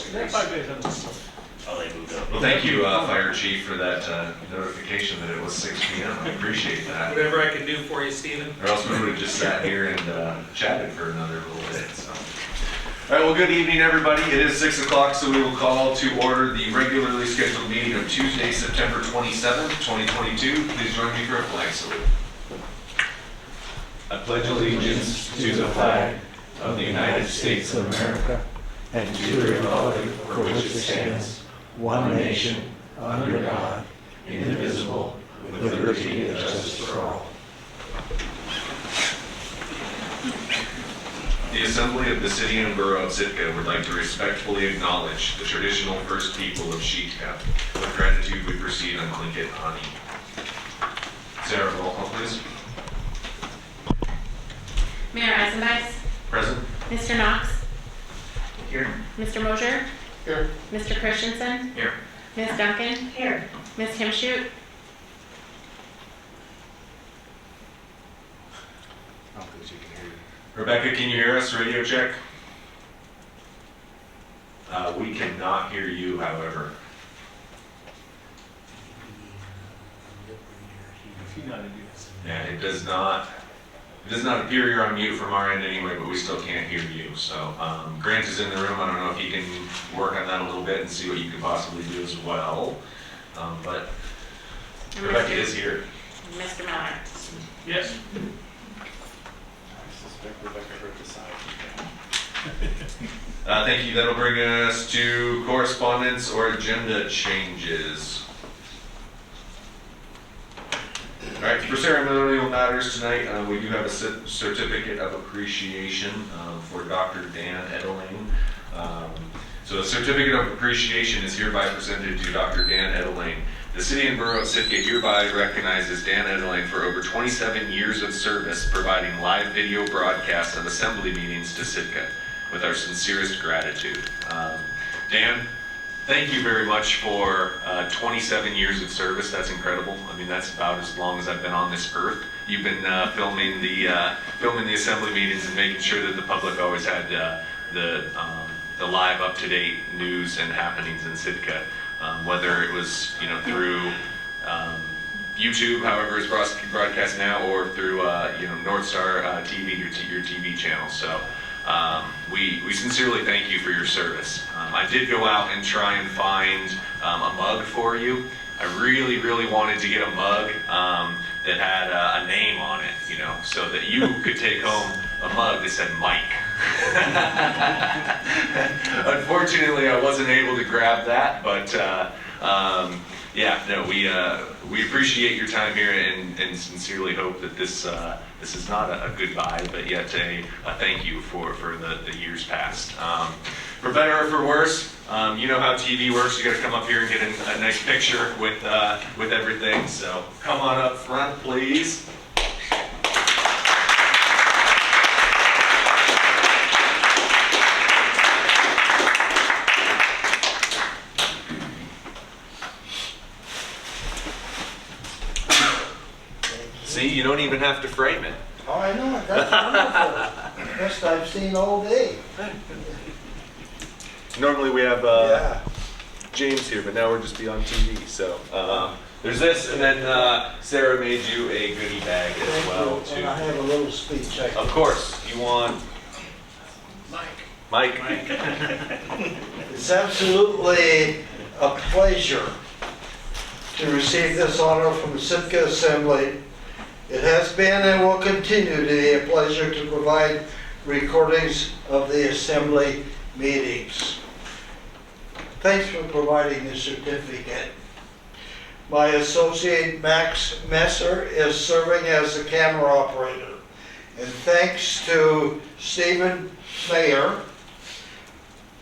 degrees. 5 days on this. Oh, they moved up. Well, thank you, Fire Chief, for that notification that it was 6 p.m. I appreciate that. Whatever I can do for you, Stephen. Or else we would have just sat here and chatted for another little bit. So. All right, well, good evening, everybody. It is 6 o'clock, so we will call to order the regularly scheduled meeting of Tuesday, September 27th, 2022. Please join me for a flag salute. I pledge allegiance to the flag of the United States of America and to the republic for which it stands, one nation, under God, indivisible, with liberty and justice for all. The Assembly of the City and Borough of Sitka would like to respectfully acknowledge the traditional First People of Sitka. With gratitude, we proceed on Tlingit Ani. Sarah, roll call, please. Mayor Eisenbeis, Present. Mr. Knox, Here. Mr. Mosier, Here. Mr. Christensen, Here. Ms. Duncan, Here. Ms. Himshoot, Rebecca, can you hear us? Radio check. We cannot hear you, however. Yeah, it does not appear you're on mute from our end anyway, but we still can't hear you. So Grant is in the room. I don't know if he can work on that a little bit and see what you could possibly do as well. But and Rebecca is here. Mr. Miller. Yes. I suspect Rebecca heard the sigh. Thank you. That'll bring us to correspondence or agenda changes. All right, for ceremonial matters tonight, we do have a certificate of appreciation for Dr. Dan Etulain. So a certificate of appreciation is hereby presented to Dr. Dan Etulain. The City and Borough of Sitka hereby recognizes Dan Etulain for over 27 years of service providing live video broadcasts of assembly meetings to Sitka with our sincerest gratitude. Dan, thank you very much for 27 years of service. That's incredible. I mean, that's about as long as I've been on this earth. You've been filming the assembly meetings and making sure that the public always had the live, up-to-date news and happenings in Sitka, whether it was through YouTube, however it's broadcast now, or through North Star TV, your TV channel. So. We sincerely thank you for your service. I did go out and try and find a mug for you. I really, really wanted to get a mug that had a name on it, so that you could take home a mug that said Mike. Unfortunately, I wasn't able to grab that, but we appreciate your time here and sincerely hope that this is not a goodbye, but yet a thank you for the years past. For better or for worse, you know how TV works. You got to come up here and get a nice picture with everything. So come on up front, please. See, you don't even have to frame it. Oh, I know, that's wonderful. Best I've seen all day. Normally we have Yeah. James here, but now we're just on TV. So there's this, and then Sarah made you a goodie bag as Thank well you. too. And I have a little speech. Of course, you want Mike. It's absolutely a pleasure to receive this honor from the Sitka Assembly. It has been and will continue to be a pleasure to provide recordings of the Assembly meetings. Thanks for providing the certificate. My associate Max Messer is serving as the camera operator. And thanks to Stephen Mayer,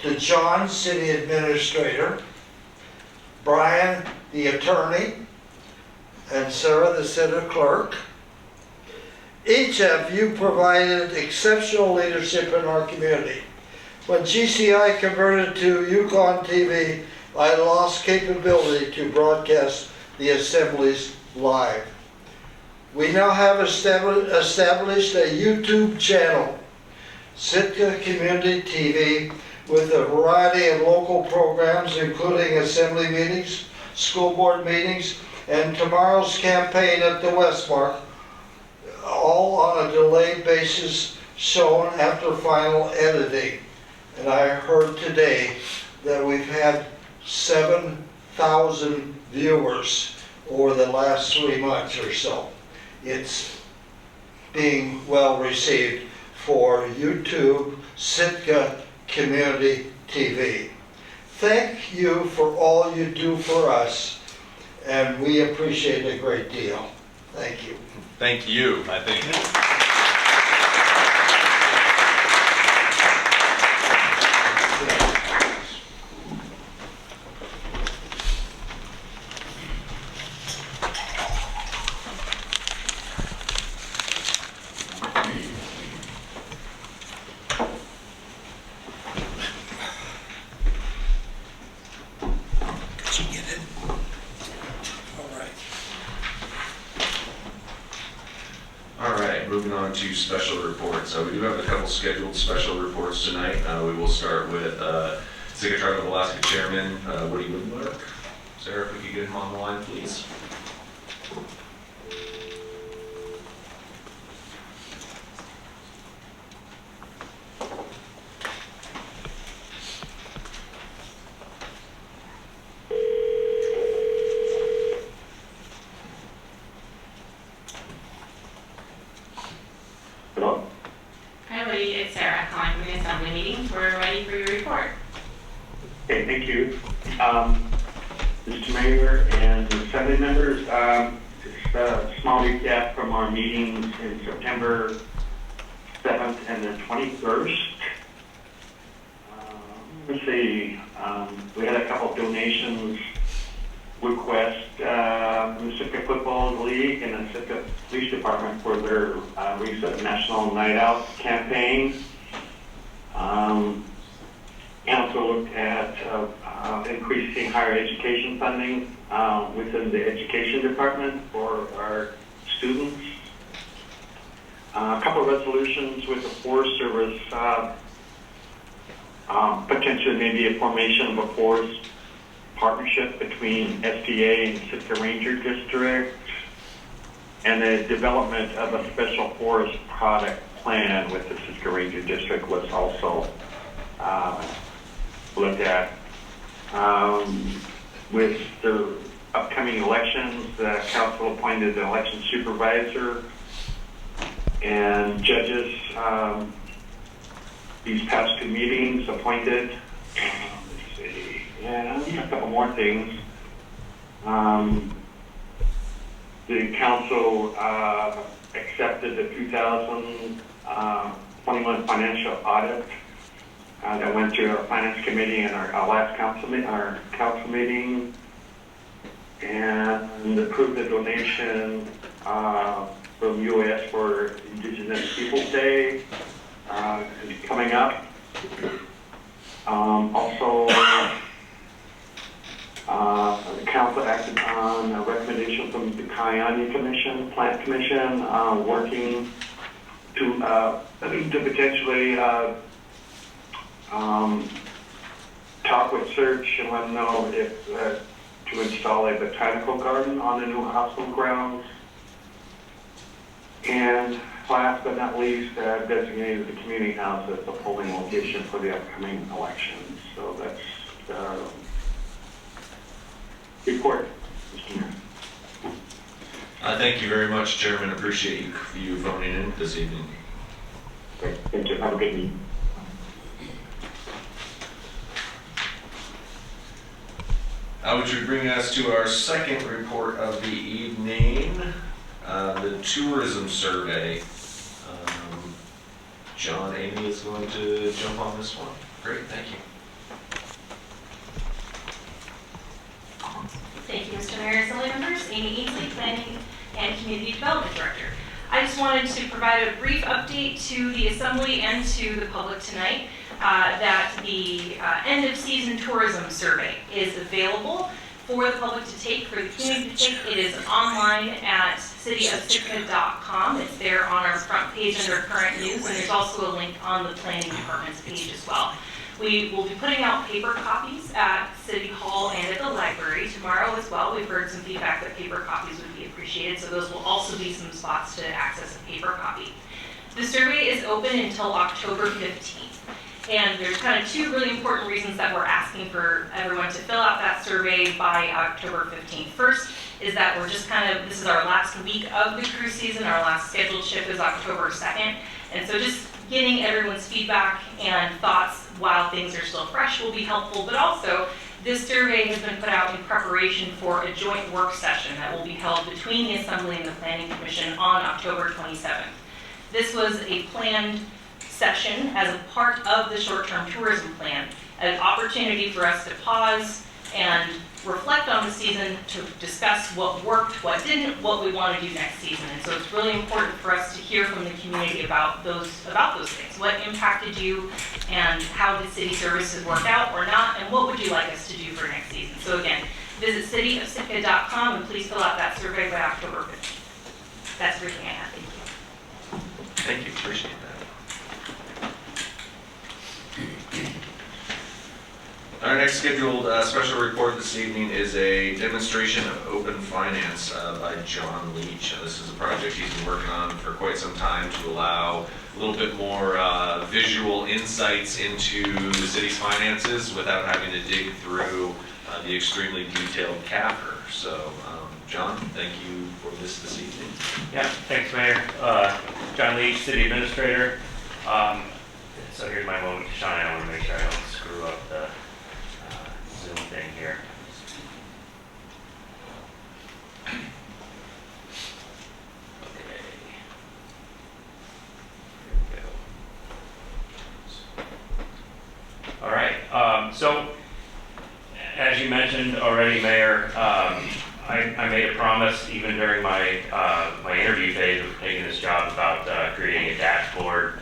to John, City Administrator, Brian, the Attorney, and Sarah, the City Clerk. Each of you provided exceptional leadership in our community. When GCI converted to Yukon TV, I lost capability to broadcast the assemblies live. We now have established a YouTube channel, Sitka Community TV, with a variety of local programs, including assembly meetings, school board meetings, and tomorrow's campaign at the Westmark, all on a delayed basis shown after final editing. And I heard today that we've had 7,000 viewers over the last 3 months or so. It's being well received for YouTube Sitka Community TV. Thank you for all you do for us, and we appreciate it a great deal. Thank you. Thank you, I think. Moving on to special reports. We do have a couple scheduled special reports tonight. We will start with Sitka Tribe of Alaska Chairman Woody Woodmark. Sarah, if we could get him on the line, please. Hi, Woody. It's Sarah calling from the assembly meeting. We're ready for your report. Okay, thank you. Mr. Mayor and assembly members, just a small recap from our meetings in September 7th and the 21st. Let's see, we had a couple of donations requests from the Sitka Football League and the Sitka Police Department for their recent National Night Out campaign. Council looked at increasing higher education funding within the education department for our students. A couple of resolutions with the Forest Service, potentially maybe a formation of a forest partnership between SDA and Sitka Ranger District, and the development of a special forest product plan with the Sitka Ranger District was also looked at. With the upcoming elections, the council appointed an election supervisor and judges. These past 2 meetings appointed. Let's see, yeah, a couple more things. The council accepted the 2021 financial audit that went through our finance committee and our last council meeting, and approved the donation from U.S. for Indigenous Peoples Day coming up. Also, the council acted on a recommendation from the Kayani Commission, Plant Commission, working to potentially talk with Search and let them know if to install a botanical garden on the new hospital grounds. And last but not least, designated the community house as the polling location for the upcoming elections. So that's the report, Mr. Mayor. Thank you very much, Chairman. Appreciate you phoning in this evening. Great. Thank you. Have a good evening. Which would bring us to our second report of the evening, the tourism survey. John, Amy is going to jump on this one. Great, thank you. Thank you, Mr. Mayor, Assembly members. Amy Ainsley, Planning and Community Development Director. I just wanted to provide a brief update to the Assembly and to the public tonight that the end of season tourism survey is available for the public to take, for the community to take. It is online at cityofsitka.com. It's there on our front page under current news, and there's also a link on the planning department's page as well. We will be putting out paper copies at City Hall and at the library tomorrow as well. We've heard some feedback that paper copies would be appreciated, so those will also be some spots to access a paper copy. The survey is open until October 15th. And there's kind of two really important reasons that we're asking for everyone to fill out that survey by October 15th. First is that we're just this is our last week of the cruise season. Our last scheduled ship is October 2nd. And so just getting everyone's feedback and thoughts while things are still fresh will be helpful. But also, this survey has been put out in preparation for a joint work session that will be held between the Assembly and the Planning Commission on October 27th. This was a planned session as a part of the short-term tourism plan, an opportunity for us to pause and reflect on the season, to discuss what worked, what didn't, what we want to do next season. And so it's really important for us to hear from the community about those things. What impacted you, and how did city services work out or not, and what would you like us to do for next season? So again, visit cityofsitka.com and please fill out that survey by October 15th. That's everything I have. Thank you. Thank you, appreciate that. Our next scheduled special report this evening is a demonstration of open finance by John Leach. This is a project he's been working on for quite some time to allow a little bit more visual insights into the city's finances without having to dig through the extremely detailed capper. So, John, thank you for this evening. Yeah, thanks, Mayor. John Leach, City Administrator. So here's my moment to shine. I want to make sure I don't screw up the Zoom thing here. Okay. Here we go. All right. So, as you mentioned already, Mayor, I made a promise even during my my interview phase of taking this job about creating a dashboard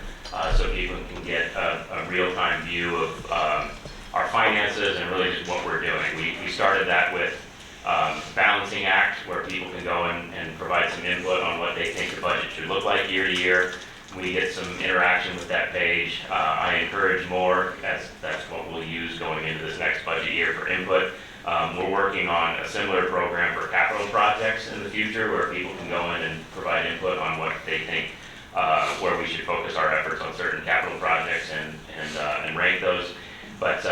so people can get a real-time view of our finances and really just what we're doing. We started that with Balancing Act, where people can go and provide some input on what they think the budget should look like year to year. We get some interaction with that page. I encourage more, as that's what we'll use going into this next budget year for input. We're working on a similar program for capital projects in the future, where people can go in and provide input on what they think, where we should focus our efforts on certain capital projects and rank those. But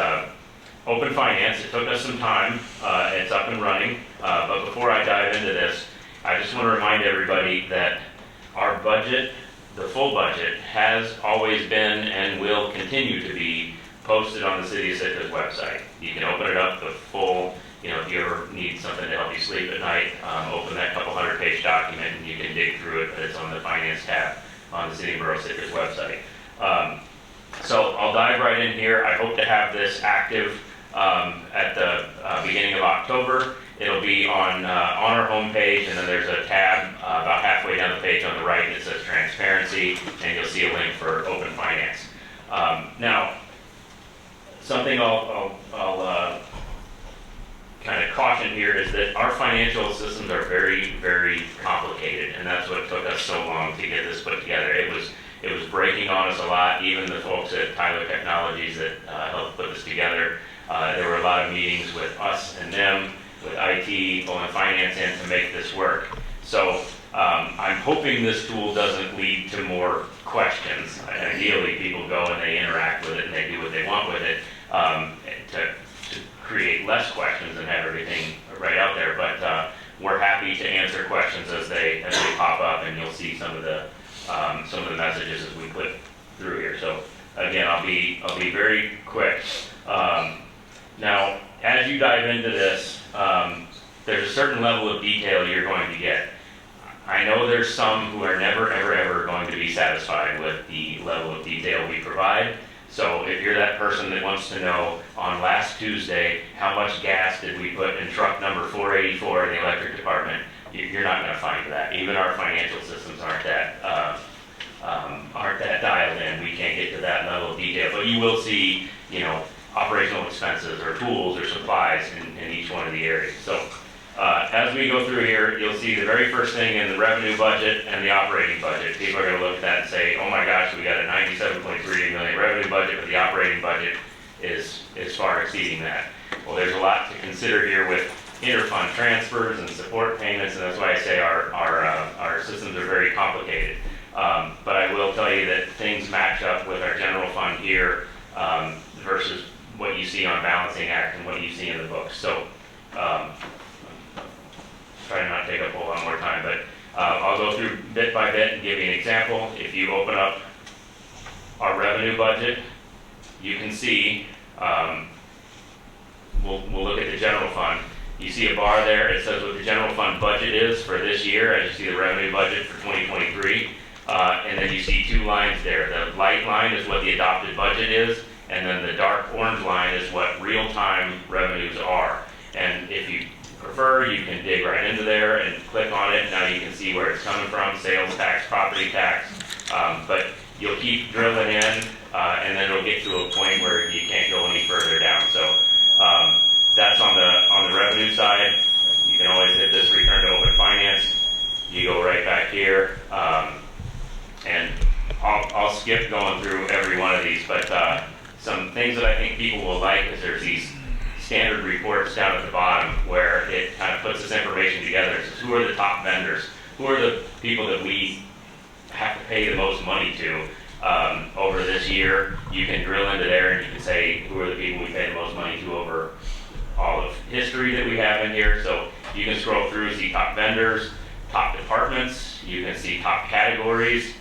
open finance, it took us some time. It's up and running. But before I dive into this, I just want to remind everybody that our budget, the full budget, has always been and will continue to be posted on the City of Sitka's website. You can open it up, the full, if you ever need something to help you sleep at night, open that couple 100-page document and you can dig through it. It's on the Finance tab on the City of Sitka's website. So I'll dive right in here. I hope to have this active at the beginning of October. It'll be on our homepage, and then there's a tab about halfway down the page on the right that says Transparency, and you'll see a link for Open Finance. Now, something I'll kind of caution here is that our financial systems are very, very complicated, and that's what took us so long to get this put together. It was breaking on us a lot. Even the folks at Tyler Technologies that helped put this together, there were a lot of meetings with us and them, with IT, pulling finance in to make this work. So I'm hoping this tool doesn't lead to more questions. Ideally, people go and they interact with it and they do what they want with it to create less questions and have everything right out there. But we're happy to answer questions as they pop up, and you'll see some of the messages as we click through here. So again, I'll be very quick. Now, as you dive into this, there's a certain level of detail you're going to get. I know there's some who are never, ever, ever going to be satisfied with the level of detail we provide. So if you're that person that wants to know, on last Tuesday, how much gas did we put in truck number 484 in the electric department, you're not going to find that. Even our financial systems aren't that dialed in. We can't get to that level of detail. But you will see, operational expenses or tools or supplies in each one of the areas. So as we go through here, you'll see the very first thing in the revenue budget and the operating budget. People are going to look at that and say, oh my gosh, we got a $97.3 million revenue budget, but the operating budget is far exceeding that. Well, there's a lot to consider here with interfund transfers and support payments, and that's why I say our systems are very complicated. But I will tell you that things match up with our general fund here versus what you see on balancing act and what you see in the books. So try to not take up a whole lot more time, but I'll go through bit by bit and give you an example. If you open up our revenue budget, you can see, we'll look at the general fund. You see a bar there, it says what the general fund budget is for this year, as you see the revenue budget for 2023. And then you see two lines there. The light line is what the adopted budget is, and then the dark orange line is what real-time revenues are. And if you prefer, you can dig right into there and click on it. Now you can see where it's coming from, sales tax, property tax. But you'll keep drilling in, and then it'll get to a point where you can't go any further down. So that's on the revenue side. You can always hit this return to open finance. You go right back here. And I'll skip going through every one of these, but some things that I think people will like is there's these standard reports down at the bottom where it kind of puts this information together. It says, who are the top vendors? Who are the people that we have to pay the most money to over this year? You can drill into there and you can say, who are the people we pay the most money to over all of history that we have in here. So you can scroll through, see top vendors, top departments, you can see top categories.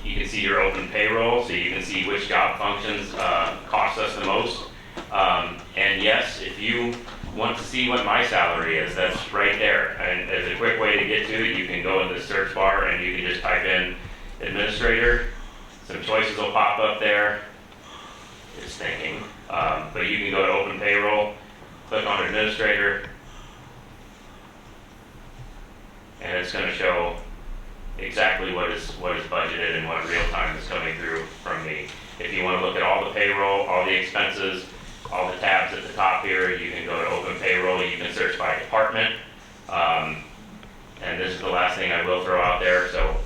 You can see your open payroll, so you can see which job functions cost us the most. And yes, if you want to see what my salary is, that's right there. And as a quick way to get to it, you can go in the search bar and you can just type in administrator. Some choices will pop up there. It's thinking. But you can go to open payroll, click on administrator, and it's going to show exactly what is budgeted and what real time is coming through from me. If you want to look at all the payroll, all the expenses, all the tabs at the top here, you can go to open payroll, you can search by department. And this is the last thing I will throw out there, so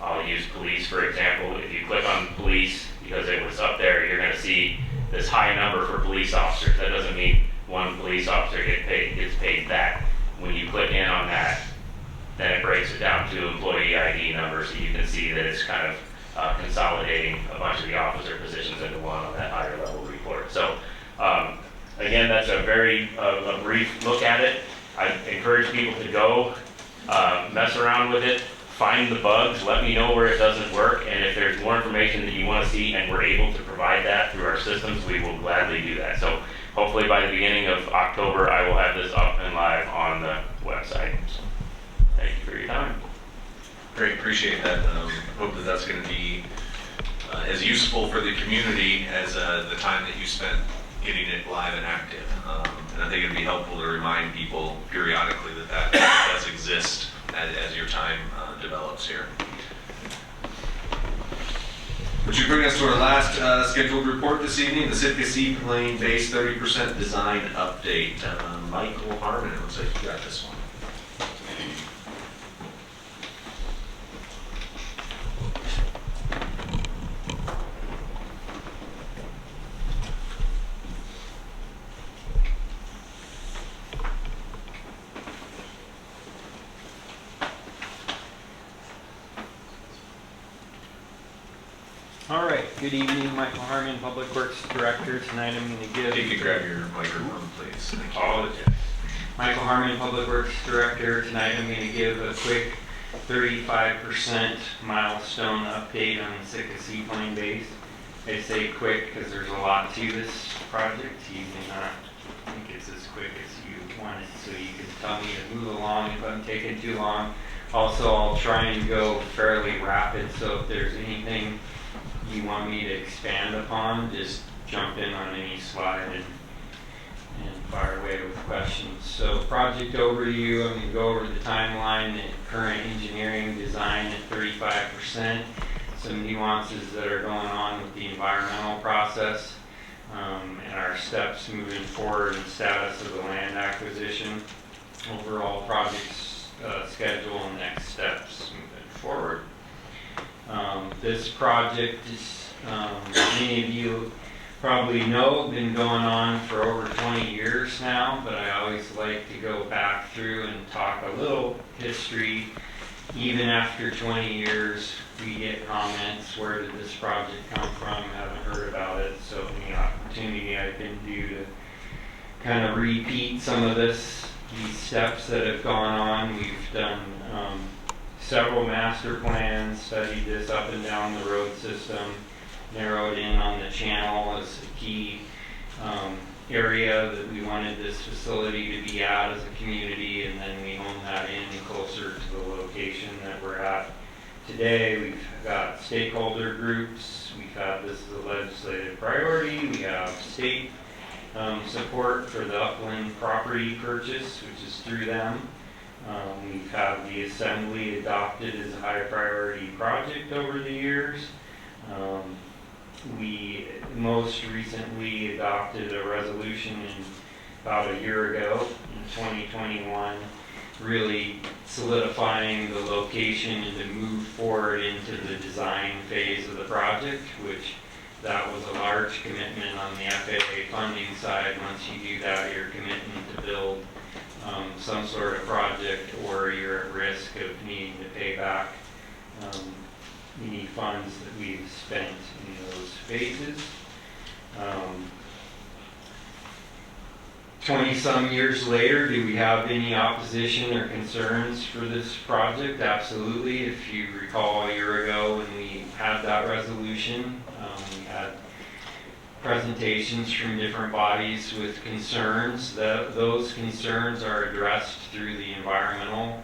I'll use police for example. If you click on police, because it was up there, you're going to see this high number for police officers. That doesn't mean one police officer gets paid that. When you click in on that, then it breaks it down to employee ID number, so you can see that it's kind of consolidating a bunch of the officer positions into one on that higher level report. So again, that's a very a brief look at it. I encourage people to go mess around with it, find the bugs, let me know where it doesn't work, and if there's more information that you want to see and we're able to provide that through our systems, we will gladly do that. So hopefully by the beginning of October, I will have this up and live on the website. Thank you for your time. Great, appreciate that. Hope that that's going to be as useful for the community as the time that you spent getting it live and active. And I think it'd be helpful to remind people periodically that does exist as your time develops here. Which will bring us to our last scheduled report this evening, the Sitka Seaplane Base 30% Design Update. Michael Harmon, it looks like you got this one. All right, good evening, Michael Harmon, Public Works Director. Tonight I'm going to give... If you could grab your microphone, please. Thank you. Apologies. Michael Harmon, Public Works Director. Tonight I'm going to give a quick 35% milestone update on the Sitka Seaplane Base. I say quick because there's a lot to this project. You may not think it's as quick as you want it, so you can tell me to move along if I'm taking too long. Also, I'll try and go fairly rapid, so if there's anything you want me to expand upon, just jump in on any slide and fire away with questions. So project overview, I'm going to go over the timeline, the current engineering design at 35%, some nuances that are going on with the environmental process, and our steps moving forward and status of the land acquisition, overall project schedule and next steps moving forward. This project is, many of you probably know, been going on for over 20 years now, but I always like to go back through and talk a little history. Even after 20 years, we get comments, where did this project come from? Haven't heard about it. So any opportunity I can do to kind of repeat some of these steps that have gone on. We've done several master plans, studied this up and down the road system, narrowed in on the channel as a key area that we wanted this facility to be at as a community, and then we honed that in closer to the location that we're at today. We've got stakeholder groups. We've had this as a legislative priority. We have state support for the upland property purchase, which is through them. We've had the assembly adopted as a high priority project over the years. We most recently adopted a resolution about a year ago in 2021, really solidifying the location and to move forward into the design phase of the project, which that was a large commitment on the FAA funding side. Once you do that, you're committing to build some sort of project, or you're at risk of needing to pay back any funds that we've spent in those phases. 20-some years later, do we have any opposition or concerns for this project? Absolutely. If you recall, a year ago when we had that resolution, we had presentations from different bodies with concerns. Those concerns are addressed through the environmental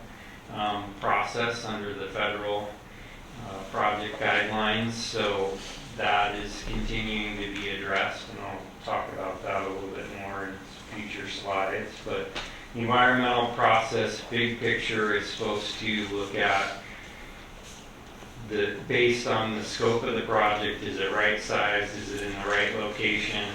process under the federal project guidelines, so that is continuing to be addressed, and I'll talk about that a little bit more in future slides. But the environmental process, big picture, is supposed to look at based on the scope of the project, is it right size, is it in the right location,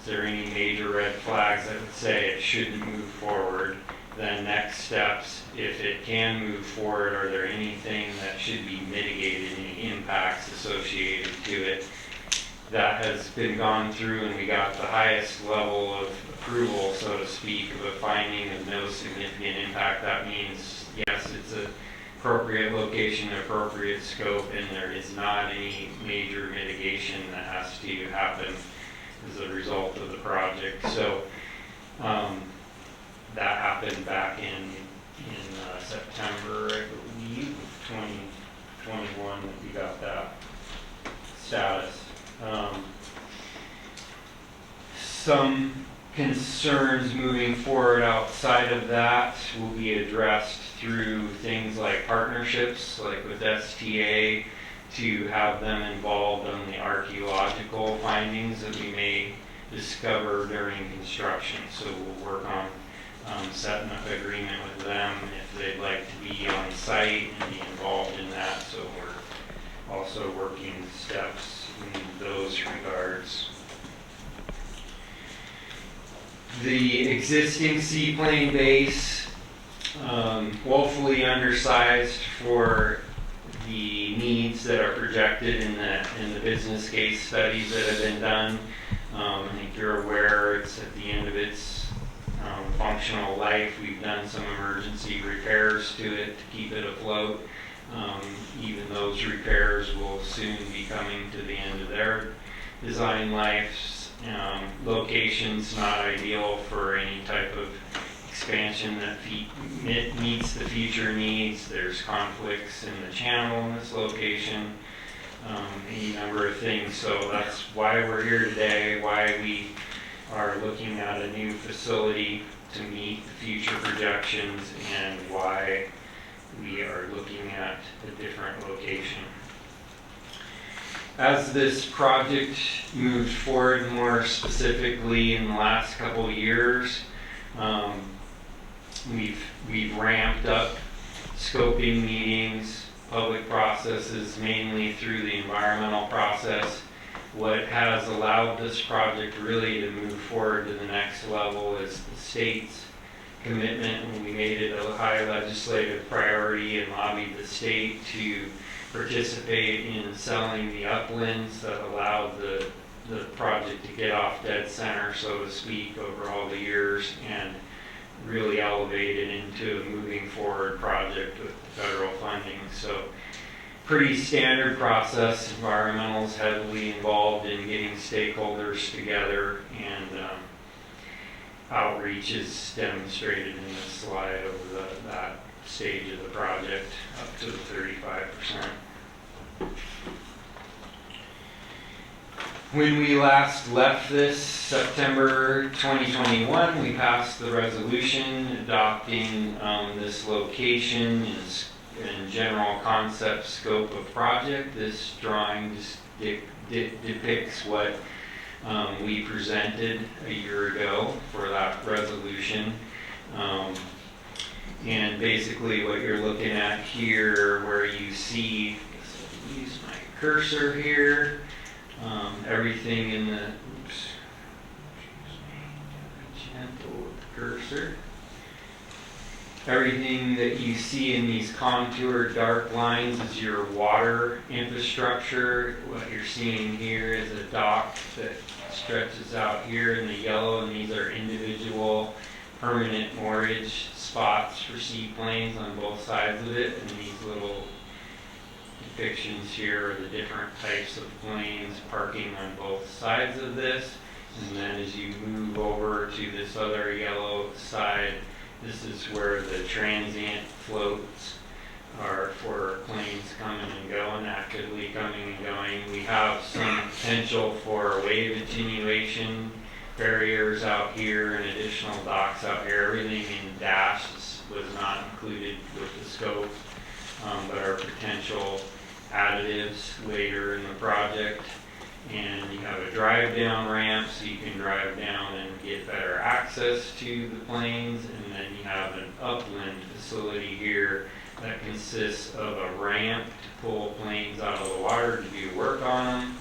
is there any major red flags that would say it shouldn't move forward? Then next steps, if it can move forward, are there anything that should be mitigated, any impacts associated to it? That has been gone through, and we got the highest level of approval, so to speak, of a finding of no significant impact. That means, yes, it's an appropriate location, appropriate scope, and there is not any major mitigation that has to happen as a result of the project. So that happened back in September, I believe, of 2021 that we got that status. Some concerns moving forward outside of that will be addressed through things like partnerships, like with STA, to have them involved in the archaeological findings that we may discover during construction. So we'll work on setting up an agreement with them if they'd like to be on site and be involved in that. So we're also working steps in those regards. The existing Seaplane base, woefully undersized for the needs that are projected in the business case studies that have been done. I think you're aware it's at the end of its functional life. We've done some emergency repairs to it to keep it afloat. Even those repairs will soon be coming to the end of their design lives. Location's not ideal for any type of expansion that meets the future needs. There's conflicts in the channel in this location, any number of things. So that's why we're here today, why we are looking at a new facility to meet the future projections, and why we are looking at a different location. As this project moved forward more specifically in the last couple of years, we've ramped up scoping meetings, public processes, mainly through the environmental process. What has allowed this project really to move forward to the next level is the state's commitment, when we made it a high legislative priority and lobbied the state to participate in selling the uplands that allowed the the project to get off dead center, so to speak, over all the years and really elevate it into a moving forward project with federal funding. So pretty standard process. Environmental's heavily involved in getting stakeholders together, and outreach is demonstrated in this slide over that stage of the project up to the 35%. When we last left this, September 2021, we passed the resolution adopting this location and general concept scope of project. This drawing just depicts what we presented a year ago for that resolution. And basically what you're looking at here, where you see, I'll use my cursor here, everything in the, oops, excuse me, gentle with the cursor. Everything that you see in these contoured dark lines is your water infrastructure. What you're seeing here is a dock that stretches out here in the yellow, and these are individual permanent moorage spots for seaplanes on both sides of it. And these little depictions here are the different types of planes parking on both sides of this. And then as you move over to this other yellow side, this is where the transient floats are for planes coming and going, actively coming and going. We have some potential for wave attenuation barriers out here and additional docks out here. Everything in dash was not included with the scope, but are potential additives later in the project. And you have a drive down ramp so you can drive down and get better access to the planes. And then you have an upland facility here that consists of a ramp to pull planes out of the water to do work on them,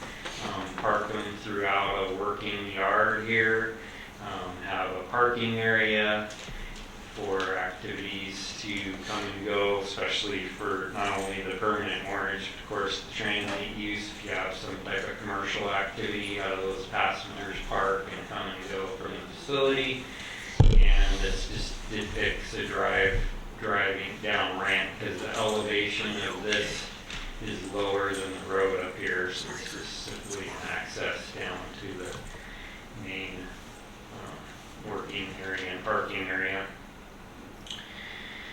park them throughout a working yard here, have a parking area for activities to come and go, especially for not only the permanent moorage, but of course the transient use. If you have some type of commercial activity, how those passengers park and come and go from the facility. And this just depicts a driving down ramp, because the elevation of this is lower than the road up here, so it's just simply an access down to the main working area and parking area.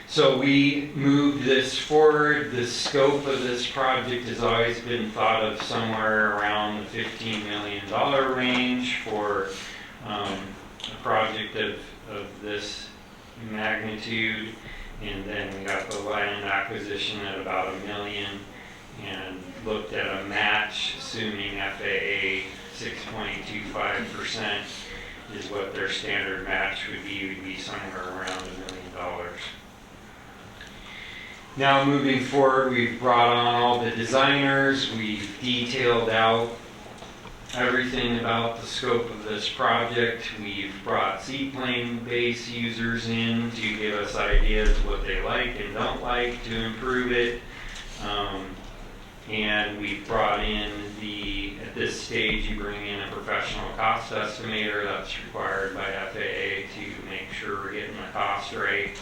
So we moved this forward. The scope of this project has always been thought of somewhere around the $15 million range for a project of this magnitude. And then we got the land acquisition at about $1 million, and looked at a match, assuming FAA 6.25% is what their standard match would be somewhere around $1 million. Now moving forward, we've brought on all the designers, we've detailed out everything about the scope of this project. We've brought Seaplane base users in to give us ideas of what they like and don't like to improve it. And we've brought in at this stage, you bring in a professional cost estimator. That's required by FAA to make sure we're getting the cost right.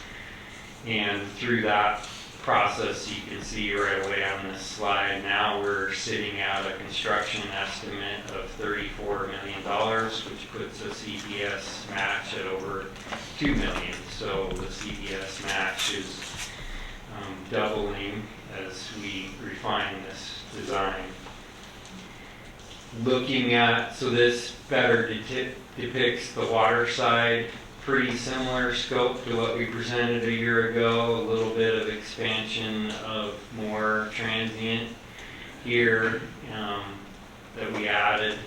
And through that process, you can see right away on this slide, now we're sitting at a construction estimate of $34 million, which puts a CPS match at over $2 million. So the CPS match is doubling as we refine this design. Looking at, so this better depicts the water side. Pretty similar scope to what we presented a year ago, a little bit of expansion of more transient here that we added,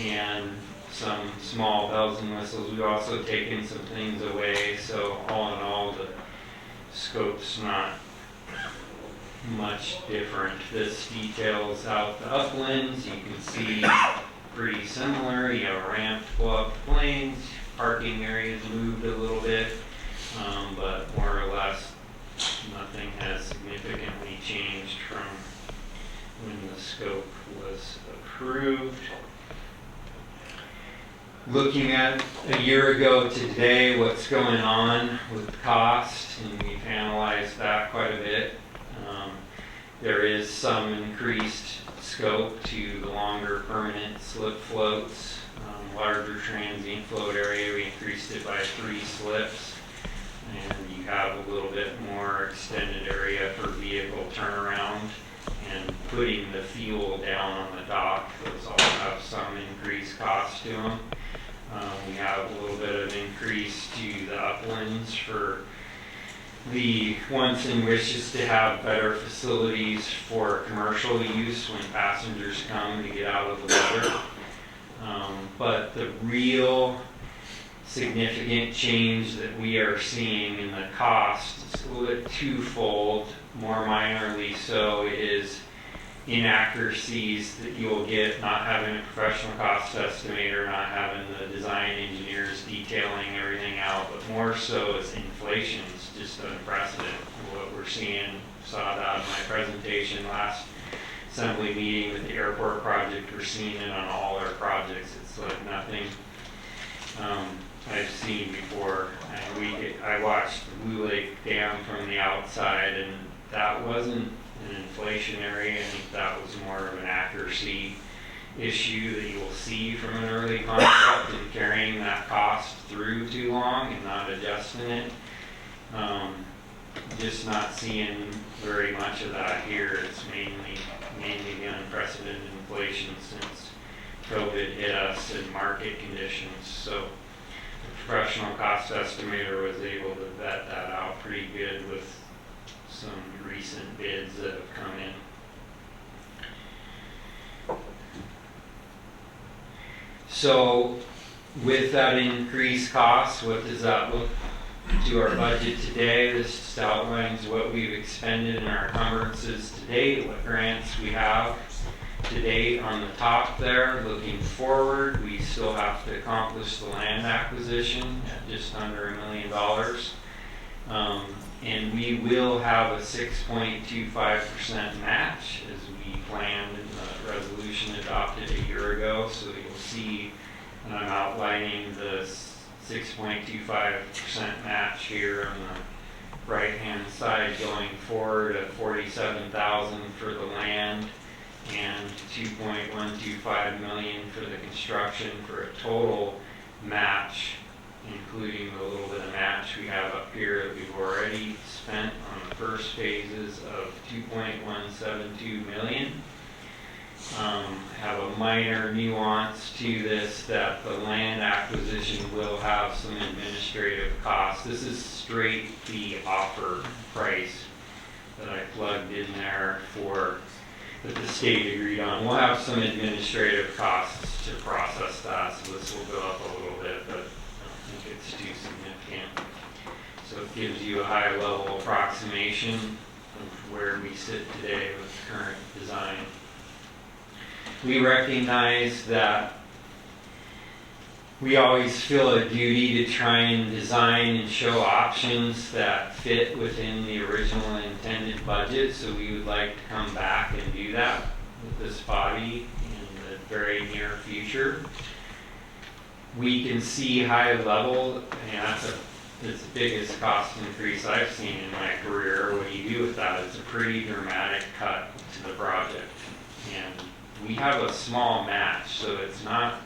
and some small bells and whistles. We've also taken some things away, so all in all the scope's not much different. This details out the uplands. You can see pretty similar. You have a ramp to pull up the planes. Parking areas moved a little bit, but more or less nothing has significantly changed from when the scope was approved. looking at a year ago to today, what's going on with cost, and we've analyzed that quite a bit. There is some increased scope to the longer permanent slip floats, larger transient float area. We increased it by 3 slips, and you have a little bit more extended area for vehicle turnaround and putting the fuel down on the dock. Those all have some increased cost to them. We have a little bit of increase to the uplands for the wants and wishes to have better facilities for commercial use when passengers come to get out of the weather. But the real significant change that we are seeing in the cost is a little bit twofold, more minorly so, is inaccuracies that you will get not having a professional cost estimator, not having the design engineers detailing everything out, but more so is inflation is just unprecedented. What we're seeing, saw that in my presentation last assembly meeting with the airport project, we're seeing it on all our projects. It's like nothing I've seen before. And I watched the Blue Lake Dam from the outside, and that wasn't an inflationary. I think that was more of an accuracy issue that you will see from an early concept and carrying that cost through too long and not adjusting it. Just not seeing very much of that here. It's mainly the unprecedented inflation since COVID hit us and market conditions. So the professional cost estimator was able to vet that out pretty good with some recent bids that have come in. So with that increased cost, what does that look to our budget today? This just outlines what we've expended in our encumbrances to date, what grants we have to date on the top there. Looking forward, we still have to accomplish the land acquisition at just under $1 million. And we will have a 6.25% match as we planned in the resolution adopted a year ago. So you'll see, and I'm outlining the 6.25% match here on the right-hand side going forward at $47,000 for the land and $2.125 million for the construction, for a total match, including the little bit of match we have up here that we've already spent on the first phases of $2.172 million. Have a minor nuance to this, that the land acquisition will have some administrative costs. This is straight the offer price that I plugged in there for that the state agreed on. We'll have some administrative costs to process that, so this will go up a little bit, but I don't think it's too significant. So it gives you a high level approximation of where we sit today with the current design. We recognize that we always feel a duty to try and design and show options that fit within the original intended budget, so we would like to come back and do that with this body in the very near future. We can see high level, and that's the biggest cost increase I've seen in my career. What do you do with that? It's a pretty dramatic cut to the project. And we have a small match, so it's not,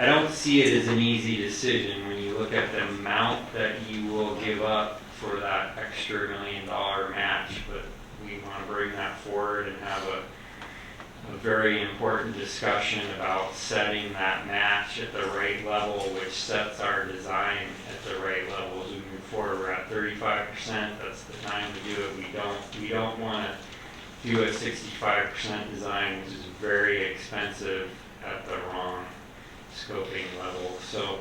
I don't see it as an easy decision when you look at the amount that you will give up for that extra $1 million match, but we want to bring that forward and have a very important discussion about setting that match at the right level, which sets our design at the right level as we move forward. We're at 35%, that's the time to do it. We don't want to do a 65% design, which is very expensive at the wrong scoping level. So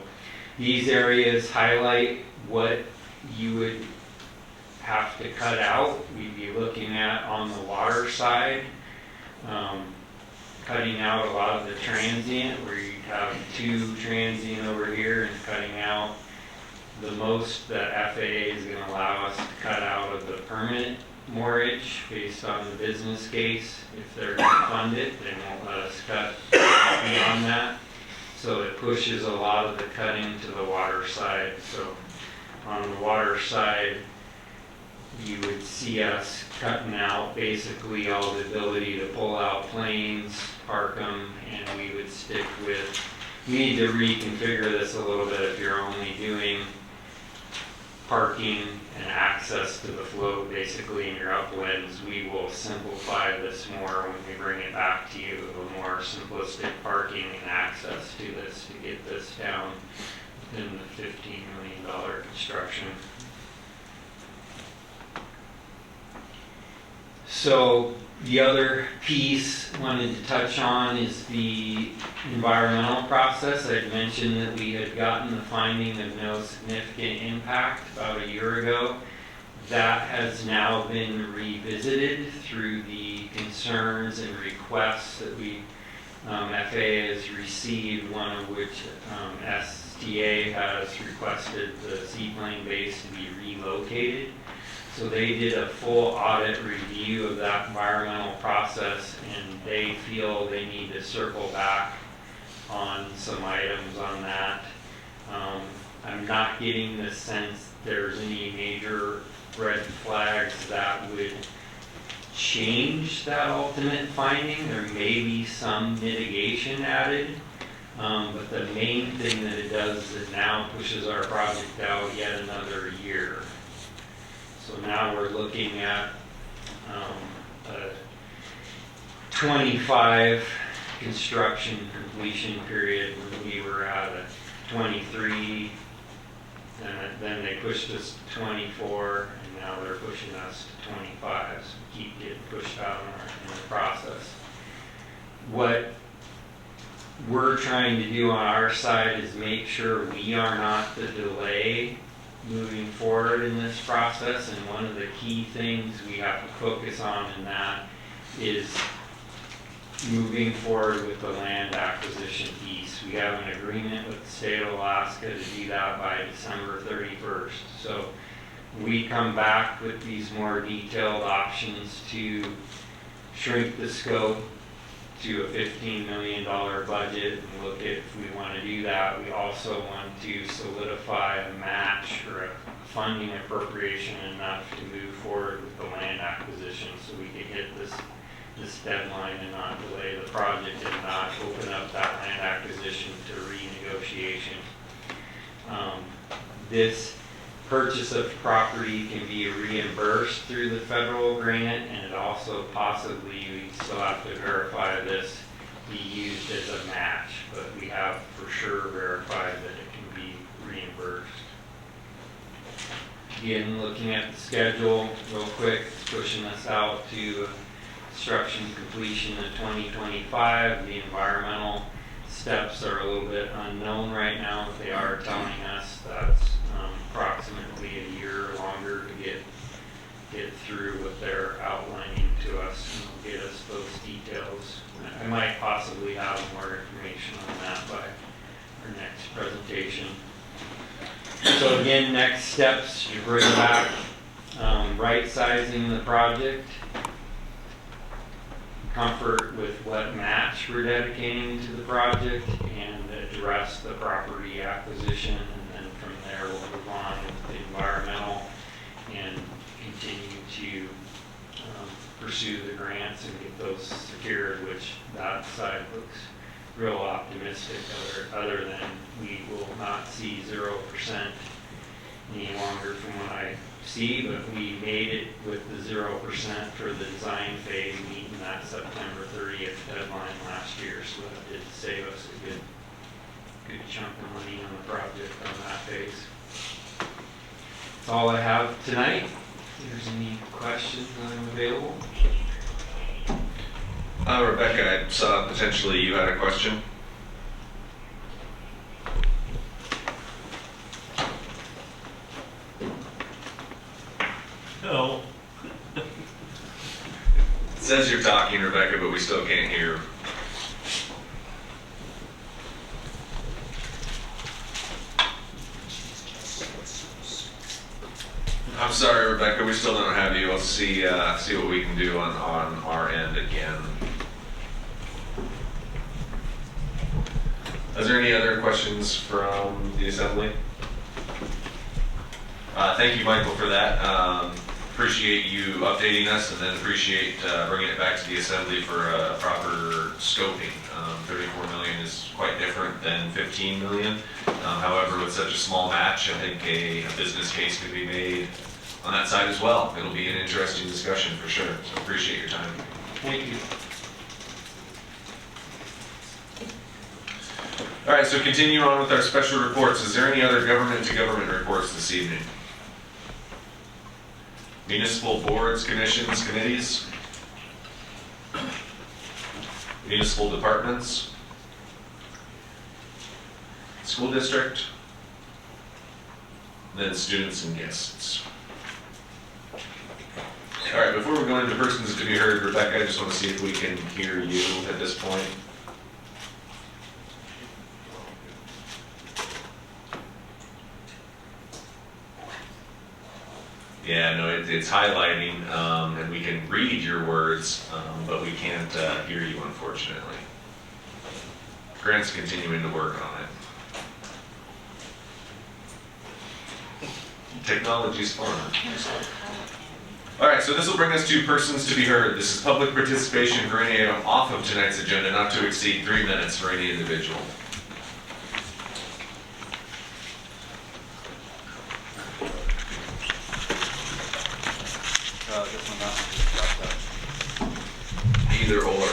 these areas highlight what you would have to cut out. We'd be looking at on the water side, cutting out a lot of the transient, where you have 2 transient over here, and cutting out the most that FAA is going to allow us to cut out of the permanent mortgage based on the business case. If they're going to fund it, they won't let us cut beyond that. So it pushes a lot of the cutting to the water side. So on the water side, you would see us cutting out basically all the ability to pull out planes, park them, and we would stick with, we need to reconfigure this a little bit if you're only doing parking and access to the float basically in your uplands. We will simplify this more when we bring it back to you, a more simplistic parking and access to this to get this down in the $15 million construction. So the other piece I wanted to touch on is the environmental process. I'd mentioned that we had gotten the finding of no significant impact about a year ago. That has now been revisited through the concerns and requests that we, FAA has received, one of which STA has requested the Seaplane base to be relocated. So they did a full audit review of that environmental process, and they feel they need to circle back on some items on that. I'm not getting the sense there's any major red flags that would change that ultimate finding. There may be some mitigation added, but the main thing that it does is it now pushes our project out yet another year. So now we're looking at a 25 construction completion period when we were at a 23, and then they pushed us to 24, and now they're pushing us to 25. So we keep getting pushed out in the process. What we're trying to do on our side is make sure we are not the delay moving forward in this process, and one of the key things we have to focus on in that is moving forward with the land acquisition piece. We have an agreement with the state of Alaska to do that by December 31st. So we come back with these more detailed options to shrink the scope to a $15 million budget and look at if we want to do that. We also want to solidify a match or a funding appropriation enough to move forward with the land acquisition so we can hit this deadline and not delay the project and not open up that land acquisition to renegotiation. This purchase of property can be reimbursed through the federal grant, and it also possibly, we still have to verify this, be used as a match, but we have for sure verified that it can be reimbursed. Again, looking at the schedule real quick, it's pushing us out to construction completion in 2025. The environmental steps are a little bit unknown right now, but they are telling us that's approximately a year longer to get through what they're outlining to us and get us those details. I might possibly have more information on that by our next presentation. So again, next steps, you bring back right sizing the project, comfort with what match we're dedicating to the project, and address the property acquisition, and then from there we'll move on with the environmental and continue to pursue the grants and get those secured, which that side looks real optimistic, other than we will not see 0% any longer from what I see, but we made it with the 0% for the design phase, meeting that September 30th deadline last year, so that did save us a good chunk of money on the project on that phase. That's all I have tonight. If there's any questions, I'm available. Rebecca, I saw potentially you had a question. No. It says you're talking, Rebecca, but we still can't hear. I'm sorry, Rebecca, we still don't have you. Let's see what we can do on our end again. Is there any other questions from the assembly? Thank you, Michael, for that. Appreciate you updating us, and then appreciate bringing it back to the assembly for a proper scoping. 34 million is quite different than 15 million. However, with such a small match, I think a business case could be made on that side as well. It'll be an interesting discussion for sure. So appreciate your time. Thank you. All right, so continue on with our special reports. Is there any other government-to-government reports this evening? Municipal boards, commissions, committees? Municipal departments? School district? Then students and guests. All right, before we go into persons to be heard, Rebecca, I just want to see if we can hear you at this point. Yeah, no, it's highlighting, and we can read your words, but we can't hear you, unfortunately. Grant's continuing to work on it. Technology's fun. All right, so this will bring us to persons to be heard. This is public participation for any item off of tonight's agenda, not to exceed 3 minutes for any individual. Either or.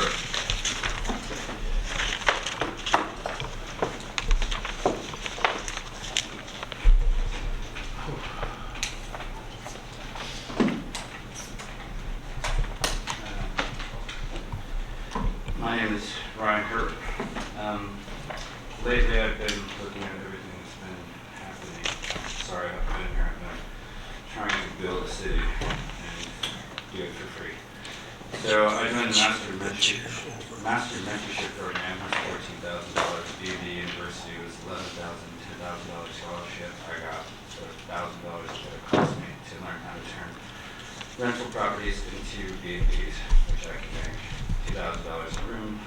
My name is Ryan Hurt. Lately I've been looking at everything that's been happening. Sorry I've been here. I've been trying to build a city and do it for free. So I joined the Master Mentorship Program for $14,000. BB University was $11,000, $10,000 scholarship. I got $1,000 that it cost me to learn how to turn rental properties into B&Bs, which I can make $2,000 a room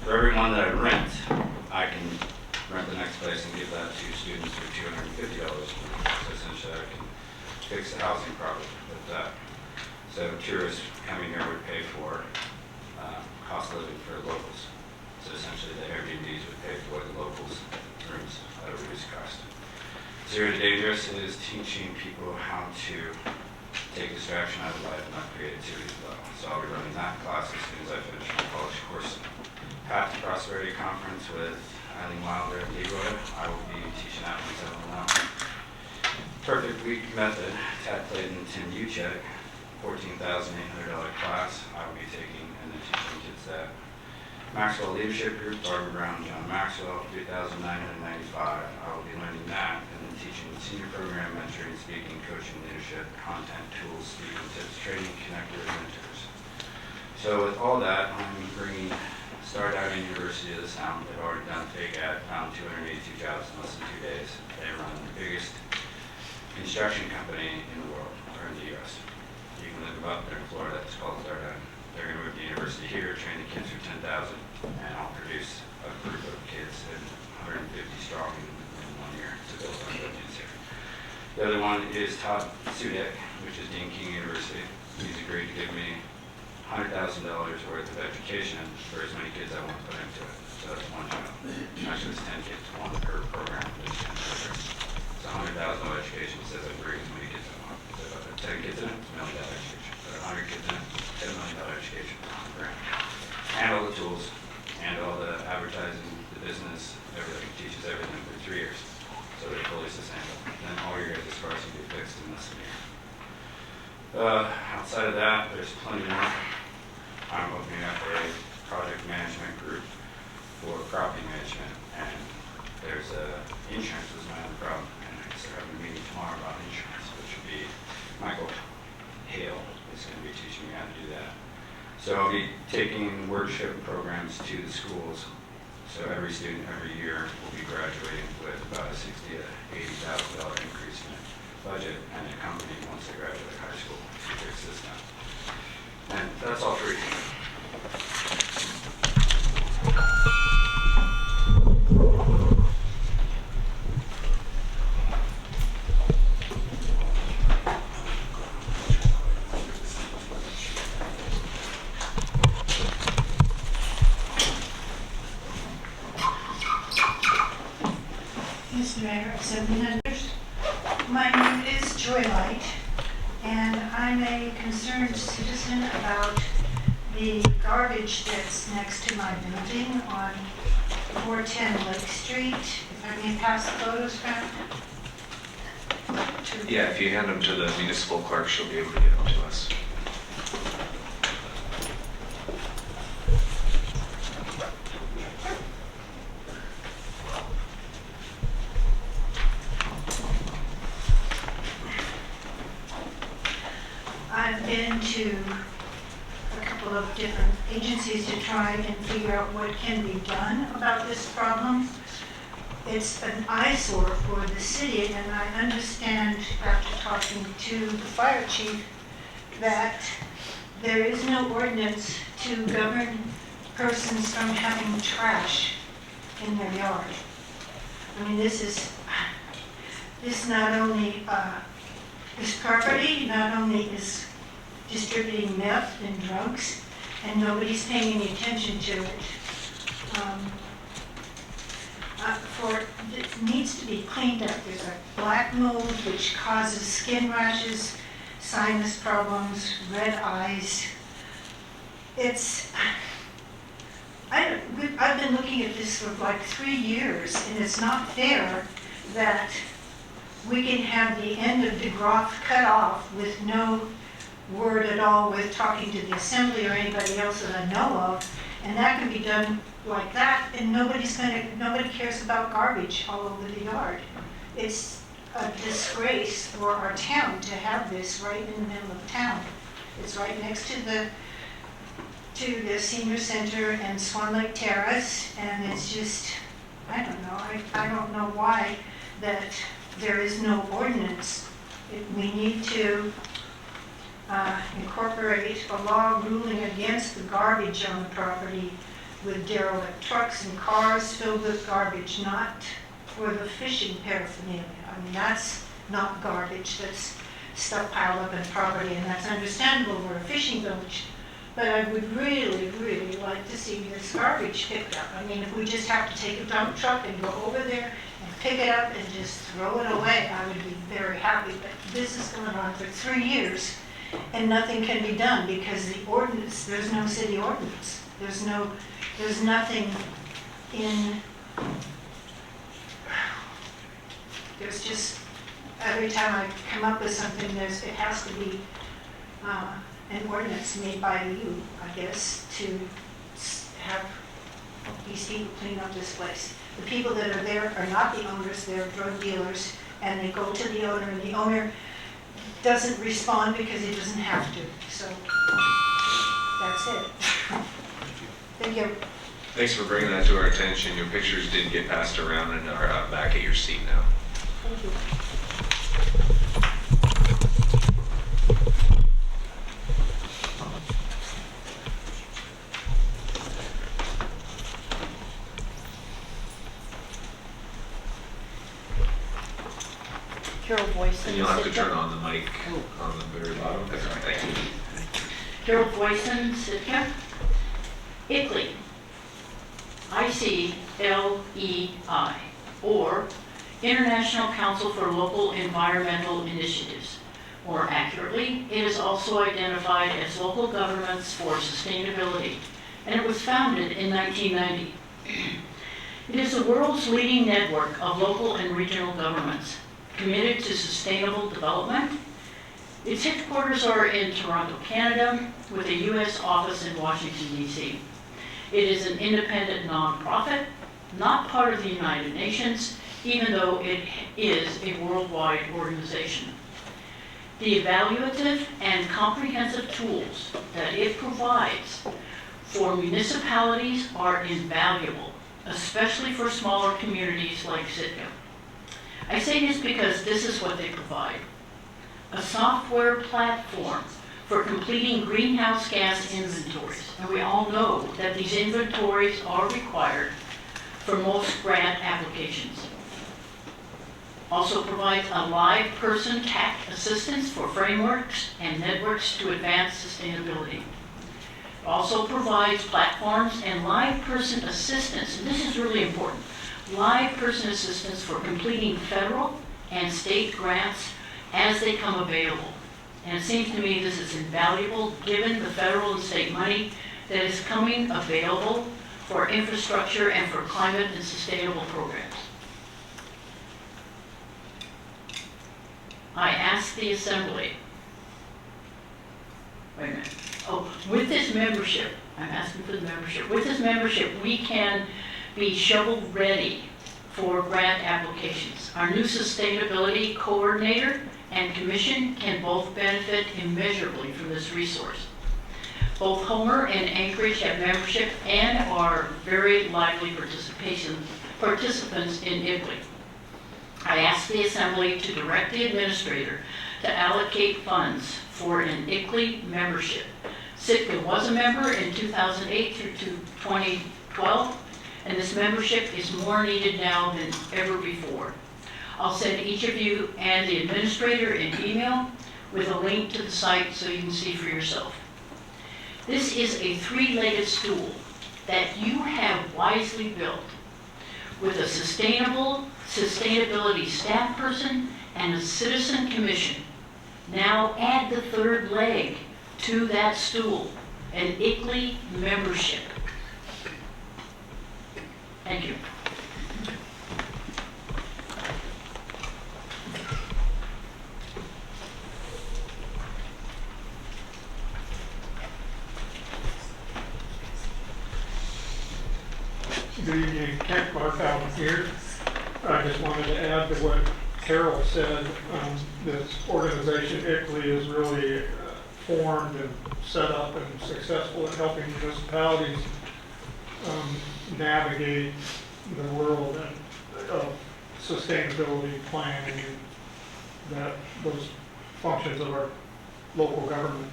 for everyone that I rent. I can rent the next place and give that to students for $250 a month. So essentially I can fix the housing problem with that. So tourists coming here would pay for cost of living for locals. So essentially the Airbnbs would pay for the locals' rooms at a reduced cost. Zero to Dangerous is teaching people how to take distraction out of life and not creativity as well. So I'll be running that class as soon as I finish my college course. Path to Prosperity Conference with Eileen Wilder and Leroy. I will be teaching that myself on that one. Perfect Week Method, Tad Clayton and Tim Uchek, $14,800 class. I will be taking and then teaching kids that. Maxwell Leadership Group, Barbara Brown, John Maxwell, $3,995. I will be learning that and then teaching senior program mentoring, speaking, coaching, leadership, content, tools, speaking tips, training, connectors, mentors. So with all that, I'm bringing Star Diving University to the Sound. They've already done a fake ad, found 282 jobs in less than 2 days. They run the biggest construction company in the world, or in the U.S. You can look them up, they're in Florida, it's called Star Diving. They're going to move the university here, train the kids for $10,000, and I'll produce a group of kids and 150 strong in 1 year to build our buildings here. The other one is Todd Sudek, which is Dean King University. He's agreed to give me $100,000 worth of education for as many kids I want to put into it. So that's one job. Actually, it's 10 kids, one per program. There's 10 programs. It's $100,000 education. Says I bring as many kids I want. So if I put 10 kids in it, it's $1 million education. Put 100 kids in it, $10 million education program. And all the tools, and all the advertising, the business, everything. Teaches everything for 3 years. So they're fully sustainable. Then all your guys' cars can be fixed in less than a year. Outside of that, there's plenty more. I'm opening up a project management group for property management, and there's insurance was my other problem, and I guess they're having a meeting tomorrow about insurance, which will be Michael Hale is going to be teaching me how to do that. So I'll be taking workshop programs to the schools. So every student every year will be graduating with about a $60,000 to $80,000 increase in budget, and a company once they graduate high school to fix this now. And that's all free. Mr. Mayor, Assembly members. My name is Joy Light, and I'm a concerned citizen about the garbage that's next to my building on 410 Lake Street. If I may pass the photos around. Yeah, if you hand them to the municipal clerk, she'll be able to get them to us. I've been to a couple of different agencies to try and figure out what can be done about this problem. It's an eyesore for the city, and I understand after talking to the fire chief that there is no ordinance to govern persons from having trash in their yard. I mean, this not only, this property not only is distributing meth and drugs, and nobody's paying any attention to it. It needs to be cleaned up. There's a black mold which causes skin rashes, sinus problems, red eyes. I've been looking at this for like 3 years, and it's not fair that we can have the end of DeGroff cut off with no word at all with talking to the assembly or anybody else that I know of, and that can be done like that, and nobody cares about garbage all over the yard. It's a disgrace for our town to have this right in the middle of town. It's right next to the senior center and Swan Lake Terrace, and it's just, I don't know. I don't know why that there is no ordinance. We need to incorporate a law ruling against the garbage on the property with derelict trucks and cars filled with garbage, not for the fishing paraphernalia. I mean, that's not garbage, that's stuff piled up in property, and that's understandable, we're a fishing village. But I would really, really like to see this garbage picked up. I mean, if we just have to take a dump truck and go over there and pick it up and just throw it away, I would be very happy. But this is going on for 3 years, and nothing can be done because the ordinance, there's no city ordinance. There's nothing in, there's just, every time I come up with something, it has to be an ordinance made by you, I guess, to have these people clean up this place. The people that are there are not the owners, they're drug dealers, and they go to the owner, and the owner doesn't respond because he doesn't have to. So that's it. Thank you. Thanks for bringing that to our attention. Your pictures did get passed around and are back at your seat now. Thank you. Carol Boyson. And you'll have to turn on the mic on the very bottom. That's all right. Thank you. Carol Boyson, Sitka. Etulain. ICLEI, or International Council for Local Environmental Initiatives. More accurately, it is also identified as Local Governments for Sustainability, and it was founded in 1990. It is the world's leading network of local and regional governments committed to sustainable development. Its headquarters are in Toronto, Canada, with a U.S. office in Washington, D.C. It is an independent nonprofit, not part of the United Nations, even though it is a worldwide organization. The evaluative and comprehensive tools that it provides for municipalities are invaluable, especially for smaller communities like Sitka. I say this because this is what they provide: a software platform for completing greenhouse gas inventories. And we all know that these inventories are required for most grant applications. Also provides a live person tech assistance for frameworks and networks to advance sustainability. Also provides platforms and live person assistance, and this is really important, live person assistance for completing federal and state grants as they come available. And it seems to me this is invaluable given the federal and state money that is coming available for infrastructure and for climate and sustainable programs. I ask the Assembly, wait a minute, with this membership, I'm asking for the membership, with this membership we can be shovel ready for grant applications. Our new sustainability coordinator and commission can both benefit immeasurably from this resource. Both Homer and Anchorage have membership and are very lively participants in ICLEI. I ask the Assembly to direct the administrator to allocate funds for an ICLEI membership. Sitka was a member in 2008 through 2012, and this membership is more needed now than ever before. I'll send each of you and the administrator an email with a link to the site so you can see for yourself. This is a three-legged stool that you have wisely built with a sustainability staff person and a citizen commission. Now add the third leg to that stool, an ICLEI membership. Thank you. Good evening, Kent Markow here. I just wanted to add to what Carol said. This organization, ICLEI, is really formed and set up and successful at helping municipalities navigate the world of sustainability planning and those functions of our local government.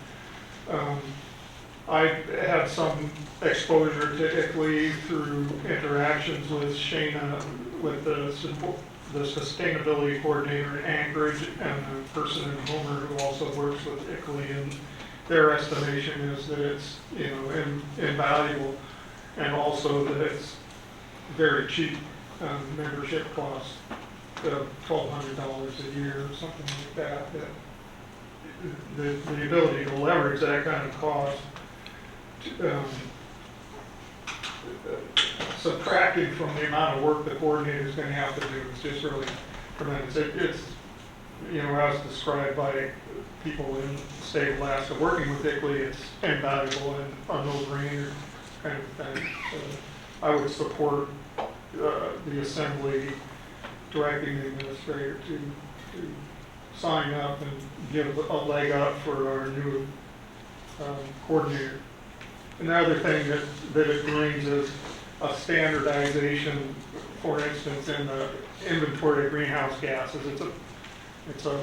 I had some exposure to ICLEI through interactions with Shana, with the sustainability coordinator in Anchorage, and the person in Homer who also works with ICLEI, and their estimation is that it's invaluable, and also that it's very cheap membership cost, $1,200 a year or something like that. The ability to leverage that kind of cost, subtracting from the amount of work the coordinator is going to have to do is just really tremendous. It's as described by people in the state of Alaska working with ICLEI, it's invaluable and a no-brainer kind of thing. So I would support the Assembly directing the administrator to sign up and give a leg up for our new coordinator. Another thing that it brings is a standardization, for instance, in the inventory of greenhouse gases. It's a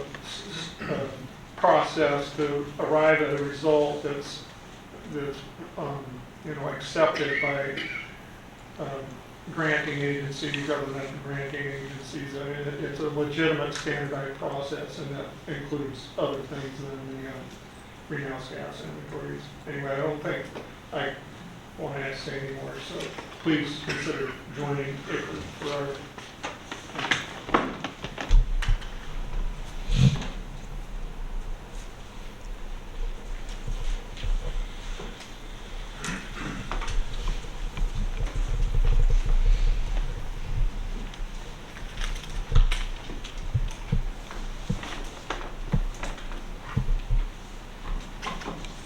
process to arrive at a result that's accepted by granting agencies, government granting agencies. I mean, it's a legitimate standardized process, and that includes other things than the greenhouse gas inventories. Anyway, I don't think I want to say anymore, so please consider joining ICLEI for our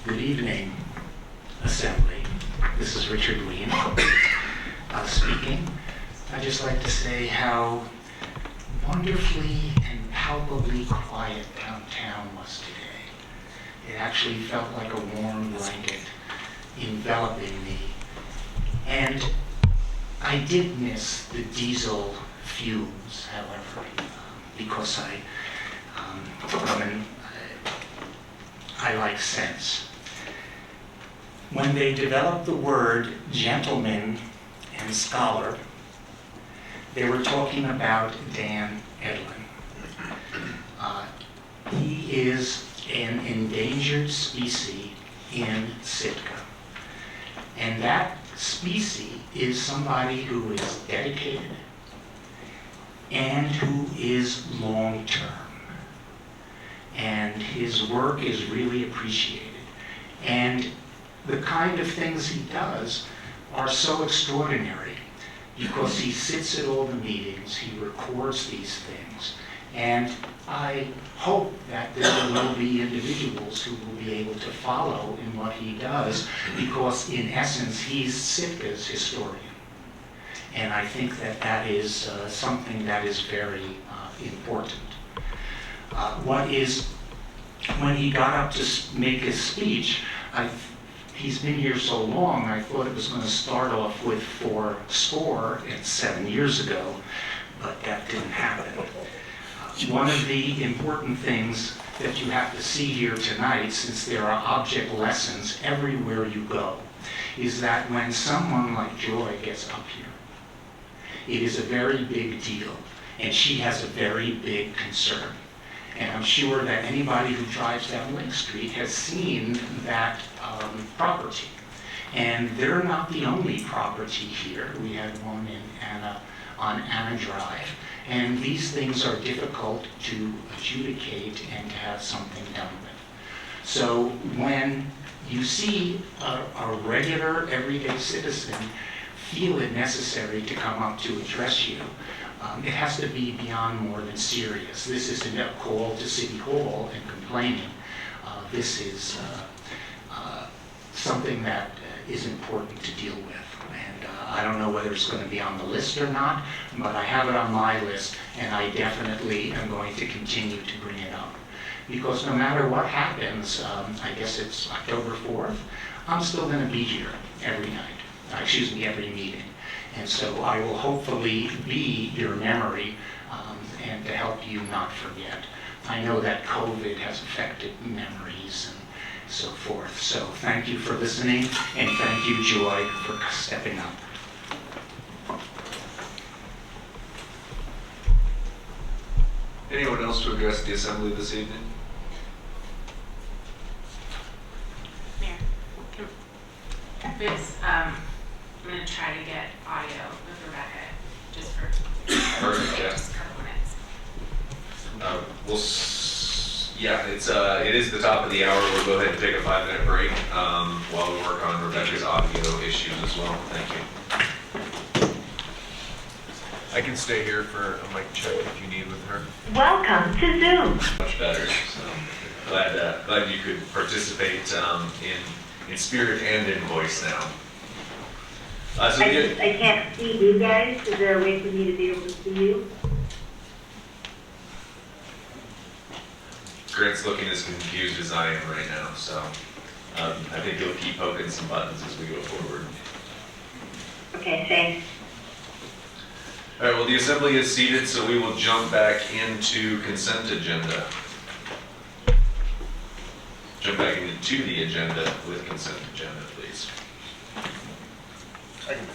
Good evening, Assembly. This is Richard Lean speaking. I'd just like to say how wonderfully and palpably quiet downtown was today. It actually felt like a warm blanket enveloping me. And I did miss the diesel fumes, however, because I like sense. When they developed the word gentleman and scholar, they were talking about Dan Etulain. He is an endangered species in Sitka. And that species is somebody who is dedicated, and who is long-term. And his work is really appreciated. And the kind of things he does are so extraordinary because he sits at all the meetings, he records these things, and I hope that there will be individuals who will be able to follow in what he does, because in essence, he's Sitka's historian. And I think that that is something that is very important. When he got up to make his speech, he's been here so long, I thought it was going to start off with 7 years ago, but that didn't happen. One of the important things that you have to see here tonight, since there are object lessons everywhere you go, is that when someone like Joy gets up here, it is a very big deal, and she has a very big concern. And I'm sure that anybody who drives down Lake Street has seen that property. And they're not the only property here. We had one on Anna Drive. And these things are difficult to adjudicate and to have something done with. So when you see a regular, everyday citizen feel it necessary to come up to address you, it has to be beyond more than serious. This isn't a call to City Hall and complaining. This is something that is important to deal with. And I don't know whether it's going to be on the list or not, but I have it on my list, and I definitely am going to continue to bring it up. Because no matter what happens, I guess it's October 4th, I'm still going to be here every night, every meeting. And so I will hopefully be your memory and to help you not forget. I know that COVID has affected memories and so forth. So thank you for listening, and thank you, Joy, for stepping up. Anyone else to address the assembly this evening? Mayor, I'm going to try to get audio with Rebecca just for Perfect, yeah. just a couple minutes. It is the top of the hour. We'll go ahead and take a 5-minute break while we work on Rebecca's audio issues as well. Thank you. I can stay here for a mic check if you need with her. Welcome to Zoom. Much better. So glad you could participate in spirit and in voice now. I can't see you guys. Is there a way for me to be able to see you? Grant's looking as confused as I am right now, so I think he'll keep poking some buttons as we go forward. Okay, thanks. All right, well, the assembly is seated, so we will jump back into consent agenda. Jump back into the agenda with consent agenda, please. I can do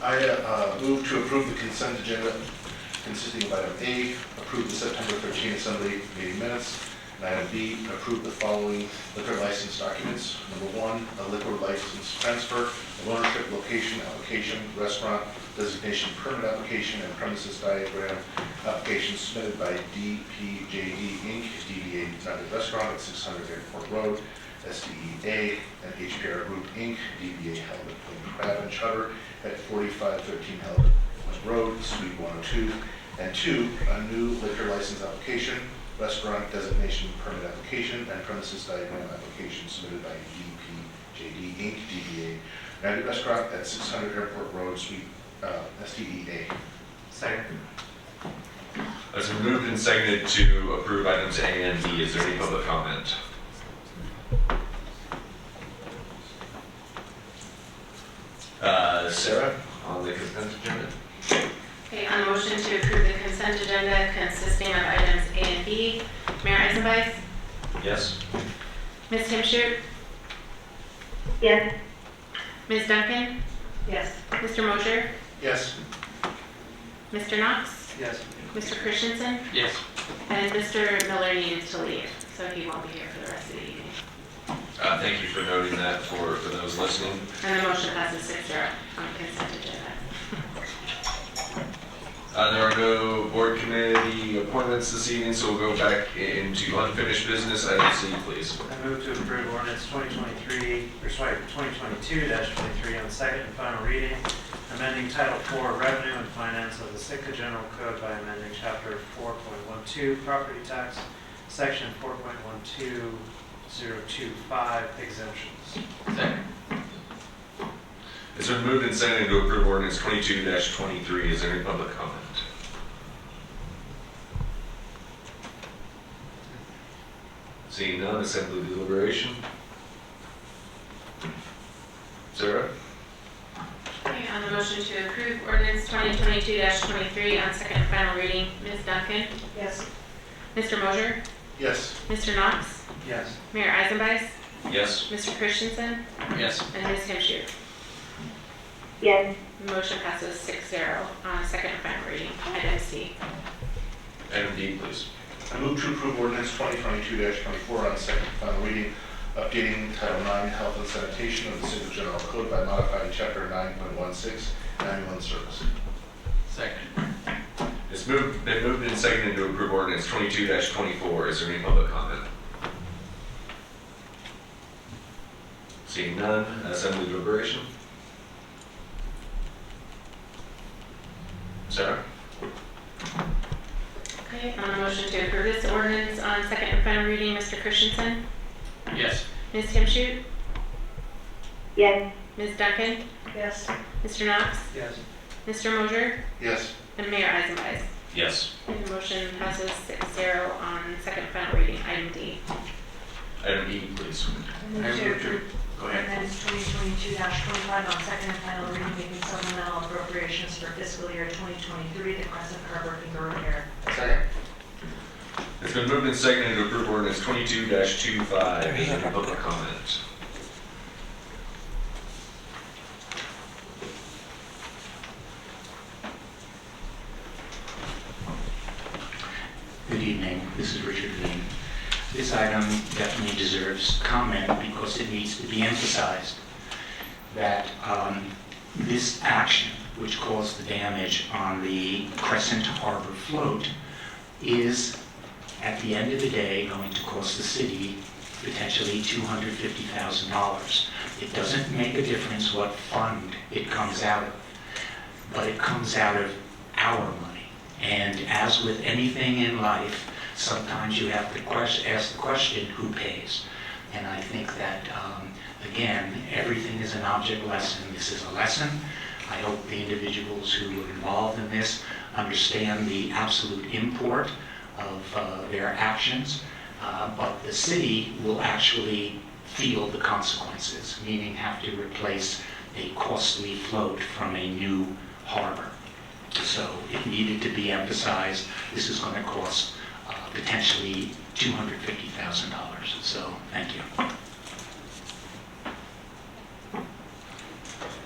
it. I move to approve the consent agenda consisting of item A, approve the September 13 Assembly meeting minutes, and item B, approve the following liquor license documents. Number 1, a liquor license transfer of ownership, location, application, restaurant, designation permit application, and premises diagram application submitted by DPJD Inc., DBA United Restaurant at 600 Airport Road, SDEA, and HPR Group Inc., DBA Halibut Point Crab and Chutter at 4513 Halibut Point Road, Suite 102. And 2, a new liquor license application, restaurant designation permit application, and premises diagram application submitted by DPJD Inc., DBA United Restaurant at 600 Airport Road, Suite SDEA. Second. It's been moved and seconded to approve items A and B. Is there any public comment? Sarah, on the consent agenda? Okay, on the motion to approve the consent agenda consisting of items A and B, Mayor Eisenbeis, Yes. Ms. Timscher, Yes. Ms. Duncan, Yes. Mr. Mosher, Yes. Mr. Knox, Yes. Mr. Christensen, Yes. and Mr. Miller needed to leave, so he won't be here for the rest of the evening. Thank you for noting that for those listening. And the motion passes 6-0 on the consent agenda. There are no board committee appointments this evening, so we'll go back into unfinished business. Item C, please. I move to approve ordinance 2022-23 on second and final reading, amending Title IV Revenue and Finance of the Sitka General Code by amending Chapter 4.12 Property Tax, Section 4.12025 Exemptions. Second. It's been moved and seconded to approve ordinance 22-23. Is there any public comment? Seeing none, assembly deliberation. Sarah? Okay, on the motion to approve ordinance 2022-23 on second and final reading, Ms. Duncan? Yes. Mr. Mosier? Yes. Mr. Knox? Yes. Mayor Eisenbeis? Yes. Mr. Christensen? Yes. And Ms. Timshu? Yes. Motion passes 6-0 on second and final reading. Item C. Item D, please. I move to approve ordinance 2022-24 on second and final reading, updating Title IX Health and Sanitation of the Sitka General Code by modifying Chapter 9.16 Ambulance Service. Second. It's been moved and seconded to approve ordinance 22-24. Is there any public comment? Seeing none, assembly deliberation. Sarah? Okay, on the motion to approve this ordinance on second and final reading, Mr. Christensen? Yes. Ms. Timshu? Yes. Ms. Duncan? Yes. Mr. Knox? Yes. Mr. Mosier? Yes. And Mayor Eisenbeis? Yes. And the motion passes 6-0 on second and final reading. Item D. Item E, please. I move to approve Go ahead. ordinance 2022-25 on second and final reading, making supplemental appropriations for fiscal year 2023 to Crescent Harbor and Guru Air. Second. It's been moved and seconded to approve ordinance 22-25. Is there any public comment? Good evening, this is Richard Lean. This item definitely deserves comment because it needs to be emphasized that this action, which caused the damage on the Crescent Harbor float, is at the end of the day going to cost the city potentially $250,000. It doesn't make a difference what fund it comes out of, but it comes out of our money. And as with anything in life, sometimes you have to ask the question, who pays? And I think that, again, everything is an object lesson. This is a lesson. I hope the individuals who were involved in this understand the absolute import of their actions, but the city will actually feel the consequences, meaning have to replace a costly float from a new harbor. So it needed to be emphasized. This is going to cost potentially $250,000. So thank you.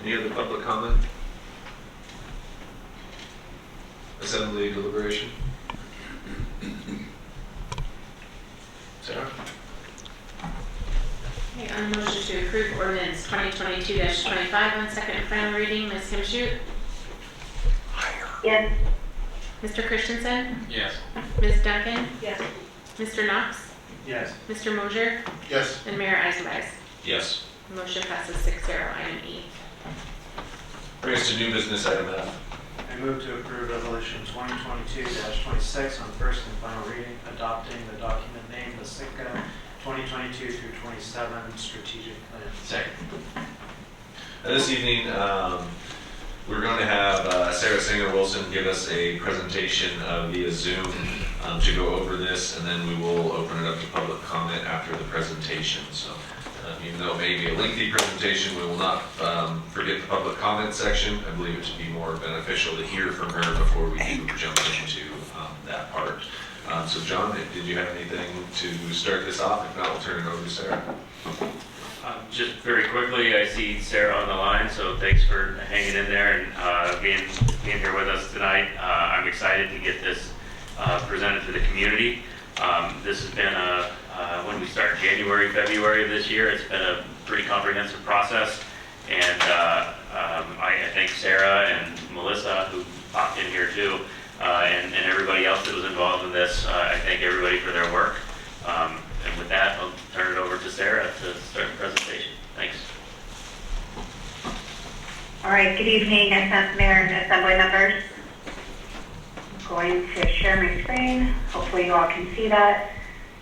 Any other public comment? Assembly deliberation? Sarah? Okay, on the motion to approve ordinance 2022-25 on second and final reading, Ms. Timshu? Yes. Mr. Christensen? Yes. Ms. Duncan? Yes. Mr. Knox? Yes. Mr. Mosier? Yes. And Mayor Eisenbeis? Yes. Motion passes 6-0. Item E. Bring us to new business, item F. I move to approve resolution 2022-26 on first and final reading, adopting the document named the Sitka 2022 through 27 strategic plan. Second. This evening, we're going to have Sarah Singer-Wilson give us a presentation via Zoom to go over this, and then we will open it up to public comment after the presentation. So even though it may be a lengthy presentation, we will not forget the public comment section. I believe it should be more beneficial to hear from her before we do jump into that part. So John, did you have anything to start this off? If not, we'll turn it over to Sarah. Just very quickly, I see Sarah on the line, so thanks for hanging in there and being here with us tonight. I'm excited to get this presented to the community. This has been when we start January, February of this year, it's been a pretty comprehensive process. And I thank Sarah and Melissa, who popped in here too. And everybody else that was involved in this, I thank everybody for their work. And with that, I'll turn it over to Sarah to start the presentation. Thanks. All right, good evening, Mayor and Assembly members. I'm going to share my screen. Hopefully you all can see that.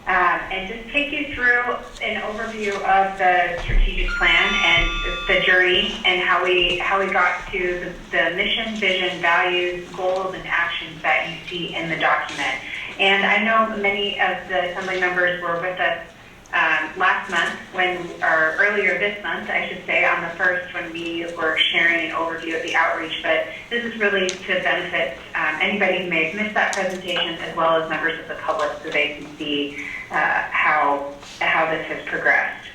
And just take you through an overview of the strategic plan and the journey and how we got to the mission, vision, values, goals, and actions that you see in the document. And I know many of the Assembly members were with us last month, or earlier this month, I should say, on the 1st when we were sharing an overview of the outreach. But this is really to benefit anybody who may have missed that presentation, as well as members of the public, so they can see how this has progressed.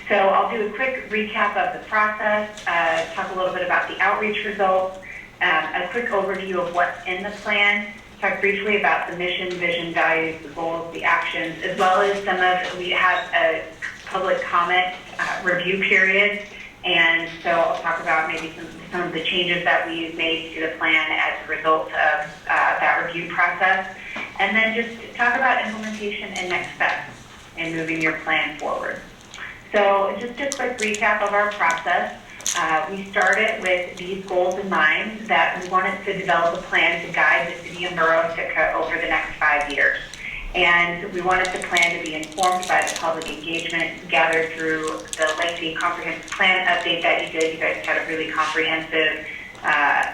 So I'll do a quick recap of the process, talk a little bit about the outreach results, a quick overview of what's in the plan, talk briefly about the mission, vision, values, the goals, the actions, as well as we have a public comment review period. And so I'll talk about maybe some of the changes that we've made to the plan as a result of that review process. And then just talk about implementation and next steps in moving your plan forward. So just a quick recap of our process. We started with these goals in mind, that we wanted to develop a plan to guide the city and borough of Sitka over the next 5 years. And we wanted the plan to be informed by the public engagement gathered through the lengthy comprehensive plan update that you did. You guys had a really comprehensive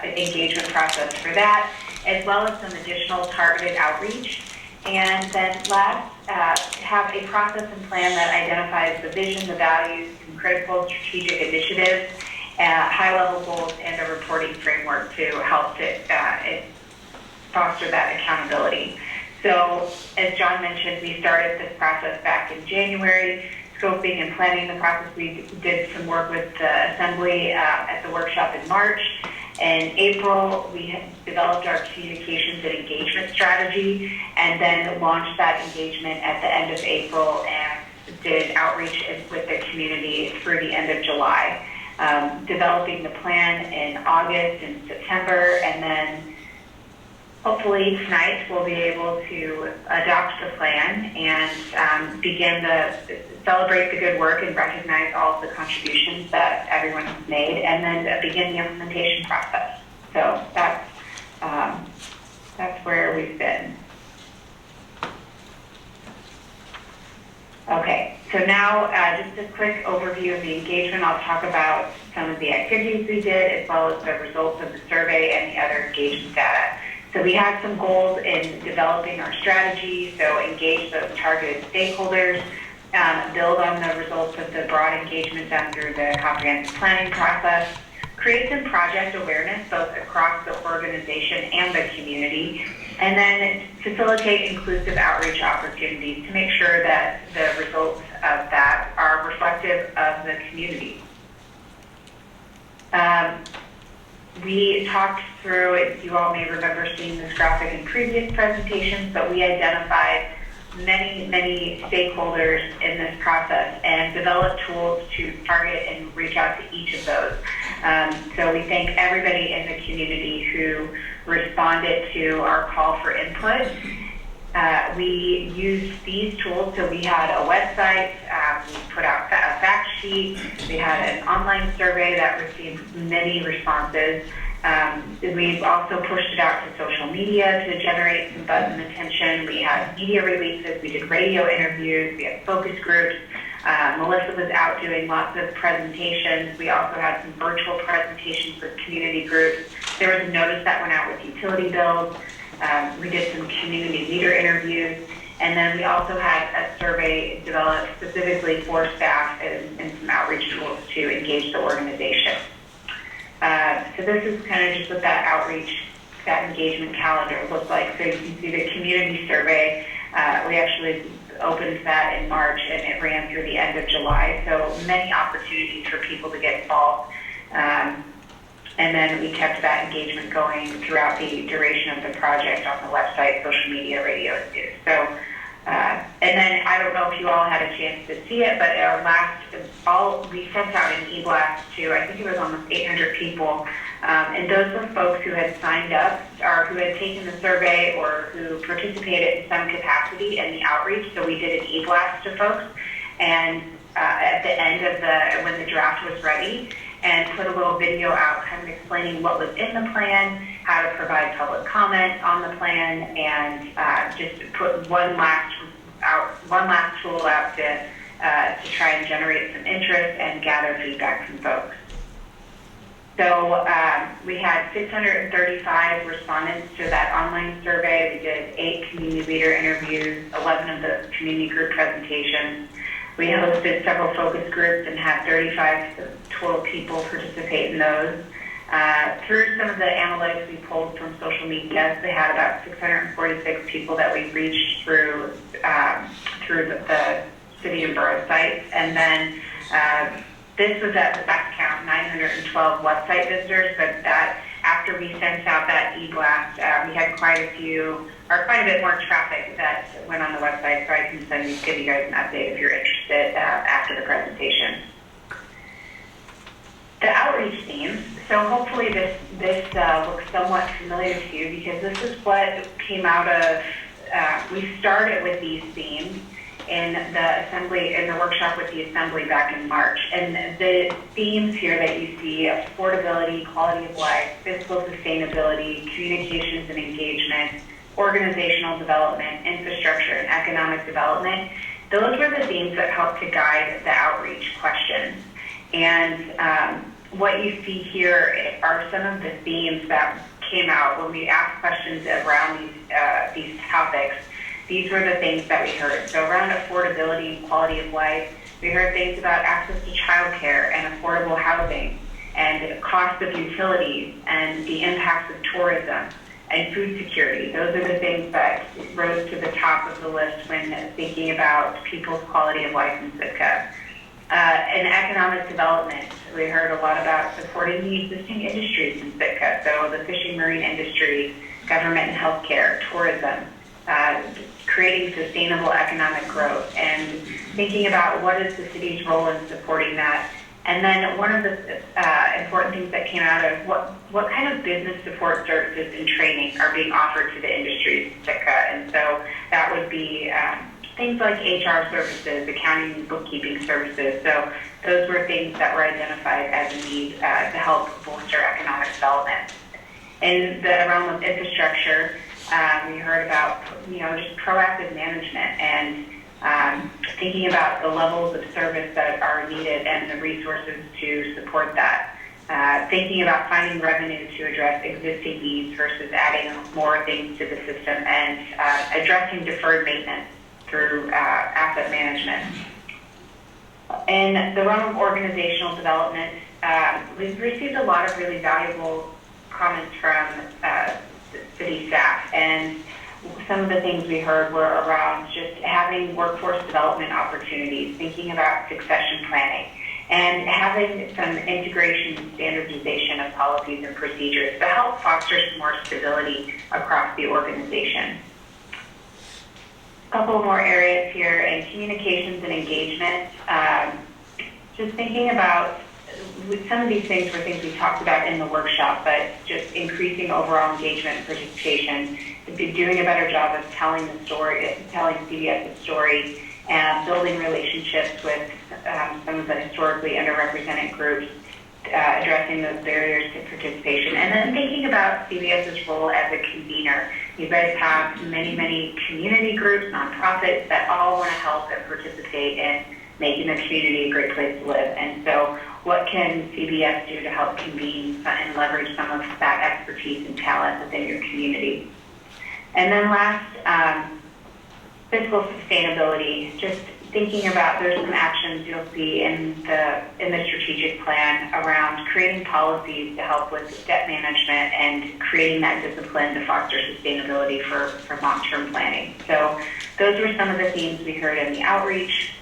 engagement process for that, as well as some additional targeted outreach. And then last, have a process and plan that identifies the vision, the values, some critical strategic initiatives, high-level goals, and a reporting framework to help to foster that accountability. So, as John mentioned, we started this process back in January, scoping and planning the process. We did some work with the Assembly at the workshop in March. In April, we had developed our communications and engagement strategy, and then launched that engagement at the end of April and did outreach with the community through the end of July. Developing the plan in August and September, and then hopefully tonight we'll be able to adopt the plan and begin to celebrate the good work and recognize all of the contributions that everyone has made, and then begin the implementation process. So that's where we've been. Okay, so now just a quick overview of the engagement. I'll talk about some of the activities we did, as well as the results of the survey and the other engagement data. So we had some goals in developing our strategy, so engage those targeted stakeholders, build on the results of the broad engagement done through the comprehensive planning process, create some project awareness both across the organization and the community, and then facilitate inclusive outreach opportunities to make sure that the results of that are reflective of the community. We talked through it, you all may remember seeing this graphic in previous presentations, but we identified many stakeholders in this process and developed tools to target and reach out to each of those. So we thank everybody in the community who responded to our call for input. We used these tools, so we had a website, we put out a fact sheet, we had an online survey that received many responses. We've also pushed it out to social media to generate some buzz and attention. We had media releases, we did radio interviews, we had focus groups. Melissa was out doing lots of presentations. We also had some virtual presentations with community groups. There was a notice that went out with utility bills. We did some community leader interviews, and then we also had a survey developed specifically for staff and some outreach tools to engage the organization. So this is kind of just what that outreach, that engagement calendar looked like. So you can see the community survey. We actually opened that in March, and it ran through the end of July. So many opportunities for people to get involved. And then we kept that engagement going throughout the duration of the project on the website, social media, radio, and news. So, and then I don't know if you all had a chance to see it, but our last, we sent out an e-blast to, I think it was almost 800 people And those were folks who had signed up or who had taken the survey or who participated in some capacity in the outreach. So we did an e-blast to folks and at the end of when the draft was ready, and put a little video out kind of explaining what was in the plan, how to provide public comment on the plan, and just put one last tool out to try and generate some interest and gather feedback from folks. So we had 635 respondents to that online survey. We did 8 community leader interviews, 11 of those community group presentations. We hosted several focus groups and had 35 total people participate in those. Through some of the analytics we pulled from social media, we had about 646 people that we reached through the city and borough sites. And then this was at the best count, 912 website visitors, but that after we sent out that e-blast, we had quite a bit more traffic that went on the website, so I can give you guys an update if you're interested after the presentation. The outreach themes, so hopefully this looks somewhat familiar to you because this is what came out of, we started with these themes in the workshop with the assembly back in March. And the themes here that you see, affordability, quality of life, fiscal sustainability, communications and engagement, organizational development, infrastructure, and economic development, those were the themes that helped to guide the outreach questions. And what you see here are some of the themes that came out when we asked questions around these topics. These were the things that we heard. So around affordability and quality of life, we heard things about access to childcare and affordable housing and cost of utilities and the impacts of tourism and food security. Those are the things that rose to the top of the list when thinking about people's quality of life in Sitka. In economic development, we heard a lot about supporting the existing industries in Sitka, so the fishing marine industry, government and healthcare, tourism, creating sustainable economic growth, and thinking about what is the city's role in supporting that. And then one of the important things that came out of what kind of business support services and training are being offered to the industries in Sitka. And so that would be things like HR services, accounting and bookkeeping services. So those were things that were identified as a need to help bolster economic development. In the realm of infrastructure, we heard about just proactive management and thinking about the levels of service that are needed and the resources to support that. Thinking about finding revenue to address existing needs versus adding more things to the system, and addressing deferred maintenance through asset management. In the realm of organizational development, we've received a lot of really valuable comments from city staff, and some of the things we heard were around just having workforce development opportunities, thinking about succession planning, and having some integration and standardization of policies and procedures to help foster some more stability across the organization. A couple more areas here in communications and engagement. Just thinking about some of these things were things we talked about in the workshop, but just increasing overall engagement and participation, doing a better job of telling the story, telling CBS's story, and building relationships with some of the historically underrepresented groups, addressing those barriers to participation, and then thinking about CBS's role as a convener. You guys have many, many community groups, nonprofits that all want to help and participate in making the community a great place to live. And so what can CBS do to help convene and leverage some of that expertise and talent within your community? And then last, fiscal sustainability, just thinking about, there's some actions you'll see in the strategic plan around creating policies to help with debt management and creating that discipline to foster sustainability for long-term planning. So those were some of the themes we heard in the outreach.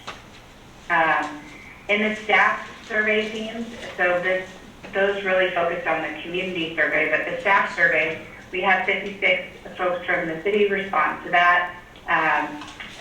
In the staff survey themes, so those really focused on the community survey, but the staff survey, we had 56 folks from the city respond to that.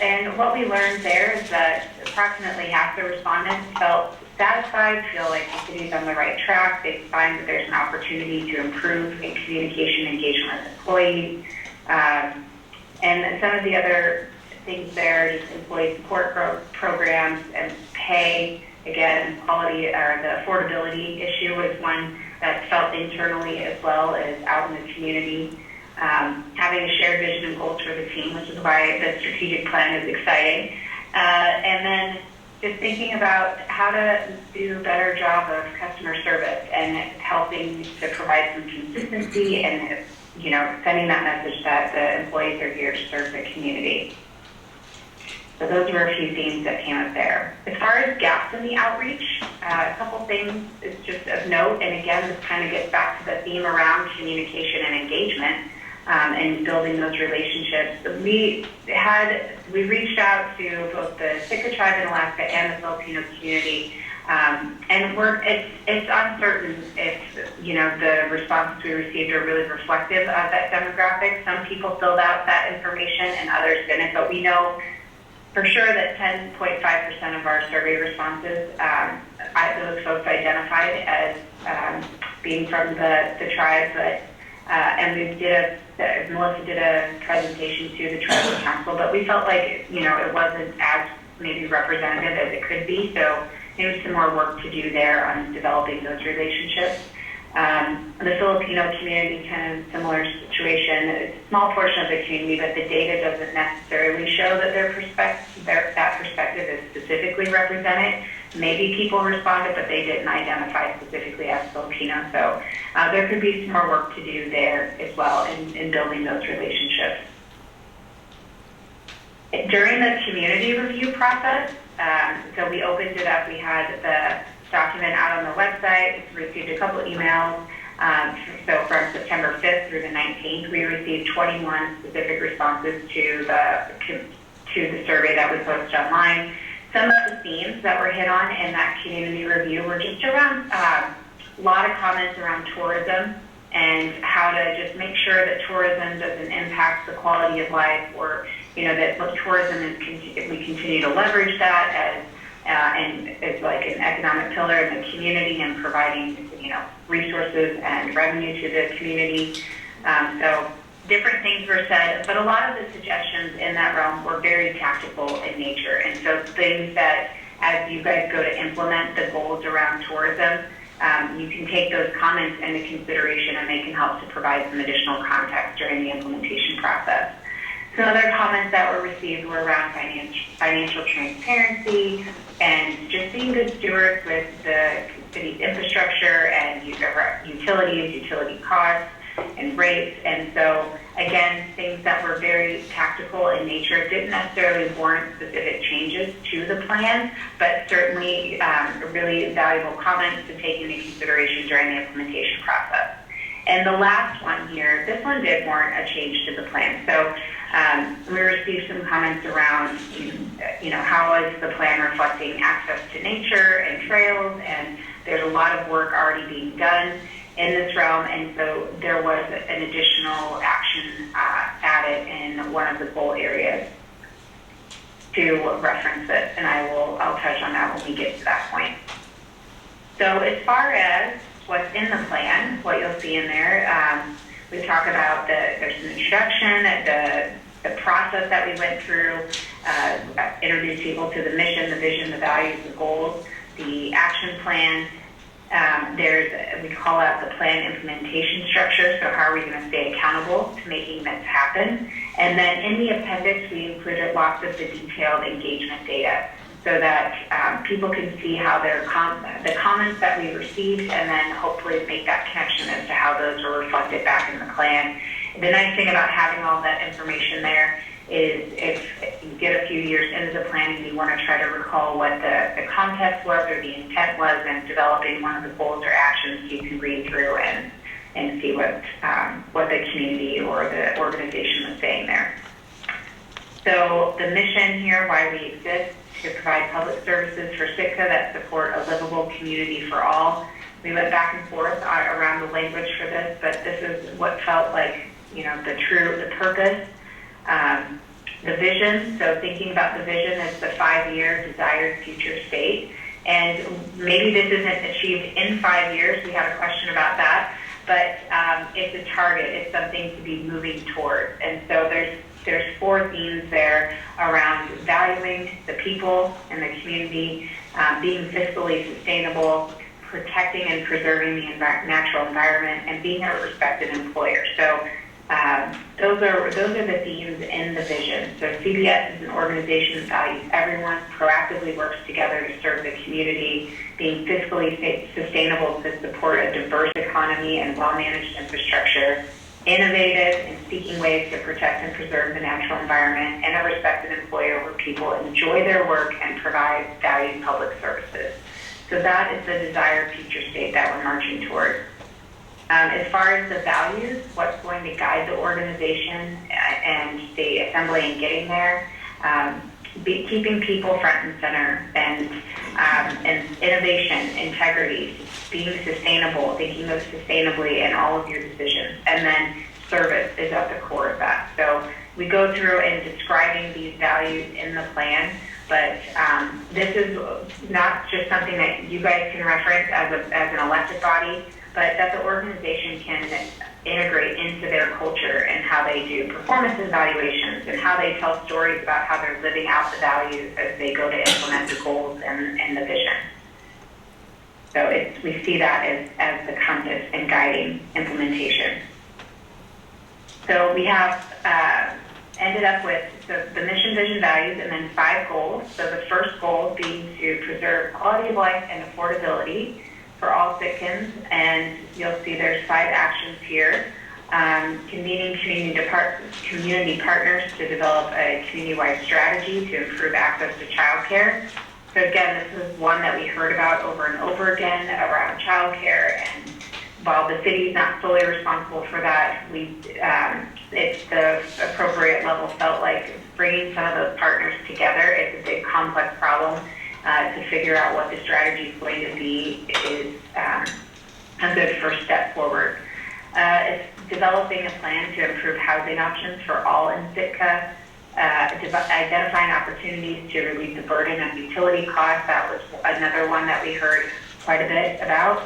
And what we learned there is that approximately half the respondents felt satisfied, feel like the city's on the right track. They find that there's an opportunity to improve in communication and engagement with employees. And some of the other things there, just employee support programs and pay. Again, quality or the affordability issue was one that's felt internally as well as out in the community. Having a shared vision and goals for the team, which is why the strategic plan is exciting. And then just thinking about how to do a better job of customer service and helping to provide some consistency and, you know, sending that message that the employees are here to serve the community. So those were a few themes that came up there. As far as gaps in the outreach, a couple things is just of note, and again, this kind of gets back to the theme around communication and engagement and building those relationships. We reached out to both the Sitka tribe in Alaska and the Filipino community, and it's uncertain if, you know, the responses we received are really reflective of that demographic. Some people filled out that information and others didn't, but we know for sure that 10.5% of our survey responses, those folks identified as being from the tribe, but and Melissa did a presentation to the tribal council, but we felt like, you know, it wasn't as maybe representative as it could be, so maybe some more work to do there on developing those relationships. The Filipino community, kind of similar situation. It's a small portion of the community, but the data doesn't necessarily show that that perspective is specifically represented. Maybe people responded, but they didn't identify specifically as Filipino. So there could be some more work to do there as well in building those relationships. During the community review process, so we opened it up. We had the document out on the website, received a couple emails. So from September 5th through the 19th, we received 21 specific responses to the survey that was posted online. Some of the themes that were hit on in that community review were just around a lot of comments around tourism and how to just make sure that tourism doesn't impact the quality of life, or, you know, that tourism is we continue to leverage that as and it's like an economic pillar in the community and providing, you know, resources and revenue to the community. So different things were said, but a lot of the suggestions in that realm were very tactical in nature. And so things that, as you guys go to implement the goals around tourism, you can take those comments into consideration and they can help to provide some additional context during the implementation process. Some other comments that were received were around financial transparency and just being good stewards with the city's infrastructure and utilities, utility costs, and rates. And so, again, things that were very tactical in nature, didn't necessarily warrant specific changes to the plan, but certainly really valuable comments to take into consideration during the implementation process. And the last one here, this one did warrant a change to the plan. So we received some comments around, you know, how is the plan reflecting access to nature and trails, and there's a lot of work already being done in this realm, and so there was an additional action added in one of the goal areas to reference it, and I'll touch on that when we get to that point. So as far as what's in the plan, what you'll see in there, we talk about there's an introduction, the process that we went through, introduce people to the mission, the vision, the values, the goals, the action plan. We call out the plan implementation structure, so how are we going to stay accountable to making this happen? And then in the appendix, we included lots of the detailed engagement data so that people can see how the comments that we received, and then hopefully make that connection as to how those were reflected back in the plan. The nice thing about having all that information there is if you get a few years into the plan and you want to try to recall what the context was or the intent was in developing one of the goals or actions, you can read through and see what the community or the organization was saying there. So the mission here, why we exist, to provide public services for Sitka that support a livable community for all. We went back and forth around the language for this, but this is what felt like, you know, the purpose. The vision, so thinking about the vision as the 5-year desired future state. And maybe this isn't achieved in 5 years. We have a question about that. But it's a target. It's something to be moving towards. And so there's 4 themes there around valuing the people and the community, being fiscally sustainable, protecting and preserving the natural environment, and being a respected employer. So those are the themes in the vision. So CBS is an organization that values everyone, proactively works together to serve the community, being fiscally sustainable to support a diverse economy and well-managed infrastructure, innovative in seeking ways to protect and preserve the natural environment, and a respected employer where people enjoy their work and provide valued public services. So that is the desired future state that we're marching toward. As far as the values, what's going to guide the organization and the assembly in getting there, keeping people front and center, and innovation, integrity, being sustainable, thinking of sustainably in all of your decisions, and then service is at the core of that. So we go through and describing these values in the plan, but this is not just something that you guys can reference as an elected body, but that the organization can integrate into their culture and how they do performance evaluations and how they tell stories about how they're living out the values as they go to implement the goals and the vision. So we see that as the compass and guiding implementation. So we have ended up with the mission, vision, values, and then 5 goals. So the first goal being to preserve quality of life and affordability for all Sitkans, and you'll see there's 5 actions here. Convening community partners to develop a community-wide strategy to improve access to childcare. So again, this is one that we heard about over and over again around childcare, and while the city's not solely responsible for that, it's the appropriate level felt like bringing some of those partners together. It's a big complex problem. To figure out what the strategy is going to be is a good first step forward. It's developing a plan to improve housing options for all in Sitka, identifying opportunities to relieve the burden of utility costs. That was another one that we heard quite a bit about.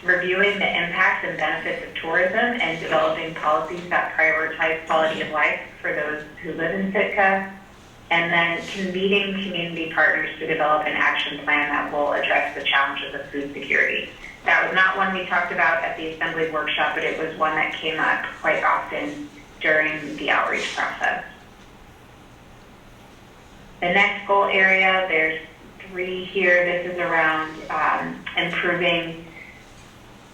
Reviewing the impacts and benefits of tourism and developing policies that prioritize quality of life for those who live in Sitka. And then convening community partners to develop an action plan that will address the challenges of food security. That was not one we talked about at the assembly workshop, but it was one that came up quite often during the outreach process. The next goal area, there's 3 here. This is around improving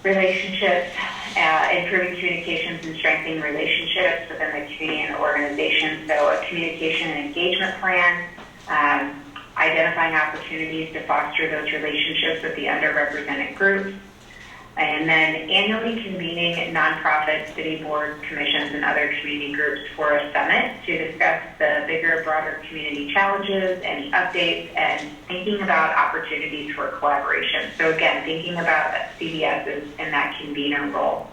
relationships, improving communications and strengthening relationships within the community and the organization. So a communication and engagement plan, identifying opportunities to foster those relationships with the underrepresented groups, and then annually convening nonprofit, city boards, commissions, and other community groups for a summit to discuss the bigger, broader community challenges, any updates, and thinking about opportunities for collaboration. So again, thinking about CBS in that convener role.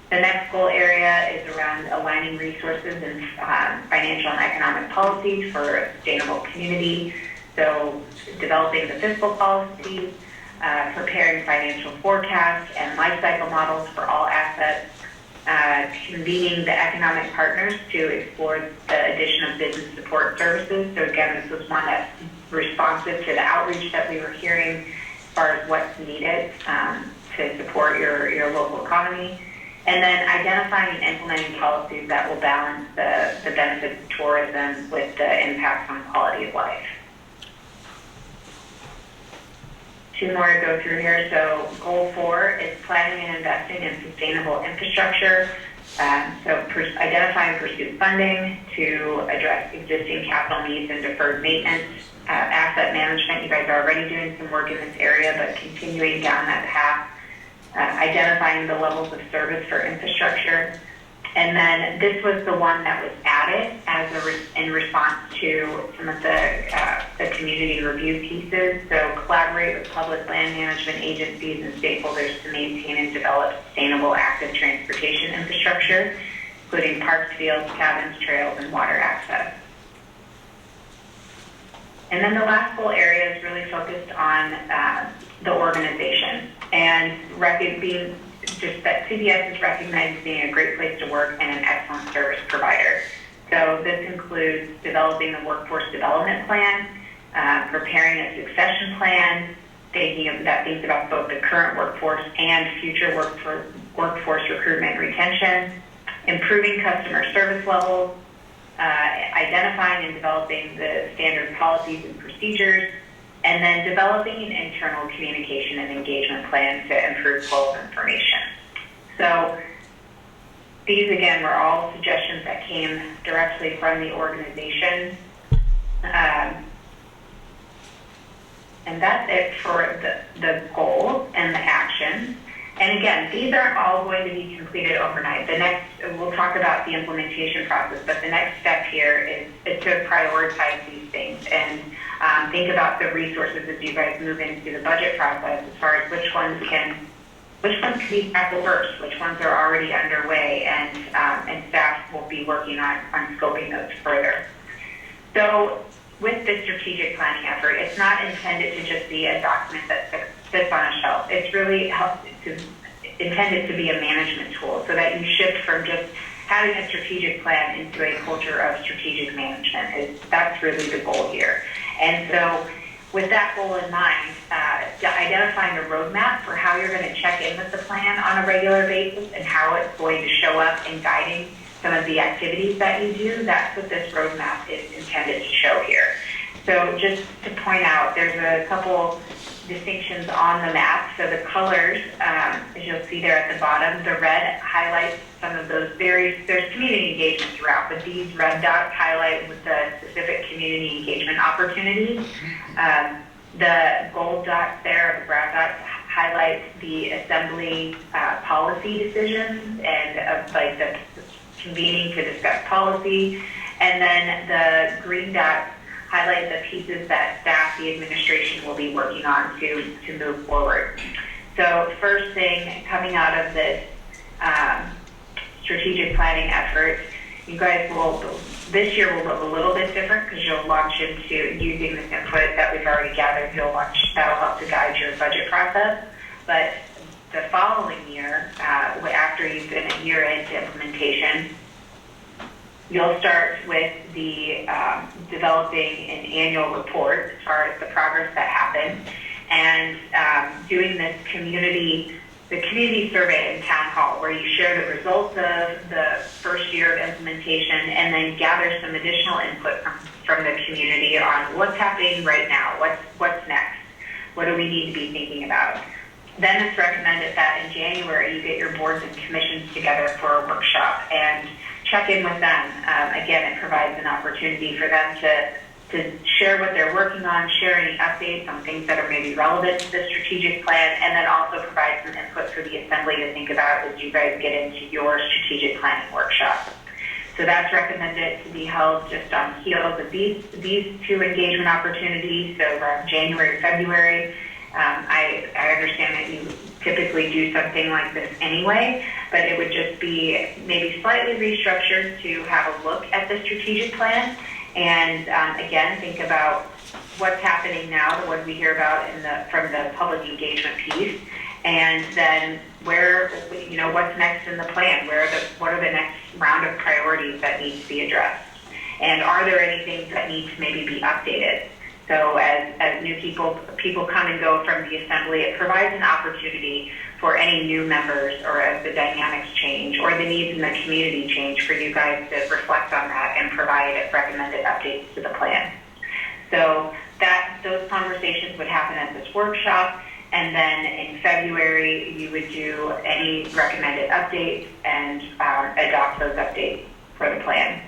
The next goal area is around aligning resources and financial and economic policies for a sustainable community. So developing the fiscal policies, preparing financial forecasts and life cycle models for all assets, convening the economic partners to explore the addition of business support services. So again, this was one that's responsive to the outreach that we were hearing as far as what's needed to support your local economy. And then identifying and implementing policies that will balance the benefits of tourism with the impacts on quality of life. 2 more to go through here. So goal 4 is planning and investing in sustainable infrastructure. So identify and pursue funding to address existing capital needs and deferred maintenance. Asset management, you guys are already doing some work in this area, but continuing down that path. Identifying the levels of service for infrastructure. And then this was the one that was added as in response to some of the community review pieces. So collaborate with public land management agencies and stakeholders to maintain and develop sustainable active transportation infrastructure, including parks, fields, cabins, trails, and water access. And then the last goal area is really focused on the organization and being just that CBS is recognized as being a great place to work and an excellent service provider. So this includes developing the workforce development plan, preparing a succession plan, thinking about both the current workforce and future workforce recruitment and retention, improving customer service levels, identifying and developing the standard policies and procedures, and then developing an internal communication and engagement plan to improve flow of information. So these, again, were all suggestions that came directly from the organization. And that's it for the goals and the actions. And again, these aren't all going to be completed overnight. We'll talk about the implementation process, but the next step here is to prioritize these things and think about the resources as you guys move into the budget process as far as which ones can be tackled first, which ones are already underway, and staff will be working on scoping those further. So with the strategic planning effort, it's not intended to just be a document that sits on a shelf. It's really intended to be a management tool so that you shift from just having a strategic plan into a culture of strategic management. That's really the goal here. And so with that goal in mind, identifying a roadmap for how you're going to check in with the plan on a regular basis and how it's going to show up in guiding some of the activities that you do, that's what this roadmap is intended to show here. So just to point out, there's a couple distinctions on the map. So the colors, as you'll see there at the bottom, the red highlights some of those there's community engagement throughout, but these red dots highlight with the specific community engagement opportunities. The gold dots there, the brown dots, highlight the assembly policy decisions and like the convening to discuss policy. And then the green dots highlight the pieces that staff, the administration, will be working on to move forward. So first thing coming out of this strategic planning effort, you guys this year will look a little bit different because you'll launch into using this input that we've already gathered. That'll help to guide your budget process. But the following year, after you've been a year into implementation, you'll start with the developing an annual report as far as the progress that happened, and doing this community survey in town hall, where you share the results of the first year of implementation and then gather some additional input from the community on what's happening right now, what's next, what do we need to be thinking about. Then it's recommended that in January you get your boards and commissions together for a workshop and check in with them. Again, it provides an opportunity for them to share what they're working on, share any updates on things that are maybe relevant to the strategic plan, and then also provide some input for the assembly to think about as you guys get into your strategic planning workshop. So that's recommended to be held just on the heels of these two engagement opportunities, so around January, February. I understand that you typically do something like this anyway, but it would just be maybe slightly restructured to have a look at the strategic plan and again think about what's happening now, the ones we hear about from the public engagement piece, and then what's next in the plan, what are the next round of priorities that need to be addressed, and are there any things that need to maybe be updated. So as new people come and go from the assembly, it provides an opportunity for any new members, or as the dynamics change or the needs in the community change, for you guys to reflect on that and provide recommended updates to the plan. So those conversations would happen at this workshop, and then in February you would do any recommended updates and adopt those updates for the plan.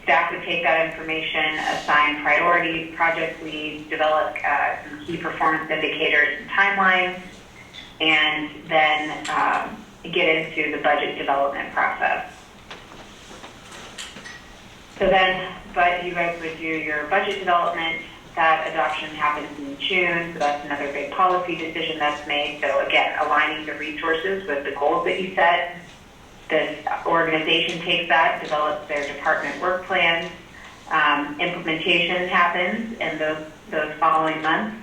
Staff would take that information, assign priorities, project leads, develop some key performance indicators and timelines, and then get into the budget development process. So then, you guys would do your budget development. That adoption happens in June, so that's another big policy decision that's made. So again, aligning the resources with the goals that you set. The organization takes that, develops their department work plans, Implementation happens in those following months,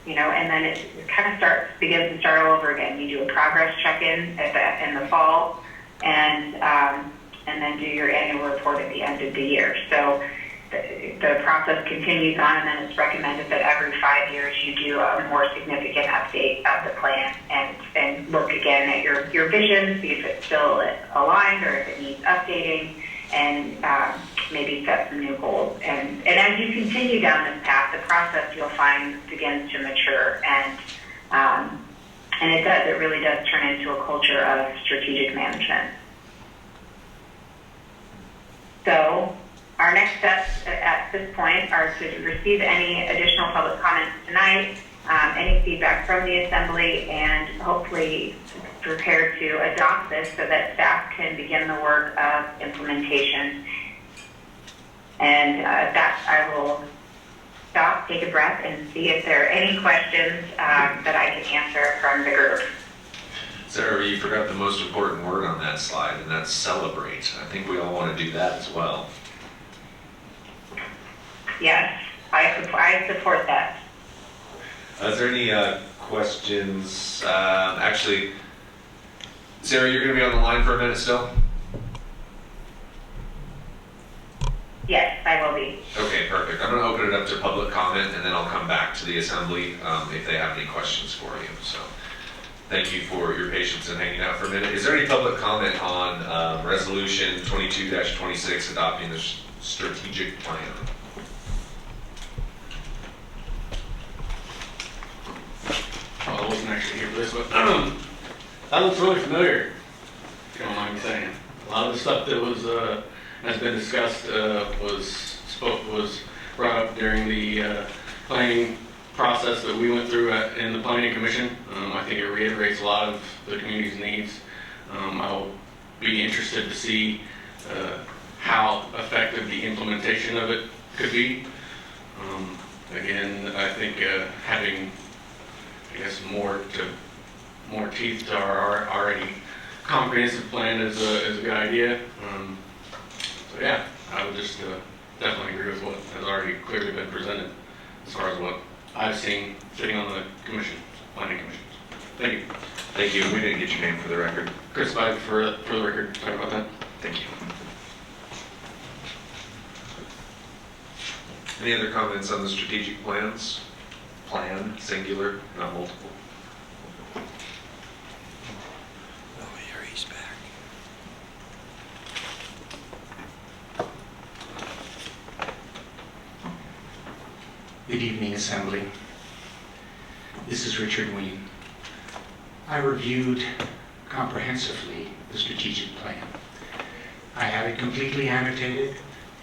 and then it kind of begins to start all over again. You do a progress check-in in the fall, and then do your annual report at the end of the year. So the process continues on, and then it's recommended that every 5 years you do a more significant update of the plan and look again at your vision, see if it's still aligned or if it needs updating, and maybe set some new goals. And as you continue down this path, the process you'll find begins to mature, and it does. It really does turn into a culture of strategic management. So our next steps at this point are to receive any additional public comments tonight, any feedback from the Assembly, and hopefully prepare to adopt this so that staff can begin the work of implementation. And that I will stop, take a breath, and see if there are any questions that I can answer from the group. Sarah, you forgot the most important word on that slide, and that's celebrate. I think we all want to do that as well. Yes, I support that. Is there any questions? Actually, Sarah, you're going to be on the line for a minute still? Yes, I will be. Okay, perfect. I'm going to open it up to public comment, and then I'll come back to the Assembly if they have any questions for you. So thank you for your patience and hanging out for a minute. Is there any public comment on Resolution 22-26 adopting the strategic plan? I wasn't actually here for this, but that looks really familiar, if you don't mind me saying. A lot of the stuff that was has been discussed was brought up during the planning process that we went through in the Planning Commission. I think it reiterates a lot of the community's needs. I'll be interested to see how effective the implementation of it could be. Again, I think having more teeth to our already comprehensive plan is a good idea. So yeah, I would just definitely agree with what has already clearly been presented as far as what I've seen sitting on the planning commission. Thank you. Thank you. We didn't get your name for the record. Chris Spivey for the record. Sorry about that. Thank you. Any other comments on the strategic plans? Plan, singular, not multiple. Oh, here he's back. Good evening, Assembly. This is Richard Ween. I reviewed comprehensively the strategic plan. I have it completely annotated,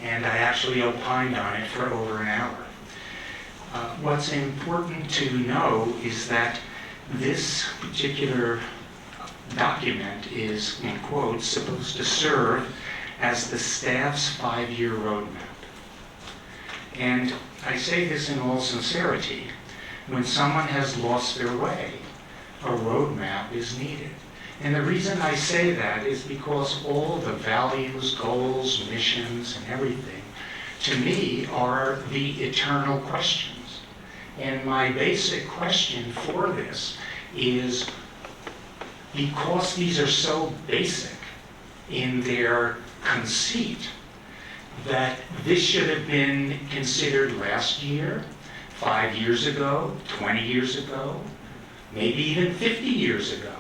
and I actually opined on it for over an hour. What's important to know is that this particular document is, in quotes, supposed to serve as the staff's 5-year roadmap. And I say this in all sincerity. When someone has lost their way, a roadmap is needed. And the reason I say that is because all the values, goals, missions, and everything, to me, are the eternal questions. And my basic question for this is, because these are so basic in their conceit, that this should have been considered last year, 5 years ago, 20 years ago, maybe even 50 years ago,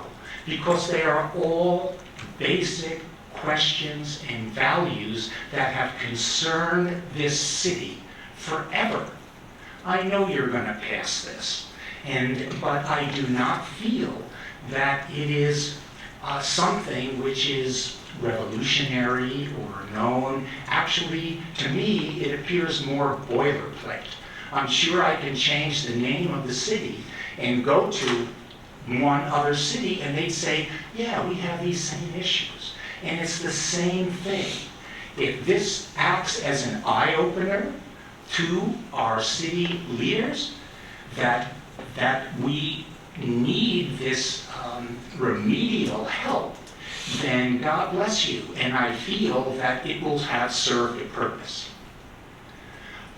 because they are all basic questions and values that have concerned this city forever. I know you're going to pass this, but I do not feel that it is something which is revolutionary or known. Actually, to me, it appears more boilerplate. I'm sure I can change the name of the city and go to one other city and they'd say, yeah, we have these same issues. And it's the same thing. If this acts as an eye-opener to our city leaders, that we need this remedial help, then God bless you. And I feel that it will have served a purpose.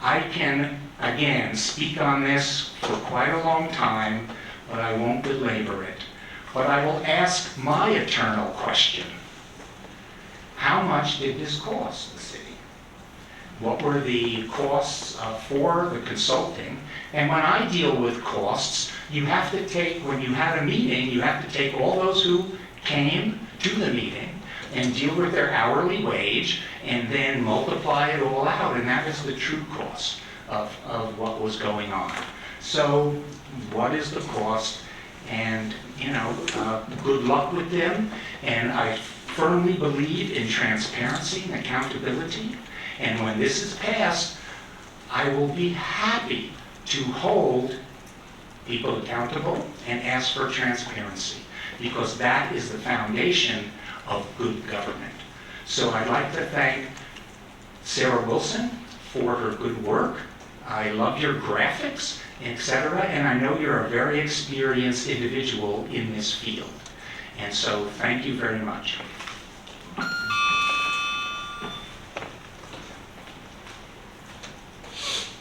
I can, again, speak on this for quite a long time, but I won't belabor it. But I will ask my eternal question. How much did this cost the city? What were the costs for the consulting? And when I deal with costs, you have to take, when you have a meeting, you have to take all those who came to the meeting and deal with their hourly wage and then multiply it all out. And that is the true cost of what was going on. So what is the cost? And, you know, good luck with them. And I firmly believe in transparency and accountability. And when this is passed, I will be happy to hold people accountable and ask for transparency, because that is the foundation of good government. So I'd like to thank Sarah Wilson for her good work. I love your graphics, etc., and I know you're a very experienced individual in this field. And so thank you very much.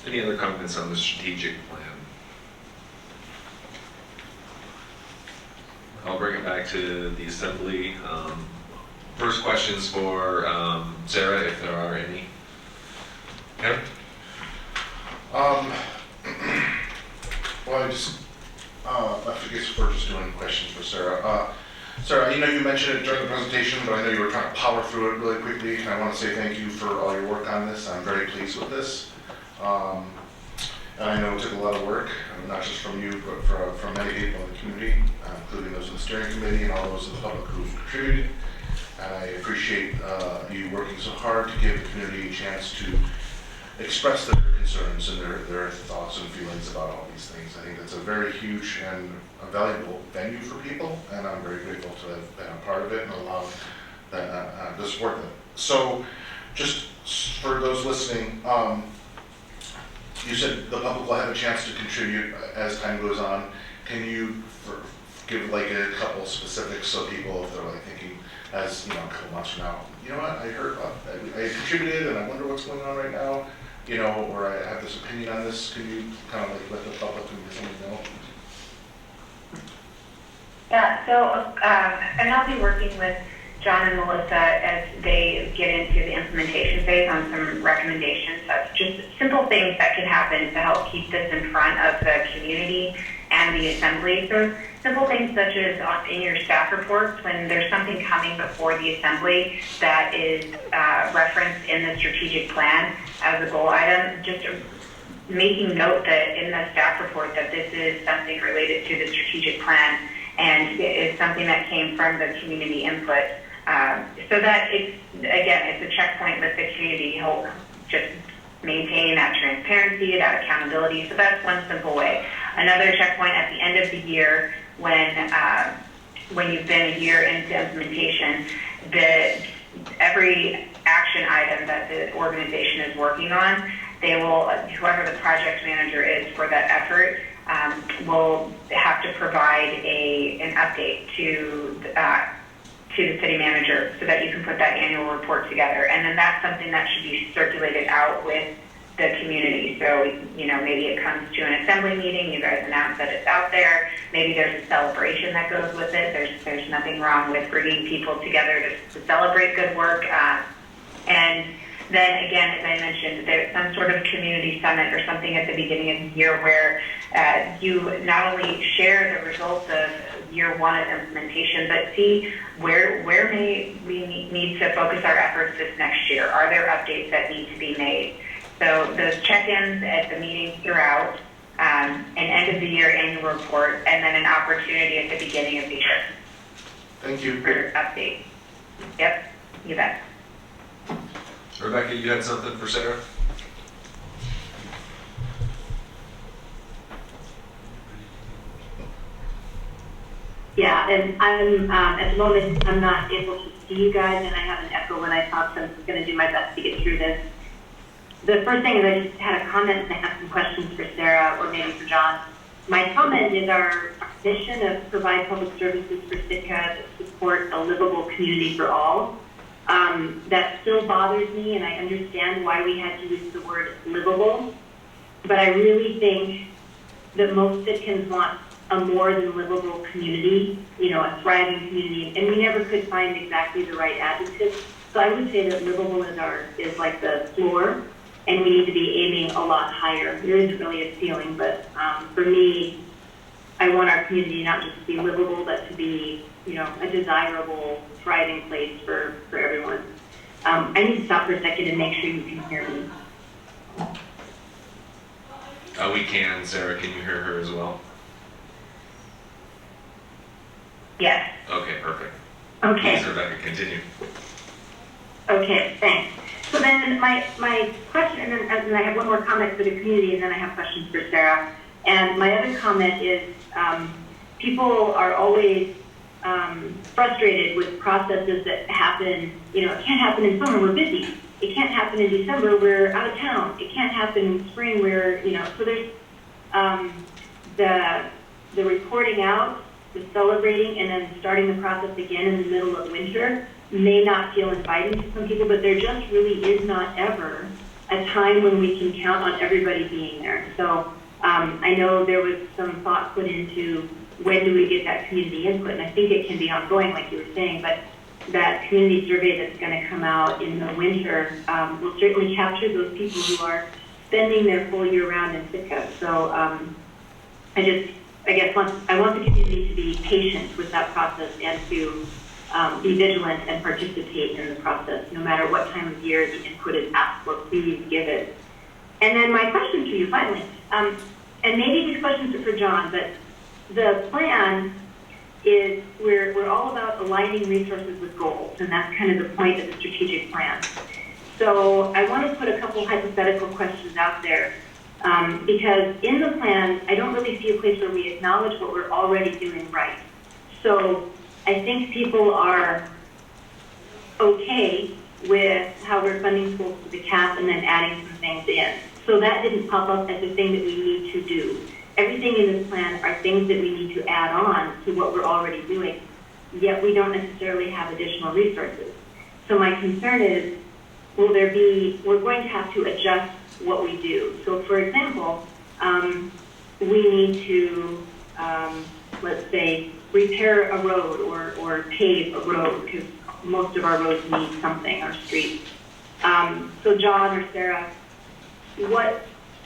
Any other comments on the strategic plan? I'll bring it back to the assembly. First questions for Sarah, if there are any. Kevin? Well, I guess we're just doing questions for Sarah. Sarah, you know you mentioned it during the presentation, but I know you were trying to power through it really quickly, and I want to say thank you for all your work on this. I'm very pleased with this. And I know it took a lot of work, not just from you, but from many people in the community, including those in the steering committee and all those in the public who've contributed. And I appreciate you working so hard to give the community a chance to express their concerns and their thoughts and feelings about all these things. I think that's a very huge and a valuable venue for people, and I'm very grateful to have been a part of it and allowed this work. So, just for those listening, you said the public will have a chance to contribute as time goes on. Can you give like a couple specifics so people, if they're like thinking, as you know, a couple months from now, you know what, I heard, I contributed and I wonder what's going on right now, you know, or I have this opinion on this. Can you kind of like let the public and somebody know? Yeah, so, and I'll be working with John and Melissa as they get into the implementation phase on some recommendations. That's just simple things that can happen to help keep this in front of the community and the assembly. So simple things such as in your staff reports, when there's something coming before the assembly that is referenced in the strategic plan as a goal item, just making note that in the staff report that this is something related to the strategic plan and it's something that came from the community input. So that it's, again, it's a checkpoint with the community, help just maintaining that transparency, that accountability. So that's one simple way. Another checkpoint at the end of the year when you've been a year into implementation, every action item that the organization is working on, they will, whoever the project manager is for that effort, will have to provide an update to the city manager so that you can put that annual report together. And then that's something that should be circulated out with the community. So, you know, maybe it comes to an assembly meeting, you guys announce that it's out there. Maybe there's a celebration that goes with it. There's nothing wrong with bringing people together to celebrate good work. And then again, as I mentioned, there's some sort of community summit or something at the beginning of the year where you not only share the results of year one of implementation, but see where may we need to focus our efforts this next year. Are there updates that need to be made? So those check-ins at the meetings throughout, an end of the year annual report, and then an opportunity at the beginning of the year. Thank you. For update. Yep, you bet. Rebecca, you had something for Sarah? Yeah, and I'm at the moment I'm not able to see you guys, and I have an echo when I talk, so I'm going to do my best to get through this. The first thing is I just had a comment, and I have some questions for Sarah or maybe for John. My comment is our mission of provide public services for Sitka to support a livable community for all. that still bothers me, and I understand why we had to use the word livable. But I really think that most Sitkans want a more than livable community, you know, a thriving community, and we never could find exactly the right adjective. So I would say that livable is like the floor, and we need to be aiming a lot higher. There isn't really a ceiling, but for me, I want our community not just to be livable, but to be, you know, a desirable, thriving place for everyone. I need to stop for a second and make sure you can hear me. We can. Sarah, can you hear her as well? Yes. Okay, perfect. Okay. Please, Rebecca, continue. Okay, thanks. So then my question, and then I have one more comment for the community, and then I have questions for Sarah. And my other comment is people are always frustrated with processes that happen. You know, it can't happen in summer, we're busy. It can't happen in December, we're out of town. It can't happen in spring, we're, you know, so there's the reporting out, the celebrating, and then starting the process again in the middle of winter may not feel inviting to some people, but there just really is not ever a time when we can count on everybody being there. So I know there was some thought put into when do we get that community input, and I think it can be ongoing, like you were saying, but that community survey that's going to come out in the winter will certainly capture those people who are spending their full year round in Sitka. So I want the community to be patient with that process and to be vigilant and participate in the process, no matter what time of year the input is asked for. Please give it. And then my question to you, finally, and maybe these questions are for John, but the plan is we're all about aligning resources with goals, and that's kind of the point of the strategic plan. So I want to put a couple hypothetical questions out there. Because in the plan, I don't really see a place where we acknowledge what we're already doing right. So I think people are okay with how we're funding schools to the cap and then adding some things in. So that didn't pop up as a thing that we need to do. Everything in this plan are things that we need to add on to what we're already doing, yet we don't necessarily have additional resources. So my concern is, we're going to have to adjust what we do. So for example, we need to, let's say, repair a road or pave a road, because most of our roads need something, our streets. So John or Sarah,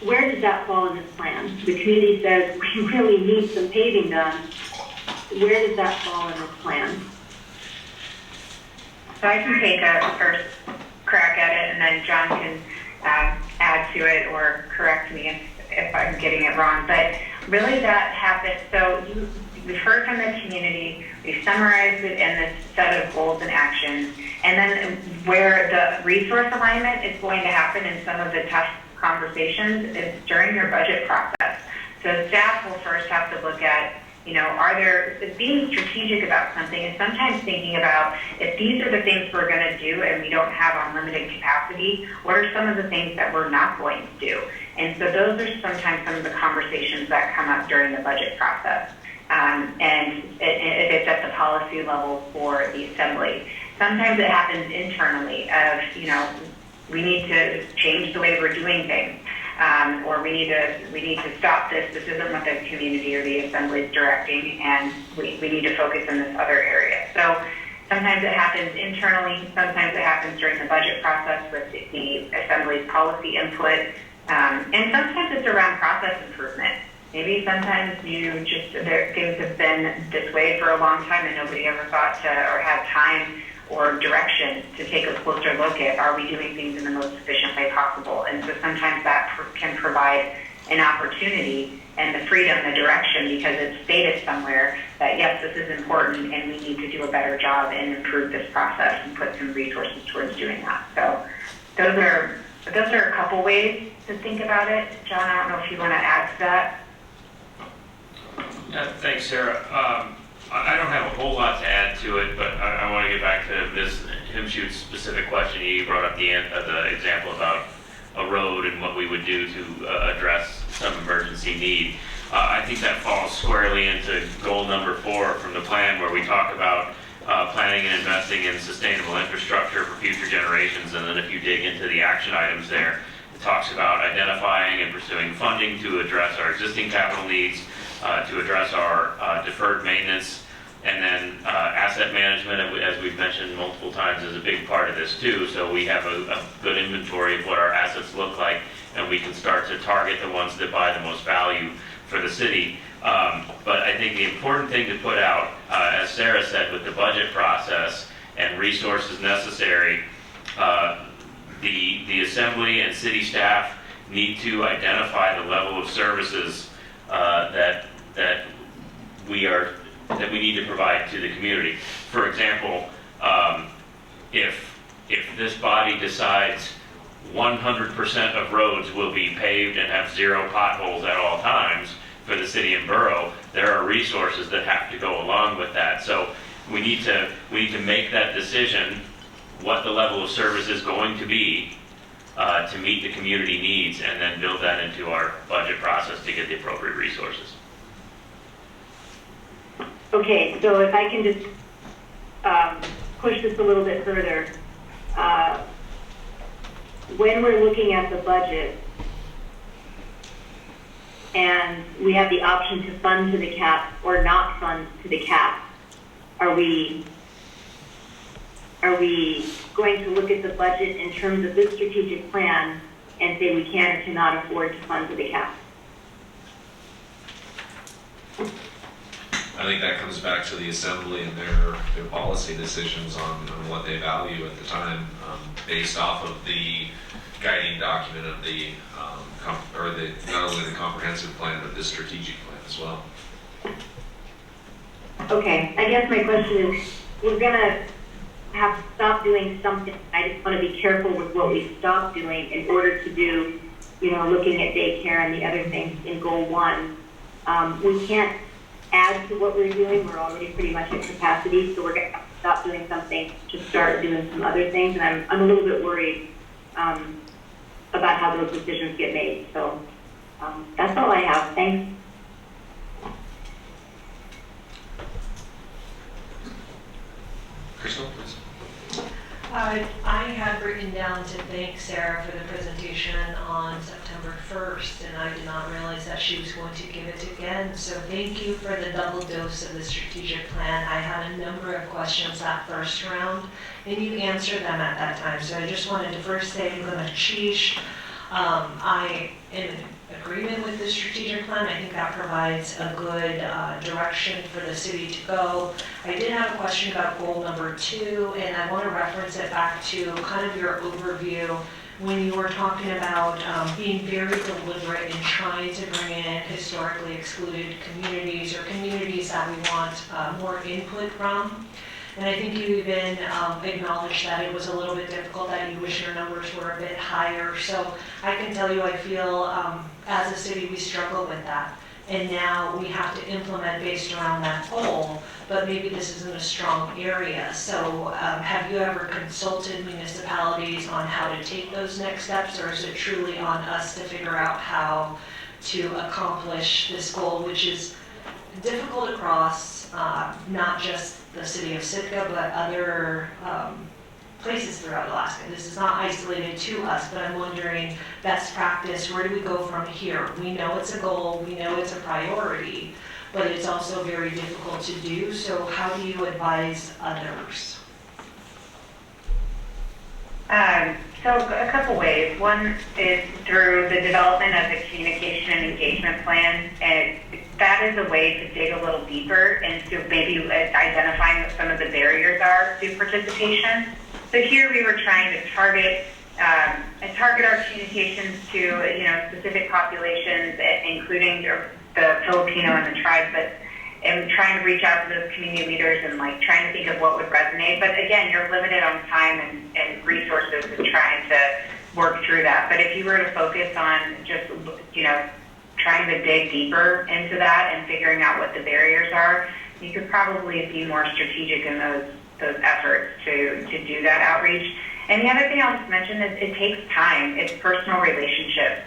where does that fall in this plan? The community says we really need some paving done. Where does that fall in this plan? So I can take a first crack at it, and then John can add to it or correct me if I'm getting it wrong. But really that happens, so we've heard from the community, we've summarized it in this set of goals and actions, and then where the resource alignment is going to happen in some of the tough conversations is during your budget process. So staff will first have to look at, being strategic about something, and sometimes thinking about if these are the things we're going to do and we don't have unlimited capacity, what are some of the things that we're not going to do? And so those are sometimes some of the conversations that come up during the budget process. And if it's at the policy level for the assembly. Sometimes it happens internally of, we need to change the way we're doing things. Or we need to stop this. This isn't what the community or the assembly is directing, and we need to focus in this other area. So sometimes it happens internally. Sometimes it happens during the budget process with the assembly's policy input, and sometimes it's around process improvement. Maybe sometimes things have been this way for a long time, and nobody ever thought to or had time or direction to take a closer look at, are we doing things in the most efficient way possible? And so sometimes that can provide an opportunity and the freedom, the direction, because it's stated somewhere that, yes, this is important and we need to do a better job and improve this process and put some resources towards doing that. So those are a couple ways to think about it. John, I don't know if you want to add to that. Yeah, thanks, Sarah. I don't have a whole lot to add to it, but I want to get back to Ms. Himshoot's specific question. You brought up the example about a road and what we would do to address some emergency need. I think that falls squarely into goal number 4 from the plan, where we talk about planning and investing in sustainable infrastructure for future generations. And then if you dig into the action items there, it talks about identifying and pursuing funding to address our existing capital needs, to address our deferred maintenance, and then asset management, as we've mentioned multiple times, is a big part of this too. So we have a good inventory of what our assets look like, and we can start to target the ones that buy the most value for the city. But I think the important thing to put out, as Sarah said, with the budget process and resources necessary, the assembly and city staff need to identify the level of services that we need to provide to the community. For example, if this body decides 100% of roads will be paved and have 0 potholes at all times for the city and borough, there are resources that have to go along with that. So we need to make that decision, what the level of service is going to be to meet the community needs, and then build that into our budget process to get the appropriate resources. Okay, so if I can just push this a little bit further, when we're looking at the budget and we have the option to fund to the cap or not fund to the cap, are we going to look at the budget in terms of this strategic plan and say we can or cannot afford to fund to the cap? I think that comes back to the assembly and their policy decisions on what they value at the time, based off of the guiding document of the not only the comprehensive plan but the strategic plan as well. Okay, I guess my question is, we're gonna have to stop doing something. I just want to be careful with what we stop doing in order to do, looking at daycare and the other things in goal 1. We can't add to what we're doing. We're already pretty much at capacity, so we're going to have to stop doing something to start doing some other things. And I'm a little bit worried about how those decisions get made. So that's all I have. Thanks. Crystal, please. I had written down to thank Sarah for the presentation on September 1st, and I did not realize that she was going to give it again. So thank you for the double dose of the strategic plan. I had a number of questions that first round, and you answered them at that time. So I just wanted to first say I'm going to sheesh. I am in agreement with the strategic plan. I think that provides a good direction for the city to go. I did have a question about goal number 2, and I want to reference it back to kind of your overview when you were talking about being very deliberate in trying to bring in historically excluded communities or communities that we want more input from. And I think you even acknowledged that it was a little bit difficult, that you wish your numbers were a bit higher. So I can tell you I feel as a city we struggle with that. And now we have to implement based around that goal, but maybe this isn't a strong area. So have you ever consulted municipalities on how to take those next steps, or is it truly on us to figure out how to accomplish this goal, which is difficult across not just the city of Sitka, but other places throughout Alaska. This is not isolated to us, but I'm wondering, best practice, where do we go from here? We know it's a goal, we know it's a priority, but it's also very difficult to do. So how do you advise others? So a couple ways. One is through the development of the communication and engagement plan, and that is a way to dig a little deeper into maybe identifying what some of the barriers are to participation. So here we were trying to target our communications to specific populations, including the Filipino and the tribes, but and trying to reach out to those community leaders and trying to think of what would resonate. But again, you're limited on time and resources in trying to work through that. But if you were to focus on just trying to dig deeper into that and figuring out what the barriers are, you could probably be more strategic in those efforts to do that outreach. And the other thing I'll just mention is it takes time. It's personal relationships.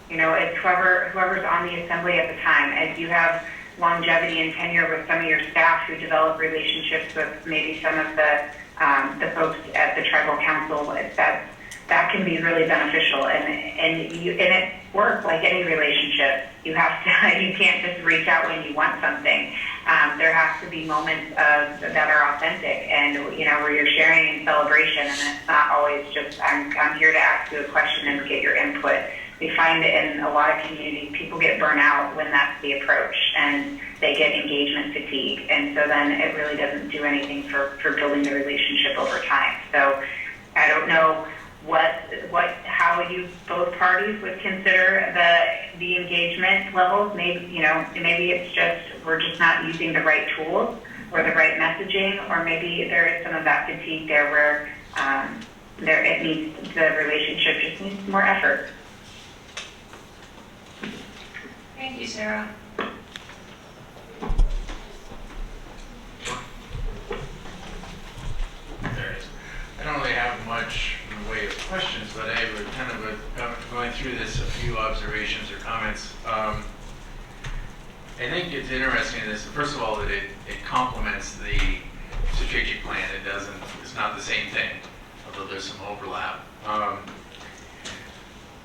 It's whoever's on the assembly at the time. As you have longevity and tenure with some of your staff who develop relationships with maybe some of the folks at the tribal council, that can be really beneficial. And it works like any relationship. You can't just reach out when you want something. There has to be moments that are authentic and, where you're sharing in celebration, and it's not always just, I'm here to ask you a question and get your input. We find that in a lot of communities, people get burnt out when that's the approach, and they get engagement fatigue. And so then it really doesn't do anything for building the relationship over time. So I don't know how you both parties would consider the engagement levels. Maybe it's just we're just not using the right tools or the right messaging, or maybe there is some of that fatigue there where the relationship just needs more effort. Thank you, Sarah. I don't really have much in the way of questions, but I would kind of going through this, a few observations or comments. I think it's interesting this. First of all, that it complements the strategic plan. It's not the same thing, although there's some overlap.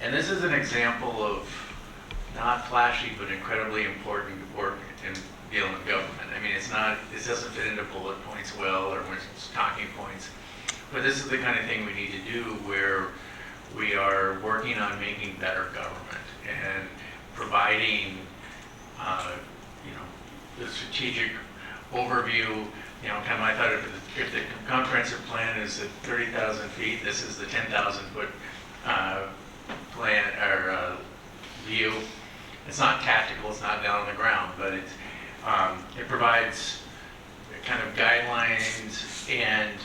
And this is an example of not flashy, but incredibly important work in dealing with government. I mean, it doesn't fit into bullet points well, or when it's talking points. But this is the kind of thing we need to do where we are working on making better government and providing, the strategig overview. I thought if the comprehensive plan is at 30,000 feet, this is the 10,000 foot plan or view. It's not tactical, it's not down on the ground, but it provides kind of guidelines and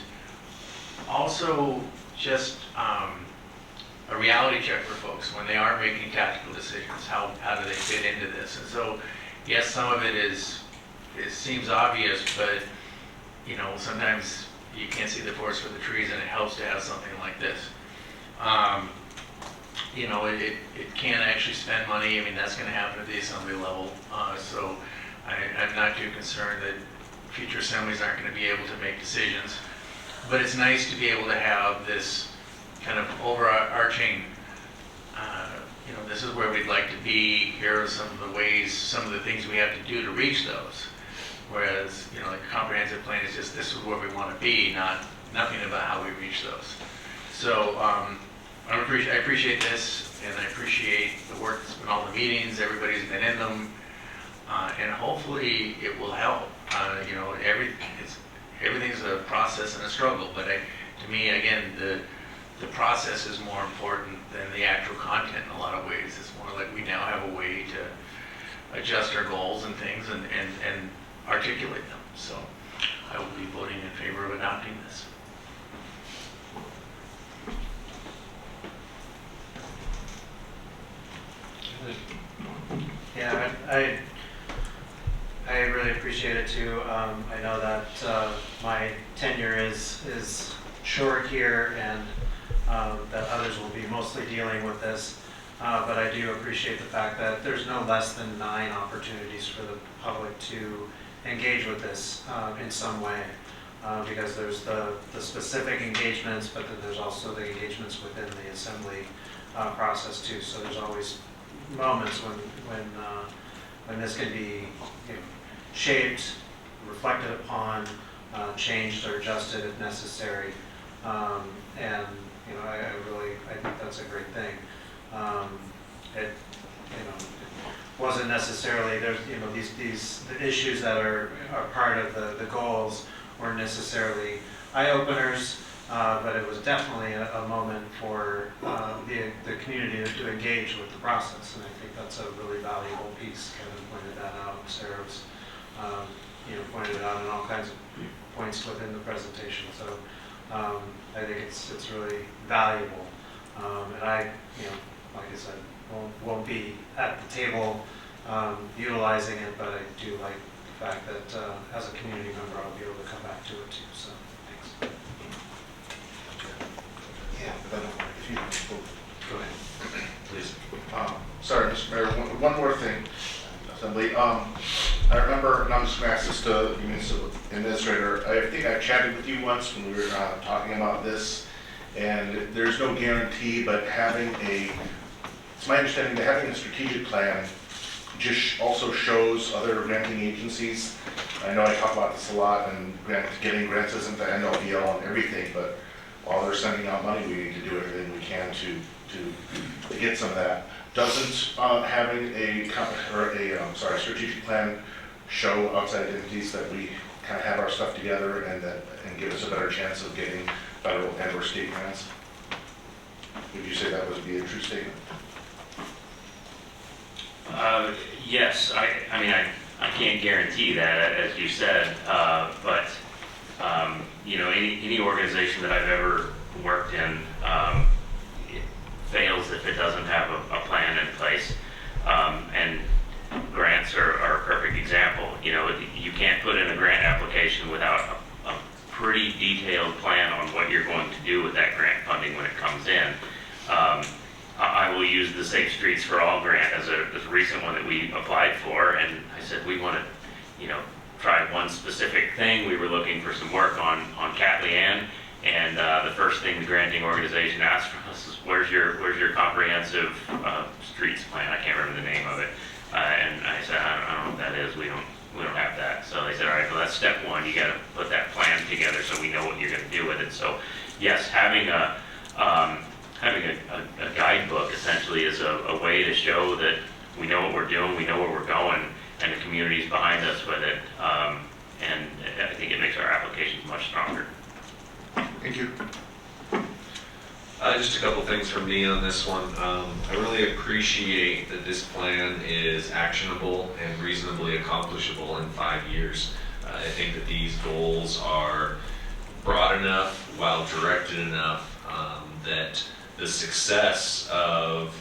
also just a reality check for folks when they are making tactical decisions. How do they fit into this? And so, yes, some of it seems obvious, but sometimes you can't see the forest for the trees, and it helps to have something like this. It can actually spend money. I mean, that's going to happen at the assembly level. So I'm not too concerned that future assemblies aren't going to be able to make decisions. But it's nice to be able to have this kind of overarching, this is where we'd like to be. Here are some of the things we have to do to reach those. Whereas, like a comprehensive plan is just, this is where we want to be, nothing about how we reach those. So I appreciate this, and I appreciate the work that's been on the meetings. Everybody's been in them, and hopefully it will help. Everything's a process and a struggle, but to me, again, the process is more important than the actual content in a lot of ways. It's more like we now have a way to adjust our goals and things and articulate them. So I will be voting in favor of adopting this. Yeah, I really appreciate it too. I know that my tenure is short here, and that others will be mostly dealing with this. But I do appreciate the fact that there's no less than 9 opportunities for the public to engage with this in some way. Because there's the specific engagements, but then there's also the engagements within the assembly process too. So there's always moments when this can be shaped, reflected upon, changed or adjusted if necessary. And I think that's a great thing. It wasn't necessarily, there's these the issues that are part of the goals weren't necessarily eye-openers, but it was definitely a moment for the community to engage with the process, and I think that's a really valuable piece. Kevin pointed that out, Sarah's pointed it out in all kinds of points within the presentation. So I think it's really valuable, and I, like I said, won't be at the table utilizing it, but I do like the fact that as a community member, I'll be able to come back to it too. So thanks. Yeah, but if you go ahead, please. Sorry, Mr. Mayor. One more thing, Assembly. I I remember, and I'm just going to ask this to the municipal administrator, I think I chatted with you once when we were talking about this, and there's no guarantee, but it's my understanding that having a strategic plan just also shows other granting agencies. I know I talk about this a lot, and getting grants isn't the end all be all and everything, but while they're sending out money, we need to do everything we can to get some of that. Doesn't having a strategic plan show outside entities that we kind of have our stuff together and give us a better chance of getting federal and/or state grants? Would you say that would be a true statement? Yes, I mean, I can't guarantee that, as you said, but any organization that I've ever worked in, it fails if it doesn't have a plan in place, and grants are a perfect example. You can't put in a grant application without a pretty detailed plan on what you're going to do with that grant funding when it comes in. I will use the Safe Streets for All grant as a recent one that we applied for, and I said we want to, try one specific thing. We were looking for some work on Etulain, and the first thing the granting organization asked from us is, where's your comprehensive streets plan? I can't remember the name of it, and I said, I don't know what that is. We don't have that. So they said, all right, well, that's step one. You got to put that plan together so we know what you're going to do with it. So yes, having a guidebook essentially is a way to show that we know what we're doing, we know where we're going, and the community's behind us with it. And I think it makes our applications much stronger. Thank you. Just a couple things from me on this one. I really appreciate that this plan is actionable and reasonably accomplishable in 5 years. I think that these goals are broad enough, well directed enough, that the success of,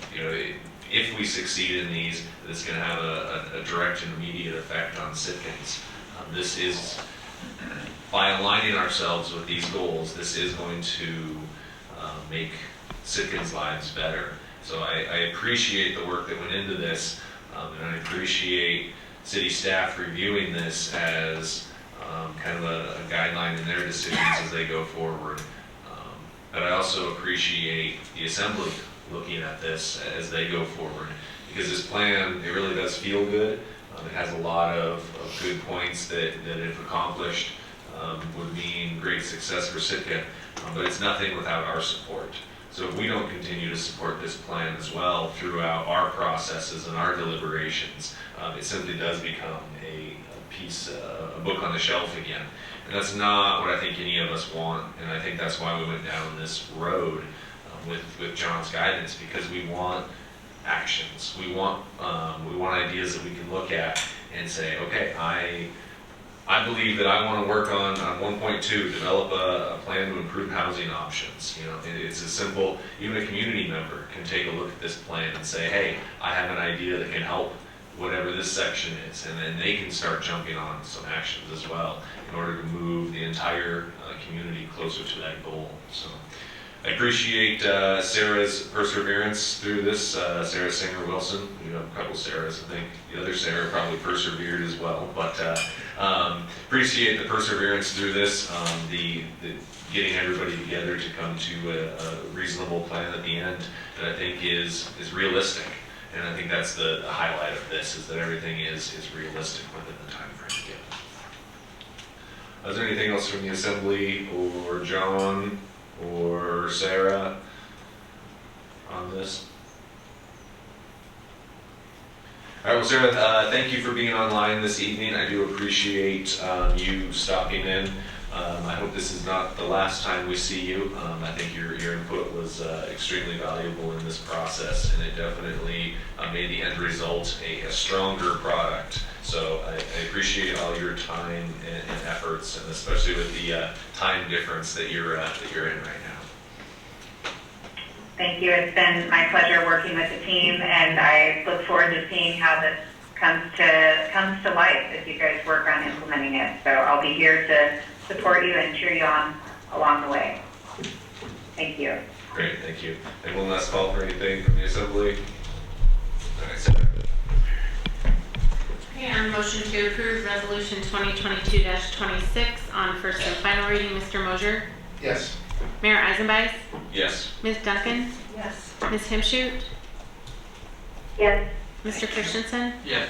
if we succeed in these, it's going to have a direct and immediate effect on Sitkans. This is, by aligning ourselves with these goals, this is going to make Sitkans' lives better. So I appreciate the work that went into this, and I appreciate city staff reviewing this as kind of a guideline in their decisions as they go forward. But I also appreciate the assembly looking at this as they go forward, because this plan, it really does feel good. It has a lot of good points that if accomplished would mean great success for Sitka, but it's nothing without our support. So if we don't continue to support this plan as well throughout our processes and our deliberations, it simply does become a book on the shelf again. And that's not what I think any of us want, and I think that's why we went down this road with John's guidance, because we want actions. We want ideas that we can look at and say, okay, I believe that I want to work on 1.2, develop a plan to improve housing options. It's as simple, even a community member can take a look at this plan and say, hey, I have an idea that can help whatever this section is, and then they can start jumping on some actions as well in order to move the entire community closer to that goal. So I appreciate Sarah's perseverance through this. Sarah Singer-Wilson, we have a couple Sarahs, I think. The other Sarah probably persevered as well, but appreciate the perseverance through this, the getting everybody together to come to a reasonable plan at the end that I think is realistic. And I think that's the highlight of this, is that everything is realistic within the time frame given. Is there anything else from the assembly or John or Sarah on this? All right, well, Sarah, thank you for being online this evening. I do appreciate you stopping in. I hope this is not the last time we see you. I think your input was extremely valuable in this process, and it definitely made the end result a stronger product. So I appreciate all your time and efforts, and especially with the time difference that you're in right now. Thank you. It's been my pleasure working with the team, and I look forward to seeing how this comes to life as you guys work on implementing it. So I'll be here to support you and cheer you on along the way. Thank you. Great, thank you. And one last call for anything from the assembly? All right, Sarah. Okay, on the motion to approve Resolution 2022-26 on first and final reading, Mr. Mosier, Yes. Mayor Eisenbeis, Yes. Ms. Duncan, Yes. Ms. Himshoot, Yes. Mr. Christensen, Yes.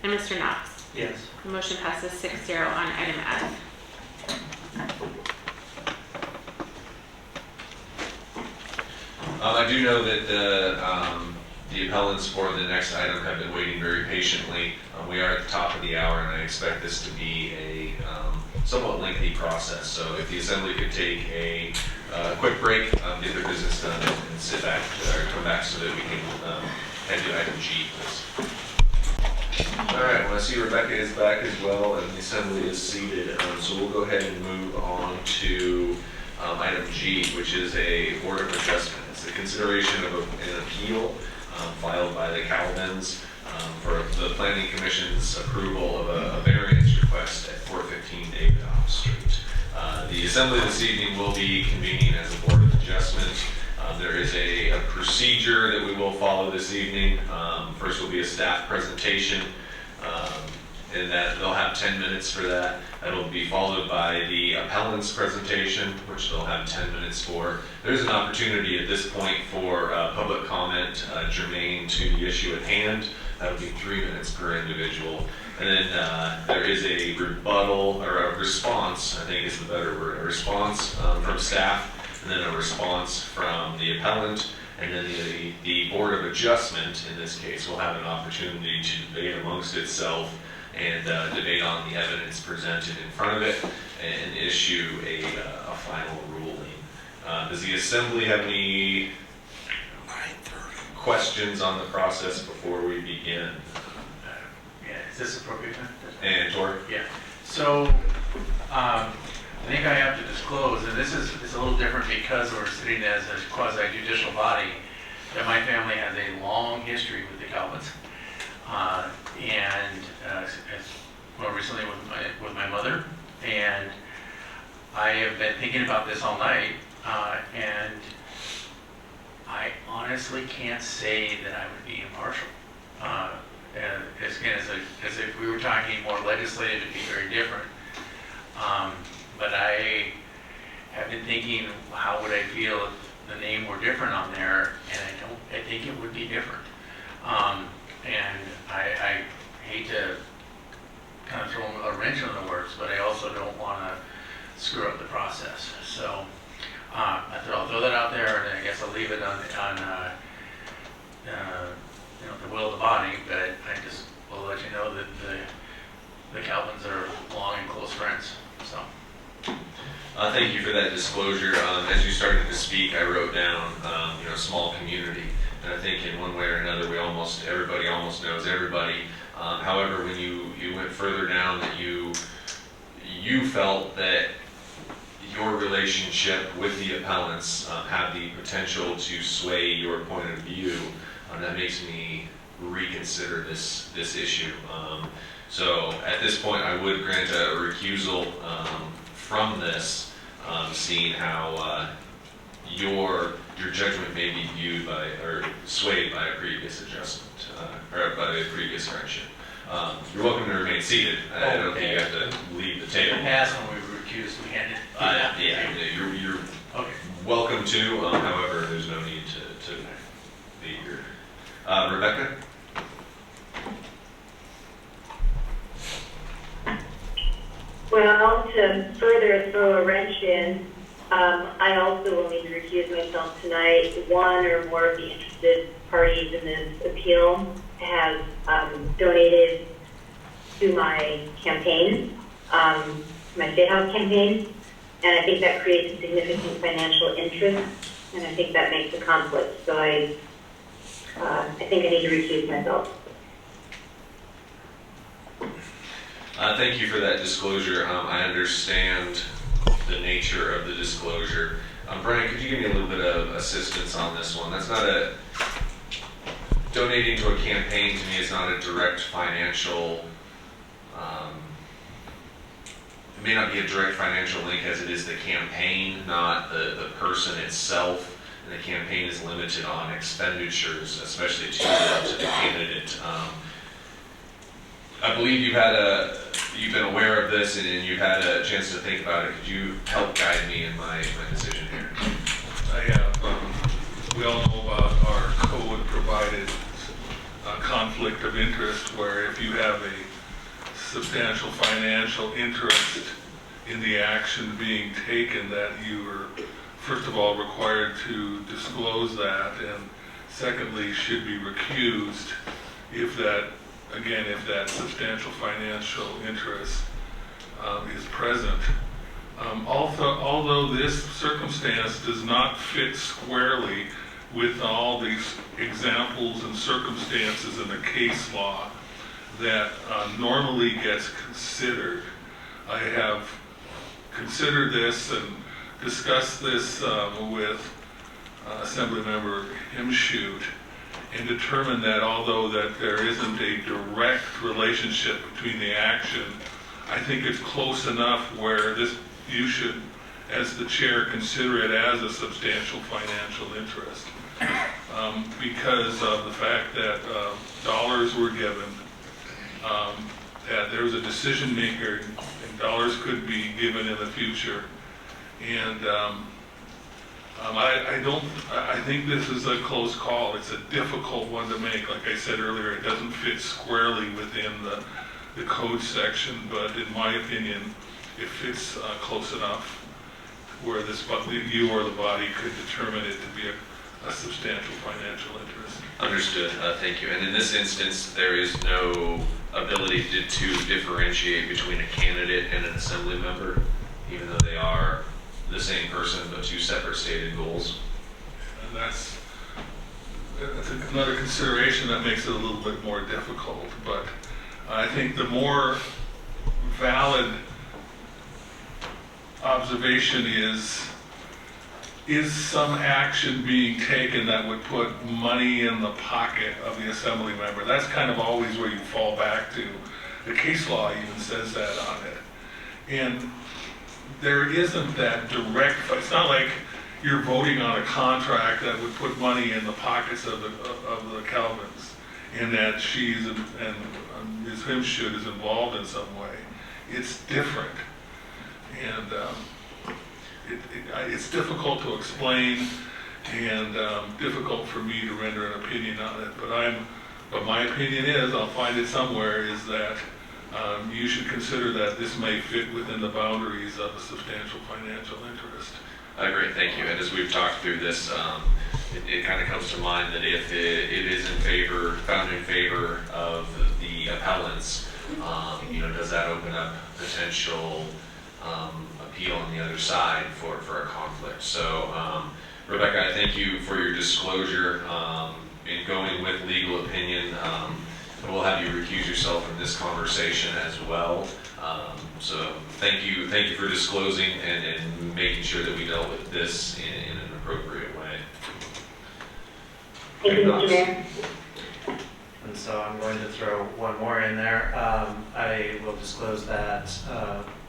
and Mr. Knox. Yes. The motion passes 6-0 on item F. I do know that the appellants for the next item have been waiting very patiently. We are at the top of the hour, and I expect this to be a somewhat lengthy process. So if the assembly could take a quick break, get their business done, and sit back or come back so that we can head to item G, please. All right, well, I see Rebecca is back as well, and the assembly is seated. So we'll go ahead and move on to item G, which is a Board of Adjustment. It's the consideration of an appeal filed by the Calvins for the Planning Commission's approval of a variance request at 415 David Off Street. The assembly this evening will be convening as a Board of Adjustment. There is a procedure that we will follow this evening. First will be a staff presentation, and that they'll have 10 minutes for that. That'll be followed by the appellant's presentation, which they'll have 10 minutes for. There's an opportunity at this point for public comment germane to the issue at hand. That'll be 3 minutes per individual. And then there is a rebuttal, or a response, I think is the better word, a response from staff, and then a response from the appellant, and then the Board of Adjustment, in this case, will have an opportunity to debate amongst itself and debate on the evidence presented in front of it and issue a final ruling. Does the Assembly have any questions on the process before we begin? Yeah, is this appropriate? And Tor? Yeah. So, I think I have to disclose, and this is a little different because we're sitting as a quasi-judicial body, that my family has a long history with the Calvins. And more recently with my mother. And I have been thinking about this all night, and I honestly can't say that I would be impartial. As if we were talking more legislative, it'd be very different. But I have been thinking, how would I feel if the name were different on there? And I think it would be different. And I hate to kind of throw a wrench in the works, but I also don't want to screw up the process. So I'll throw that out there, and I guess I'll leave it on the will of the body. But I just will let you know that the Calvins are long and close friends. So. Thank you for that disclosure. As you started to speak, I wrote down, small community, and I think in one way or another, everybody almost knows everybody. However, when you went further down, that you felt that your relationship with the appellants had the potential to sway your point of view, that makes me reconsider this issue. So at this point, I would grant a recusal from this, seeing how your judgment may be viewed by or swayed by a previous adjustment or by a previous friendship. You're welcome to remain seated. I don't think you have to leave the table. In the past, when we were recused, we had it. You're okay. Welcome to. However, there's no need to be here. Rebecca. Well, to further throw a wrench in, I also will need to recuse myself tonight. One or more of the interested parties in this appeal have donated to my campaign, my State House campaign, and I think that creates a significant financial interest, and I think that makes a conflict. So I think I need to recuse myself. Thank you for that disclosure. I understand the nature of the disclosure. Brian, could you give me a little bit of assistance on this one? That's not donating to a campaign to me is not a direct financial, it may not be a direct financial link as it is the campaign, not the person itself. And the campaign is limited on expenditures, especially to the candidate. I believe you've been aware of this and you've had a chance to think about it. Could you help guide me in my decision here? I have, we all know about our code provided conflict of interest, where if you have a substantial financial interest in the action being taken, that you are, first of all, required to disclose that, and secondly, should be recused if that substantial financial interest is present. Although this circumstance does not fit squarely with all these examples and circumstances in the case law that normally gets considered, I have considered this and discussed this with Assemblymember Himshoot, and determined that although that there isn't a direct relationship between the action, I think it's close enough where you should, as the chair, consider it as a substantial financial interest. Because of the fact that dollars were given, that there was a decision maker, and dollars could be given in the future. And I think this is a close call. It's a difficult one to make. Like I said earlier, it doesn't fit squarely within the code section, but in my opinion, it fits close enough where you or the body could determine it to be a substantial financial interest. Understood. Thank you. And in this instance, there is no ability to differentiate between a candidate and an assembly member, even though they are the same person but two separate stated goals. And that's another consideration that makes it a little bit more difficult. But I think the more valid observation is some action being taken that would put money in the pocket of the assembly member? That's kind of always where you fall back to. The case law even says that on it. And there isn't that direct, it's not like you're voting on a contract that would put money in the pockets of the Calvins, and that and Ms. Himshoot is involved in some way. It's different. And it's difficult to explain, and difficult for me to render an opinion on it. But my opinion is, I'll find it somewhere, is that you should consider that this may fit within the boundaries of a substantial financial interest. I agree, thank you. And as we've talked through this, it kind of comes to mind that if it is found in favor of the appellants, does that open up potential appeal on the other side for a conflict? So, Rebecca, I thank you for your disclosure in going with legal opinion. We'll have you recuse yourself from this conversation as well. So thank you for disclosing and making sure that we dealt with this in an appropriate way. Thank you, Mr. Mayor. And so I'm going to throw one more in there. I will disclose that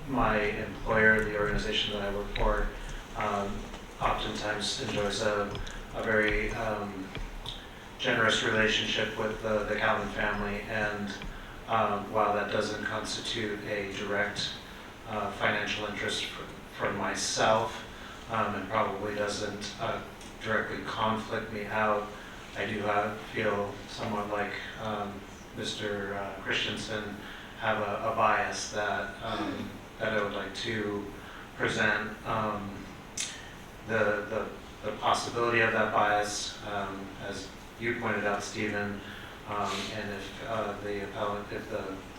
my employer, the organization that I work for, oftentimes enjoys a very generous relationship with the Calvin family, and while that doesn't constitute a direct financial interest for myself, and probably doesn't directly conflict me out, I do feel somewhat like Mr. Christensen, have a bias that I would like to present. The possibility of that bias, as you pointed out, Stephen, and if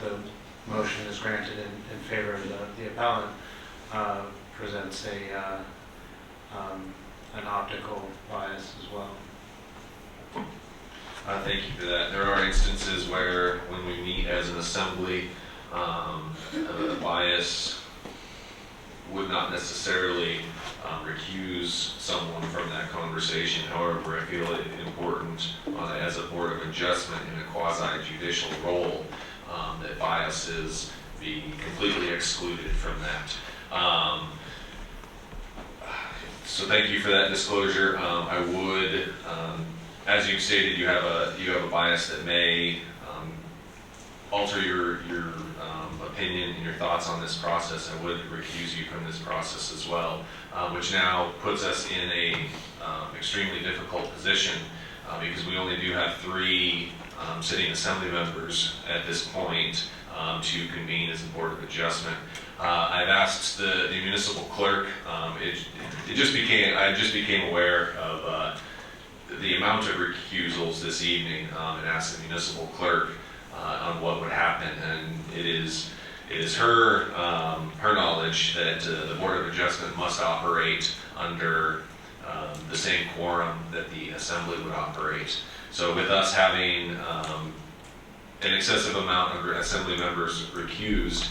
the motion is granted in favor of the appellant, presents an optical bias as well. Thank you for that. There are instances where, when we meet as an assembly, a bias would not necessarily recuse someone from that conversation. However, I feel it important as a board of adjustment in a quasi-judicial role that biases be completely excluded from that. So thank you for that disclosure. I would, as you've stated, you have a bias that may alter your opinion and your thoughts on this process, I would recuse you from this process as well, which now puts us in a extremely difficult position because we only do have 3 sitting assembly members at this point to convene as a Board of Adjustment. I've asked the municipal clerk. I just became aware of the amount of recusals this evening and asked the municipal clerk on what would happen, and it is her knowledge that the Board of Adjustment must operate under the same quorum that the assembly would operate. So with us having an excessive amount of assembly members recused,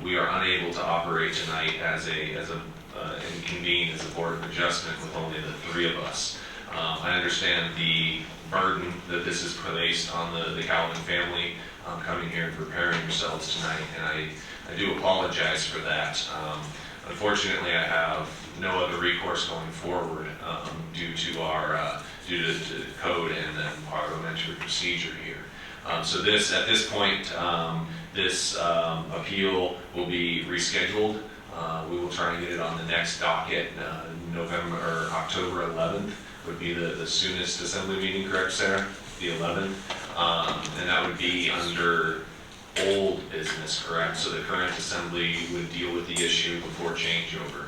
we are unable to operate tonight and convene as a Board of Adjustment with only the 3 of us. I understand the burden that this is placed on the Calvin family coming here and preparing yourselves tonight, and I do apologize for that. Unfortunately, I have no other recourse going forward due to code and then parliamentary procedure here. So at this point, this appeal will be rescheduled. We will try and get it on the next docket. November or October 11th would be the soonest assembly meeting, correct, Sarah? The 11th, and that would be under old business, correct? So the current assembly would deal with the issue before changeover.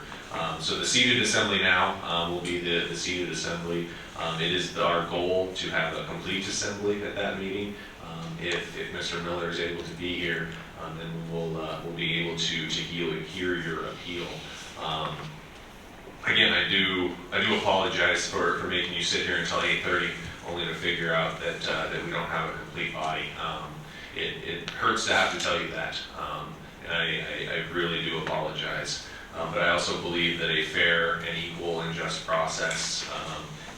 So the seated assembly now will be the seated assembly. It is our goal to have a complete assembly at that meeting. If Mr. Miller is able to be here, then we'll be able to hear your appeal. Again, I do apologize for making you sit here until 8:30, only to figure out that we don't have a complete body. It hurts to have to tell you that, and I really do apologize. But I also believe that a fair and equal and just process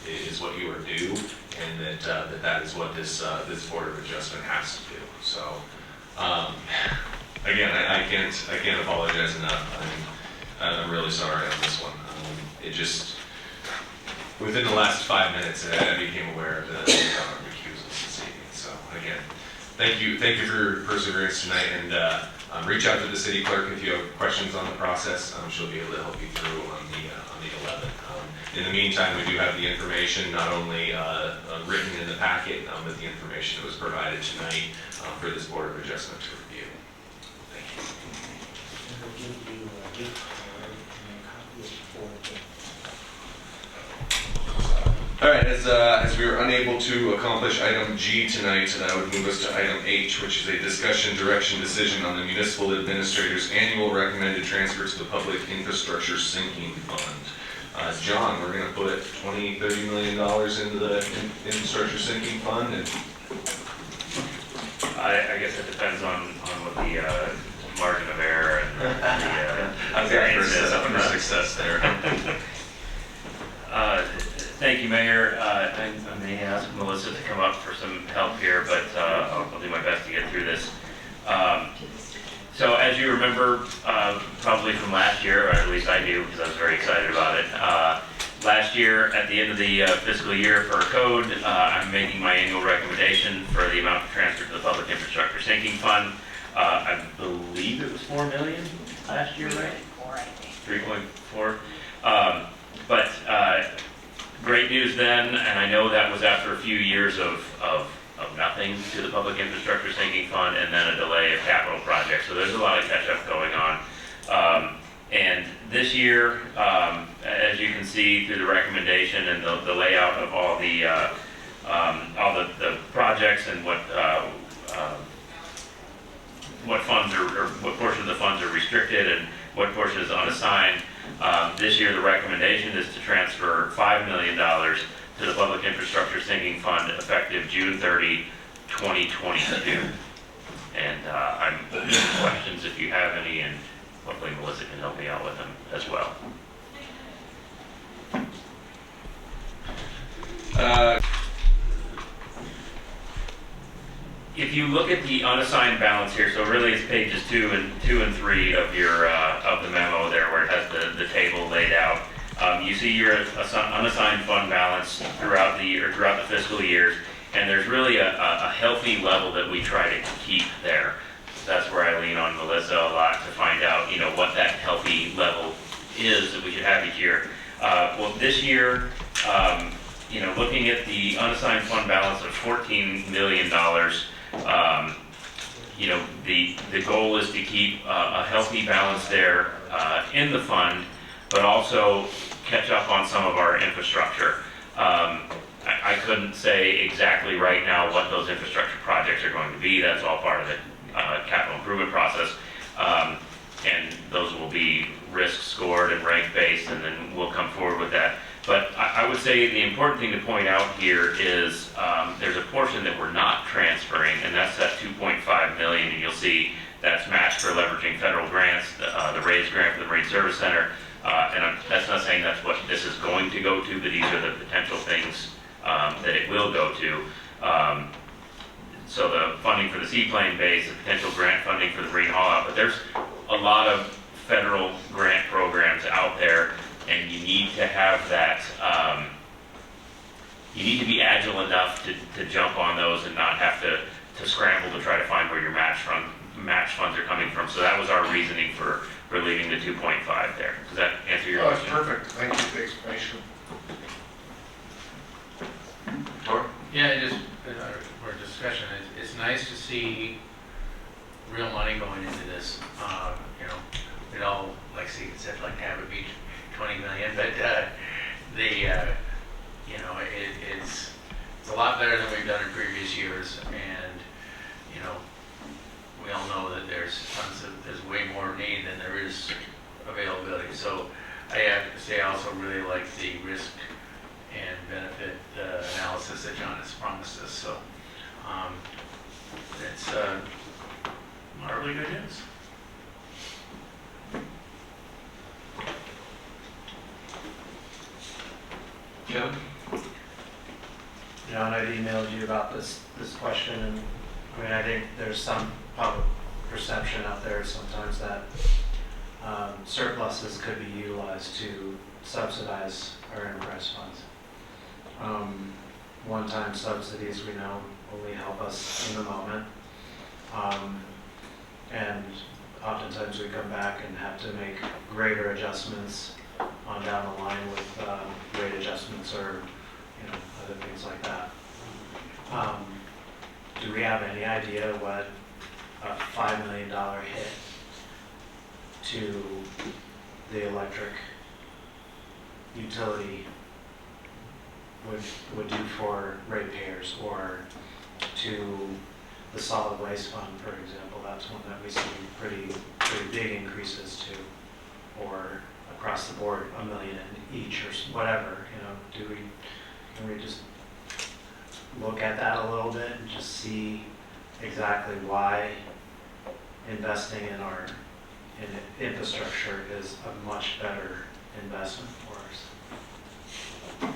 is what you are due, and that is what this Board of Adjustment has to do. So, again, I can't apologize enough. I'm really sorry on this one. It just, within the last 5 minutes, I became aware of the recusals this evening. So again, thank you for your perseverance tonight, and reach out to the city clerk if you have questions on the process. She'll be able to help you through on the 11th. In the meantime, we do have the information not only written in the packet, but the information that was provided tonight for this Board of Adjustment to review. Thank you. All right, as we were unable to accomplish item G tonight, that would move us to item H, which is a discussion direction decision on the municipal administrator's annual recommended transfer to the public infrastructure sinking fund. John, we're going to put $20–30 million into the infrastructure sinking fund, and I guess it depends on what the margin of error and the variance is for success there. Thank you, Mayor. I may ask Melissa to come up for some help here, but I'll do my best to get through this. So as you remember, probably from last year, or at least I do, because I was very excited about it. Last year, at the end of the fiscal year for code, I'm making my annual recommendation for the amount transferred to the Public Infrastructure Sinking Fund. I believe it was $4 million last year, right? 3.4. But great news then, and I know that was after a few years of nothing to the Public Infrastructure Sinking Fund and then a delay of capital projects. So there's a lot of catch-up going on. And this year, as you can see through the recommendation and the layout of all the projects and what funds or what portion of the funds are restricted and what portion is unassigned. This year, the recommendation is to transfer $5 million to the Public Infrastructure Sinking Fund effective June 30, 2022. And I'm open to questions if you have any, and hopefully Melissa can help me out with them as well. If you look at the unassigned balance here, so really it's pages 2 and 3 of your of the memo there, where it has the table laid out. You see your unassigned fund balance throughout the fiscal years, And there's really a healthy level that we try to keep there. That's where I lean on Melissa a lot to find out, what that healthy level is that we should have each year. Well, this year, looking at the unassigned fund balance of $14 million, the goal is to keep a healthy balance there in the fund, but also catch up on some of our infrastructure. I couldn't say exactly right now what those infrastructure projects are going to be. That's all part of the capital improvement process. And those will be risk scored and rank based, and then we'll come forward with that. But I would say the important thing to point out here is there's a portion that we're not transferring, and that's that $2.5 million, and you'll see that's matched for leveraging federal grants, the RAISE grant for the Marine Service Center. That's not saying that's what this is going to go to, but these are the potential things that it will go to. So the funding for the Seaplane base, the potential grant funding for the Marine Haul-Out, but there's a lot of federal grant programs out there, and you need to have that, you need to be agile enough to jump on those and not have to scramble to try to find where your match funds are coming from. So that was our reasoning for leaving the 2.5 there. Does that answer your question? Perfect. Thank you for the explanation. Tor? Yeah, just for discussion, it's nice to see real money going into this. We'd all, like Steve said, like to have it be 20 million, but it's a lot better than we've done in previous years, and we all know that there's way more need than there is availability. So I have to say I also really like the risk and benefit analysis that John has promised us. So it's really good news. Kevin? John, I'd emailed you about this question, and I think there's some public perception out there sometimes that surpluses could be utilized to subsidize our enterprise funds. One-time subsidies, we know, only help us in the moment, and oftentimes we come back and have to make greater adjustments on down the line with rate adjustments or other things like that. Do we have any idea what a $5 million hit to the electric utility would do for ratepayers, or to the solid waste fund, for example? That's one that we see pretty big increases to, or across the board, $1 million in each or whatever. Can we just look at that a little bit and just see exactly why investing in our infrastructure is a much better investment for us?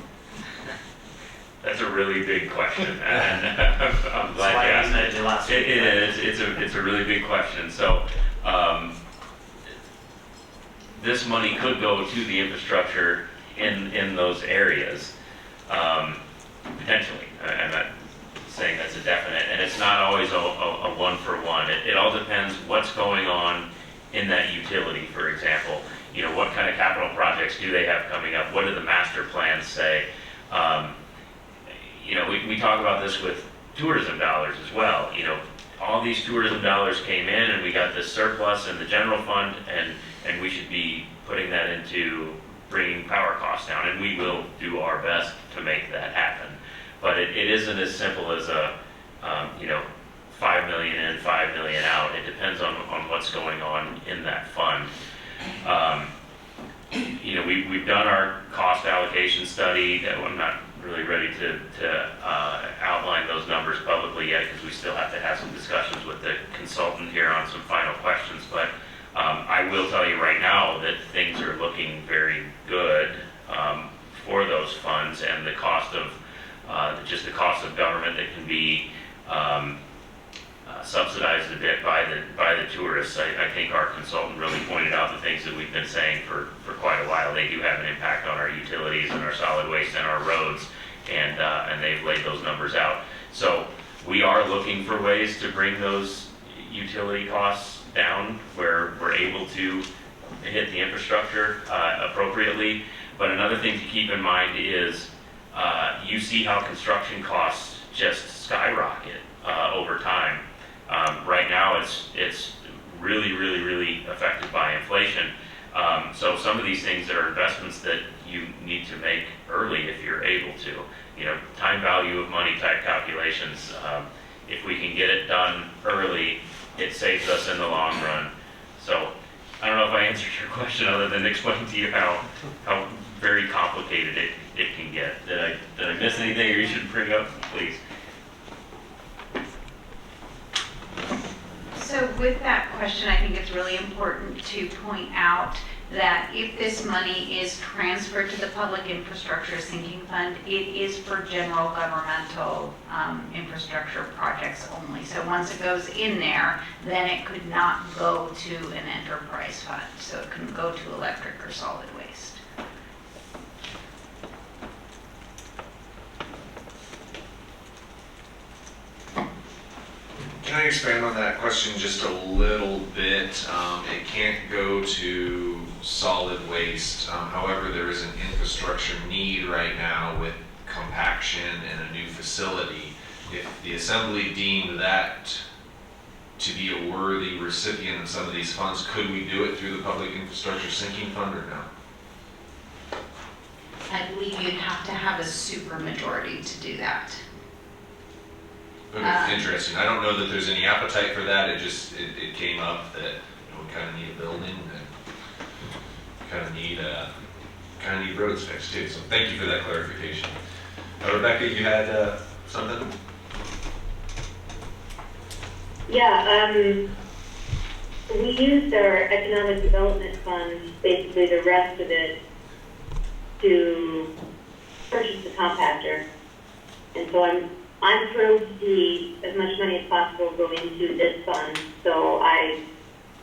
That's a really big question, and I'm glad you asked it. It's a really big question. So this money could go to the infrastructure in those areas, potentially. I'm not saying that's a definite, and it's not always a one-for-one. It all depends what's going on in that utility, for example. What kind of capital projects do they have coming up? What do the master plans say? We talk about this with tourism dollars as well. All these tourism dollars came in, and we got this surplus in the general fund, and we should be putting that into bringing power costs down, and we will do our best to make that happen. But it isn't as simple as a, 5 million in, 5 million out. It depends on what's going on in that fund. We've done our cost allocation study. I'm not really ready to outline those numbers publicly yet, because we still have to have some discussions with the consultant here on some final questions. But I will tell you right now that things are looking very good for those funds, and the cost of the cost of government that can be subsidized a bit by the tourists. I think our consultant really pointed out the things that we've been saying for quite a while. They do have an impact on our utilities and our solid waste and our roads, and they've laid those numbers out. So we are looking for ways to bring those utility costs down where we're able to hit the infrastructure appropriately. But another thing to keep in mind is you see how construction costs just skyrocket over time. Right now it's really affected by inflation. So some of these things are investments that you need to make early if you're able to. You know, time value of money type calculations. If we can get it done early, it saves us in the long run. So I don't know if I answered your question other than explain to you how very complicated it can get. Did I miss anything or you should bring up, please? So with that question, I think it's really important to point out that if this money is transferred to the Public Infrastructure Sinking Fund, it is for general governmental infrastructure projects only. So once it goes in there, then it could not go to an enterprise fund. So it couldn't go to electric or solid waste. Can I expand on that question just a little bit? It can't go to solid waste. However, there is an infrastructure need right now with compaction and a new facility. If the assembly deemed that to be a worthy recipient of some of these funds, could we do it through the Public Infrastructure Sinking Fund or no? I believe you'd have to have a supermajority to do that. Okay, interesting. I don't know that there's any appetite for that. It came up that we kind of need a building and kind of need roads fixed too. So thank you for that clarification. Rebecca, you had something? Yeah, we used our economic development fund, basically the rest of it, to purchase the compactor. And so I'm thrilled to see as much money as possible go into this fund. So I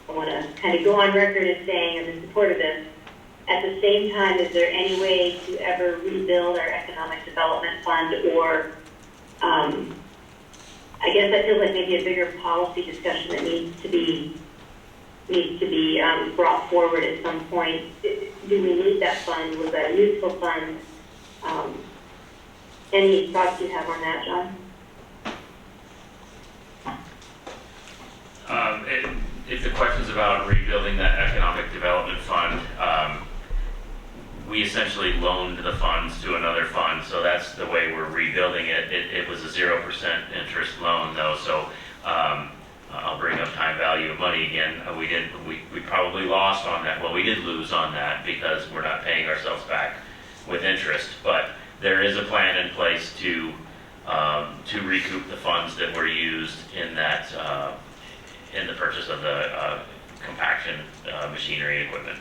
want to kind of go on record as saying I'm in support of this. At the same time, is there any way to ever rebuild our economic development fund, or I guess that feels like maybe a bigger policy discussion that needs to be brought forward at some point. Do we need that fund? Was that a useful fund? Any thoughts you have on that, John? If the question's about rebuilding that economic development fund, we essentially loaned the funds to another fund, so that's the way we're rebuilding it. It was a 0% interest loan though, so I'll bring up time value of money again. We probably lost on that. Well, we did lose on that because we're not paying ourselves back with interest, but there is a plan in place to recoup the funds that were used in that in the purchase of the compaction machinery and equipment.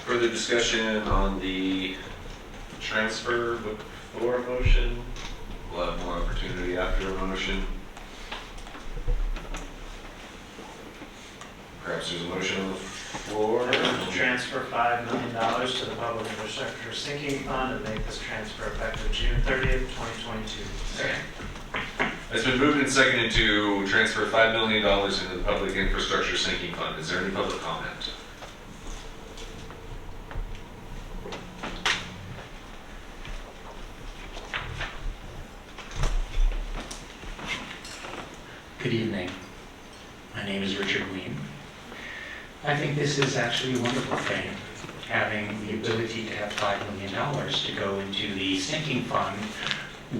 Further discussion on the transfer before a motion? We'll have more opportunity after a motion. Perhaps there's a motion on the floor. Transfer $5 million to the Public Infrastructure Sinking Fund and make this transfer effective June 30th, 2022. Okay. It's been moved and seconded to transfer $5 million into the Public Infrastructure Sinking Fund. Is there any public comment? Good evening. My name is Richard Ween. I think this is actually a wonderful thing, having the ability to have $5 million to go into the sinking fund,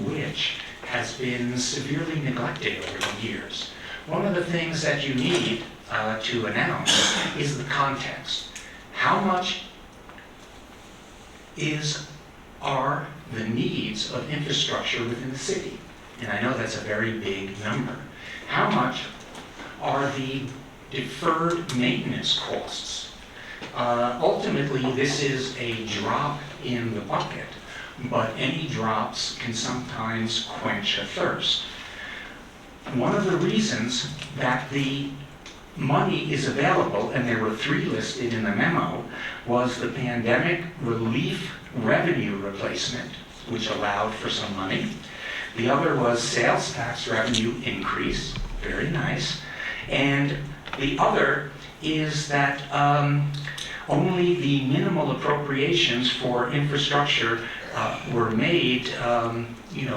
which has been severely neglected over the years. One of the things that you need to announce is the context. How much are the needs of infrastructure within the city? And I know that's a very big number. How much are the deferred maintenance costs? Ultimately, this is a drop in the bucket, but any drops can sometimes quench a thirst. One of the reasons that the money is available, and there were 3 listed in the memo, was the pandemic relief revenue replacement, which allowed for some money. The other was sales tax revenue increase, very nice. And the other is that only the minimal appropriations for infrastructure were made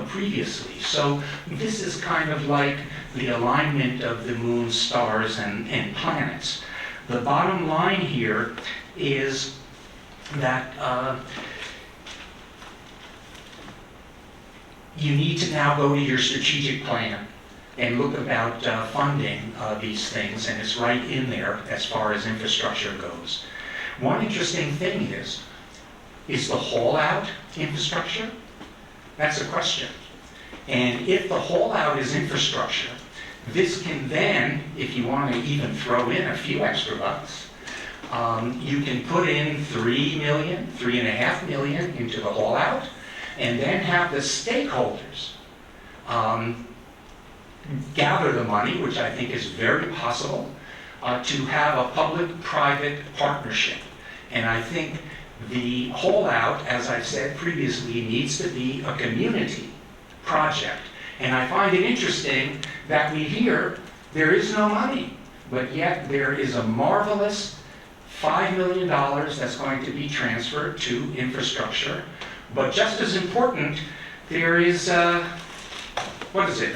previously. So this is kind of like the alignment of the moon, stars, and planets. The bottom line here is that you need to now go to your strategic plan and look about funding these things, and it's right in there as far as infrastructure goes. One interesting thing is the haul-out infrastructure? That's a question. And if the haul-out is infrastructure, this can then, if you want to even throw in a few extra bucks, you can put in $3 million, $3.5 million into the haul-out, and then have the stakeholders gather the money, which I think is very possible, to have a public-private partnership. And I think the haul-out, as I've said previously, needs to be a community project. And I find it interesting that we hear there is no money, but yet there is a marvelous $5 million that's going to be transferred to infrastructure. But just as important, there is, a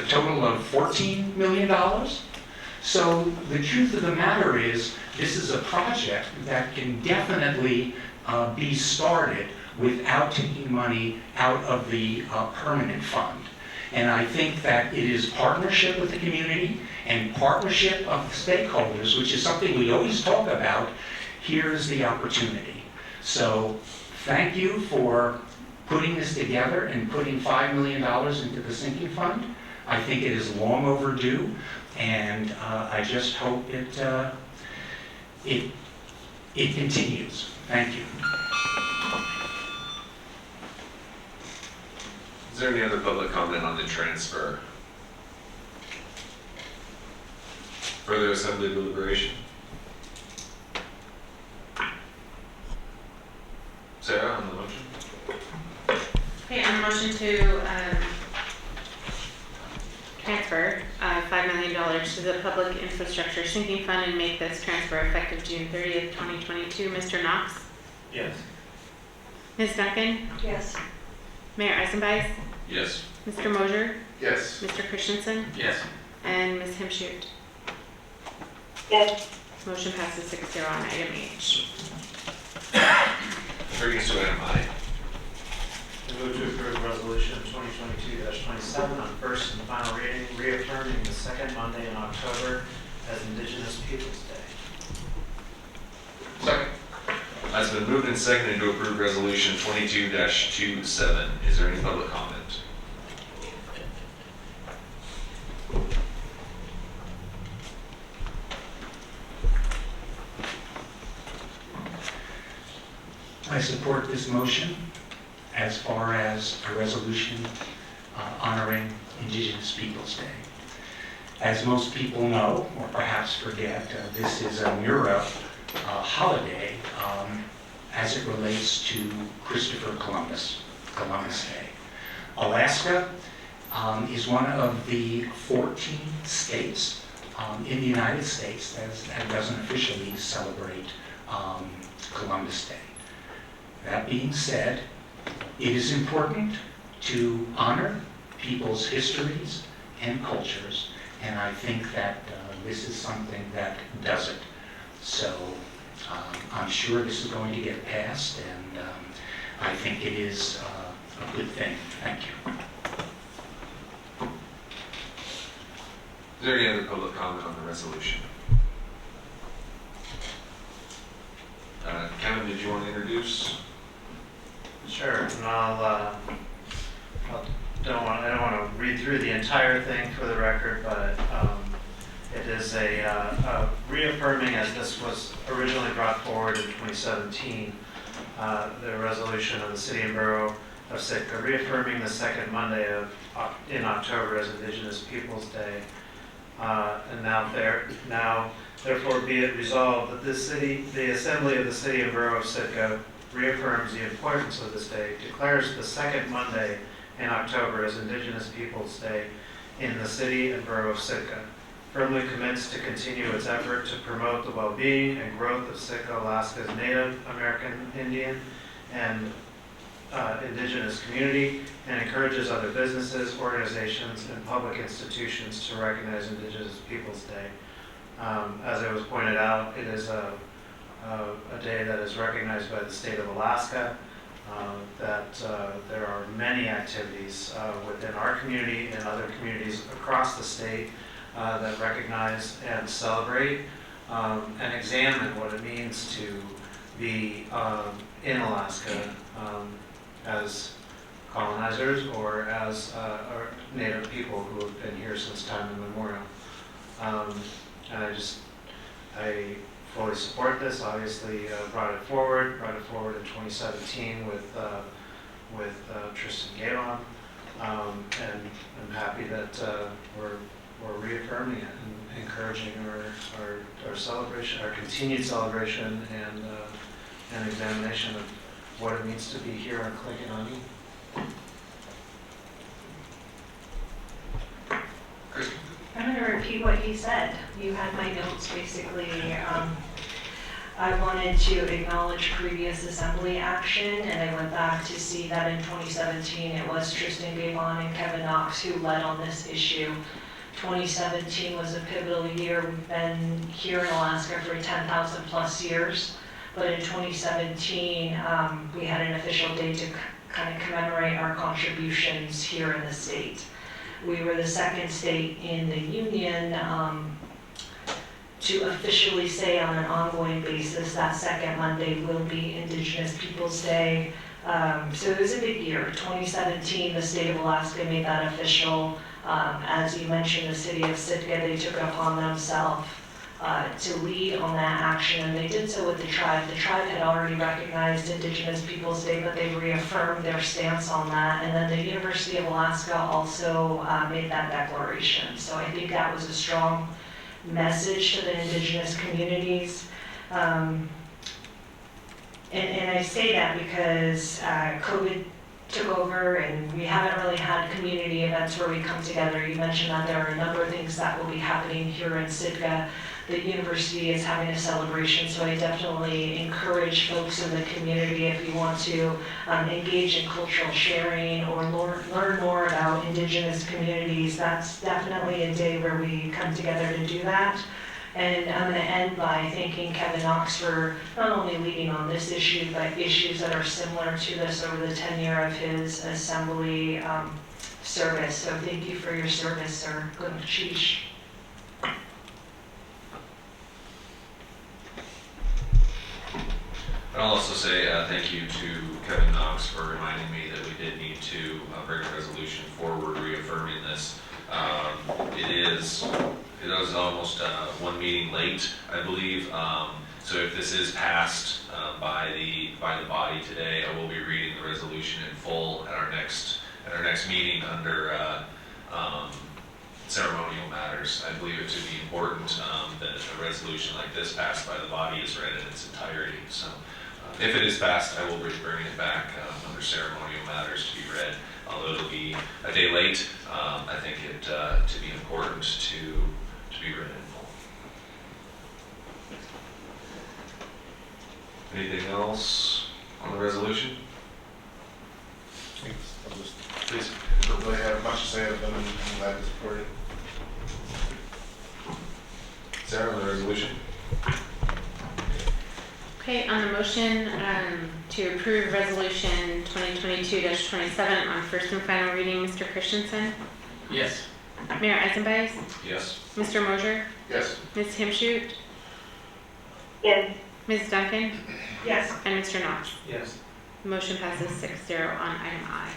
total of $14 million? So the truth of the matter is, this is a project that can definitely be started without taking money out of the permanent fund. And I think that it is partnership with the community and partnership of the stakeholders, which is something we always talk about. Here's the opportunity. So thank you for putting this together and putting $5 million into the sinking fund. I think it is long overdue, and I just hope it continues. Thank you. Is there any other public comment on the transfer? Further assembly deliberation? Sarah, on the motion? Okay, on the motion to transfer $5 million to the Public Infrastructure Sinking Fund and make this transfer effective June 30th, 2022, Mr. Knox? Yes. Ms. Duncan? Yes. Mayor Eisenbeis? Yes. Mr. Mosier? Yes. Mr. Christensen? Yes. And Ms. Himshoot? Yes. Motion passes 6-0 on item H. Bringing us to item I. I move to approve resolution 2022-27 on first and final reading, reaffirming the second Monday in October as Indigenous Peoples' Day. Second. It's been moved and seconded to approve resolution 22-27. Is there any public comment? I support this motion as far as a resolution honoring Indigenous Peoples' Day. As most people know, or perhaps forget, this is a Mura holiday as it relates to Christopher Columbus Day. Alaska is one of the 14 states in the United States that doesn't officially celebrate Columbus Day. That being said, it is important to honor people's histories and cultures, and I think that this is something that does it. So I'm sure this is going to get passed, and I think it is a good thing. Thank you. Is there any other public comment on the resolution? Kevin, did you want to introduce? Sure, and I don't want to read through the entire thing for the record, but it is a reaffirming, as this was originally brought forward in 2017, the resolution of the City and Borough of Sitka reaffirming the second Monday in October as Indigenous Peoples' Day. And now therefore be it resolved that the Assembly of the City and Borough of Sitka reaffirms the importance of this day, declares the second Monday in October as Indigenous Peoples' Day in the City and Borough of Sitka, firmly commits to continue its effort to promote the well-being and growth of Sitka, Alaska's Native American, Indian, and Indigenous community, and encourages other businesses, organizations, and public institutions to recognize Indigenous Peoples' Day. As it was pointed out, it is a day that is recognized by the state of Alaska, that there are many activities within our community and other communities across the state that recognize and celebrate and examine what it means to be in Alaska as colonizers or as Native people who have been here since time immemorial. And I fully support this. Obviously, brought it forward in 2017 with Tristan Galen, and I'm happy that we're reaffirming it and encouraging our celebration, our continued celebration, and examination of what it means to be here on Clinkanani. I'm going to repeat what he said. You had my notes basically. I wanted to acknowledge previous assembly action, and I went back to see that in 2017 it was Tristan Gavon and Kevin Knox who led on this issue. 2017 was a pivotal year. We've been here in Alaska for 10,000 plus years, but in 2017 we had an official day to kind of commemorate our contributions here in the state. We were the second state in the union to officially say on an ongoing basis that second Monday will be Indigenous Peoples' Day. So it was a big year. 2017, the state of Alaska made that official. As you mentioned, the city of Sitka, they took it upon themselves to lead on that action, and they did so with the tribe. The tribe had already recognized Indigenous Peoples' Day, but they reaffirmed their stance on that, and then the University of Alaska also made that declaration. So I think that was a strong message to the Indigenous communities. And I say that because COVID took over and we haven't really had community events where we come together. You mentioned that there are a number of things that will be happening here in Sitka. The university is having a celebration, so I definitely encourage folks in the community, if you want to engage in cultural sharing or learn more about Indigenous communities, that's definitely a day where we come together to do that. And I'm going to end by thanking Kevin Knox for not only leading on this issue, but issues that are similar to this over the tenure of his assembly service. So thank you for your service, sir. Good sheesh. I'll also say thank you to Kevin Knox for reminding me that we did need to bring a resolution forward reaffirming this. It is almost one meeting late, I believe. So if this is passed by the body today, I will be reading the resolution in full at our next meeting under ceremonial matters. I believe it to be important that a resolution like this passed by the body is read in its entirety. So if it is passed, I will be bringing it back under ceremonial matters to be read. Although it'll be a day late, I think it to be important to be read in full. Anything else on the resolution? Please. I don't really have much to say of them, and I'm glad to support it. Sarah, on the resolution? Okay, on the motion to approve resolution 2022-27 on first and final reading, Mr. Christensen? Yes. Mayor Eisenbeis? Yes. Mr. Mosier? Yes. Ms. Himshoot? Yes. Ms. Duncan? Yes. And Mr. Knox? Yes. Motion passes 6-0 on item I.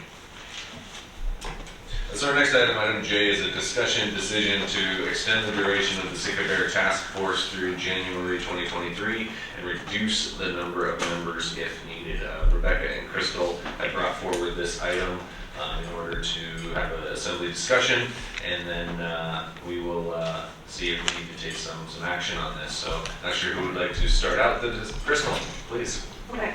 So our next item, item J, is a discussion decision to extend the duration of the Sitka Bear Task Force through January 2023 and reduce the number of members if needed. Rebecca and Crystal had brought forward this item in order to have an assembly discussion, and then we will see if we need to take some action on this. So, not sure who would like to start out. Crystal, please. Okay.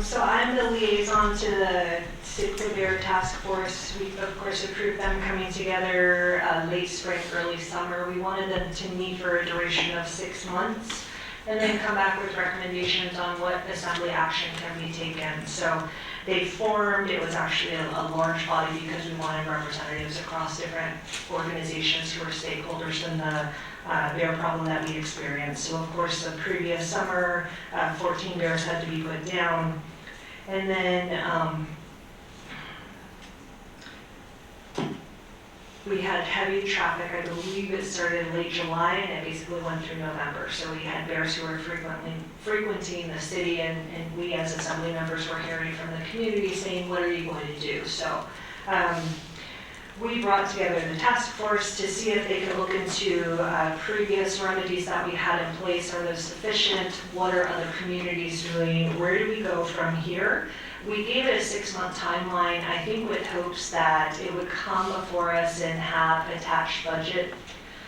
So I'm the liaison to the Sitka Bear Task Force. We, of course, approved them coming together late spring, early summer. We wanted them to meet for a duration of 6 months and then come back with recommendations on what assembly action can be taken. So they formed, it was actually a large body because we wanted representatives across different organizations who are stakeholders in the bear problem that we experienced. So of course the previous summer, 14 bears had to be put down. And then we had heavy traffic. I believe it started late July and it basically went through November. So we had bears who were frequenting the city, and we as assembly members were hearing from the community saying, what are you going to do? So we brought together the task force to see if they could look into previous remedies that we had in place. Are those sufficient? What are other communities doing? Where do we go from here? We gave it a 6-month timeline, I think with hopes that it would come before us and have attached budget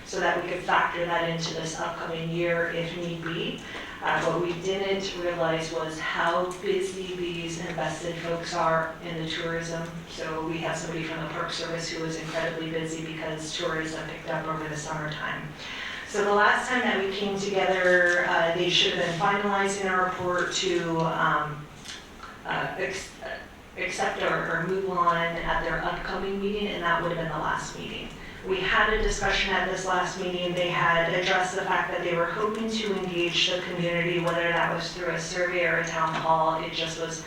so that we could factor that into this upcoming year if need be. What we didn't realize was how busy these invested folks are in the tourism. So we had somebody from the Park Service who was incredibly busy because tourism picked up over the summertime. So the last time that we came together, they should have been finalizing our report to accept or move on at their upcoming meeting, and that would have been the last meeting. We had a discussion at this last meeting. They had addressed the fact that they were hoping to engage the community, whether that was through a survey or a town hall. It just was,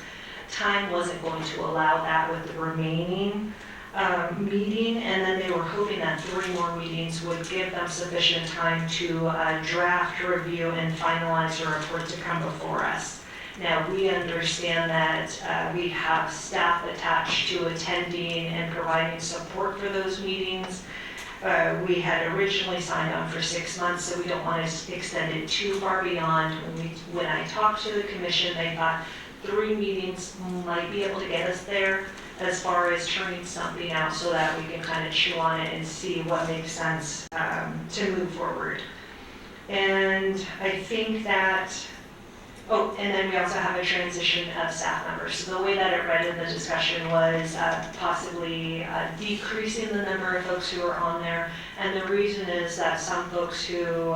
time wasn't going to allow that with the remaining meeting, and then they were hoping that 3 more meetings would give them sufficient time to draft, review, and finalize a report to come before us. Now, we understand that we have staff attached to attending and providing support for those meetings. We had originally signed on for 6 months, so we don't want to extend it too far beyond. When I talked to the commission, they thought 3 meetings might be able to get us there as far as turning something out so that we can kind of chew on it and see what makes sense to move forward. And I think that, oh, and then we also have a transition of staff members. So the way that it read in the discussion was possibly decreasing the number of folks who are on there. And the reason is that some folks who,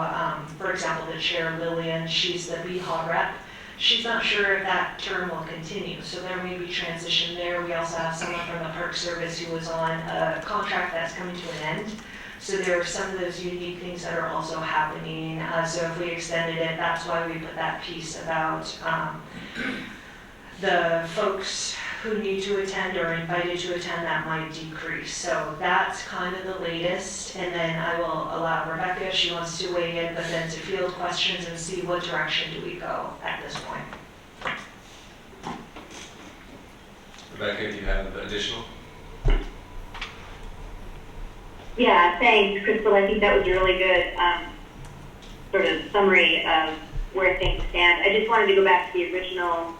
for example, the chair, Lillian, she's the BHA rep. She's not sure if that term will continue. So there may be transition there. We also have someone from the Park Service who was on a contract that's coming to an end. So there are some of those unique things that are also happening. So if we extended it, that's why we put that piece about the folks who need to attend or invited to attend that might decrease. So that's kind of the latest. And then I will allow Rebecca, if she wants to weigh in, but then to field questions and see what direction do we go at this point. Rebecca, do you have additional? Yeah, thanks, Crystal. I think that was a really good sort of summary of where things stand. I just wanted to go back to the original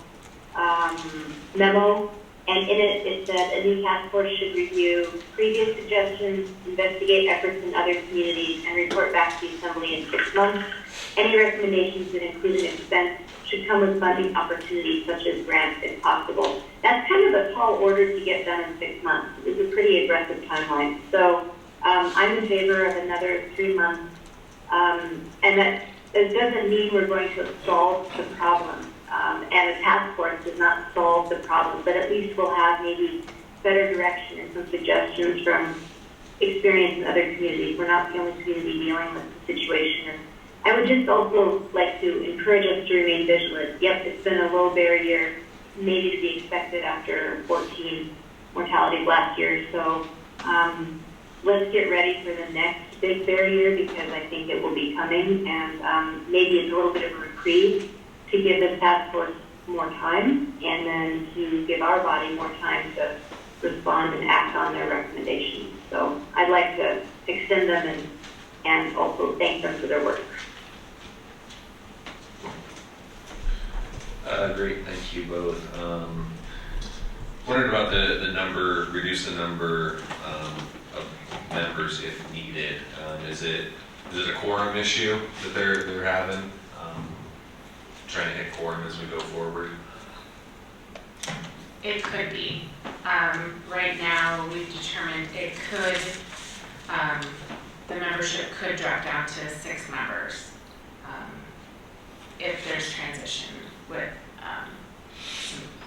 memo, and in it, it said a new task force should review previous suggestions, investigate efforts in other communities, and report back to the Assembly in 6 months. Any recommendations that include an expense should come with funding opportunities such as grants if possible. That's kind of a tall order to get done in 6 months. It's a pretty aggressive timeline. So I'm in favor of another 3 months, and that it doesn't mean we're going to solve the problem. And a task force does not solve the problem, but at least we'll have maybe better direction and some suggestions from experience in other communities. We're not the only community dealing with the situation. And I would just also like to encourage us to remain vigilant. Yep, it's been a low bear year, maybe to be expected after 14 mortalities last year. So let's get ready for the next big bear year, because I think it will be coming, and maybe it's a little bit of a reprieve to give this task force more time, and then to give our body more time to respond and act on their recommendations. So I'd like to extend them and also thank them for their work. Great, thank you both. Wondered about the number, reduce the number of members if needed. Is it a quorum issue that they're having? Trying to hit quorum as we go forward? It could be. Right now, we've determined it could, the membership could drop down to 6 members if there's transition with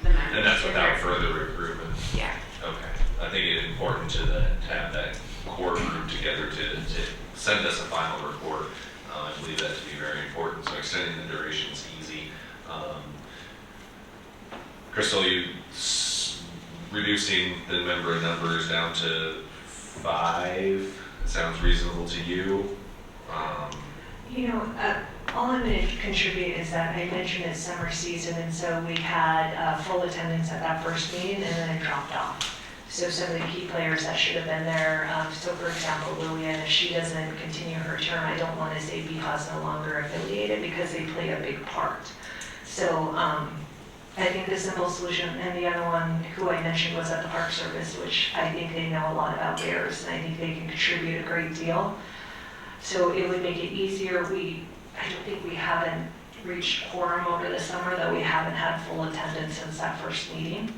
the members. And that's without further recruitment? Yeah. Okay. I think it's important to have that core group together to send us a final report. I believe that to be very important. So extending the duration is easy. Crystal, reducing the member numbers down to 5 sounds reasonable to you? All I'm going to contribute is that I mentioned it's summer season, and so we had full attendance at that first meeting, and then it dropped off. So some of the key players that should have been there, so for example, Lillian, if she doesn't continue her term, I don't want to say BHA's no longer affiliated because they play a big part. So I think the simple solution, and the other one who I mentioned was at the Park Service, which I think they know a lot about bears, and I think they can contribute a great deal. So it would make it easier. I don't think we haven't reached quorum over the summer, though we haven't had full attendance since that first meeting.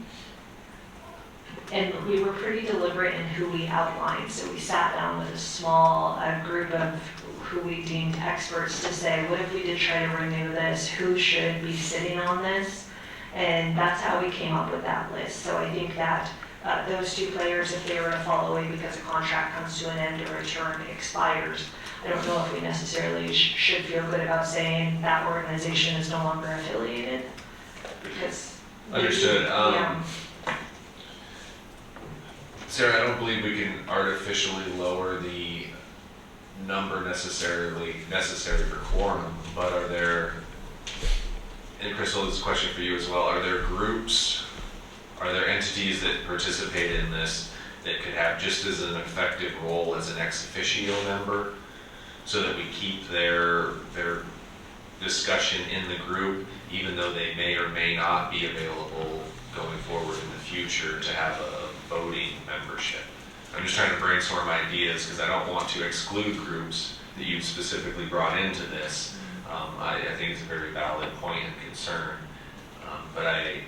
And we were pretty deliberate in who we outlined. So we sat down with a small group of who we deemed experts to say, what if we did try to renew this? Who should be sitting on this? And that's how we came up with that list. So I think that those 2 players, if they were to fall away because a contract comes to an end or a term expires, I don't know if we necessarily should feel good about saying that organization is no longer affiliated. Because understood. Yeah. Sarah, I don't believe we can artificially lower the number necessary for quorum, but are there, and Crystal, this is a question for you as well, are there groups, are there entities that participate in this that could have just as an effective role as an ex officio member, so that we keep their discussion in the group, even though they may or may not be available going forward in the future to have a voting membership? I'm just trying to brainstorm ideas because I don't want to exclude groups that you've specifically brought into this. I think it's a very valid point and concern, but I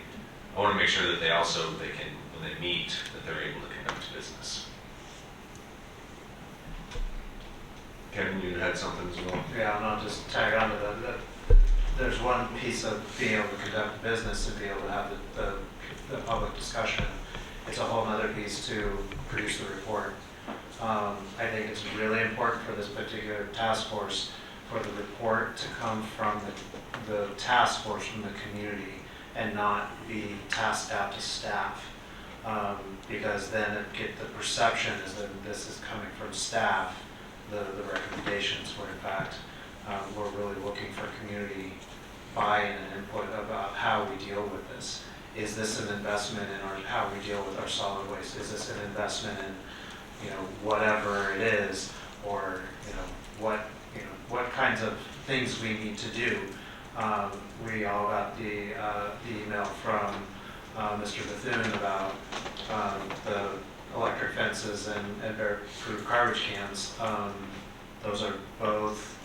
want to make sure that they can, when they meet, that they're able to conduct business. Kevin, you had something as well? Yeah, and I'll just tag on to that. There's one piece of being able to conduct business and be able to have the public discussion. It's a whole other piece to produce the report. I think it's really important for this particular task force for the report to come from the task force from the community and not be tasked out to staff. Because then the perception is that this is coming from staff, the recommendations were in fact, we're really looking for community buy-in and input about how we deal with this. Is this an investment in how we deal with our solid waste? Is this an investment in, whatever it is, or what kinds of things we need to do? We all got the email from Mr. Bethune about the electric fences and bear-proof garbage cans. Those are both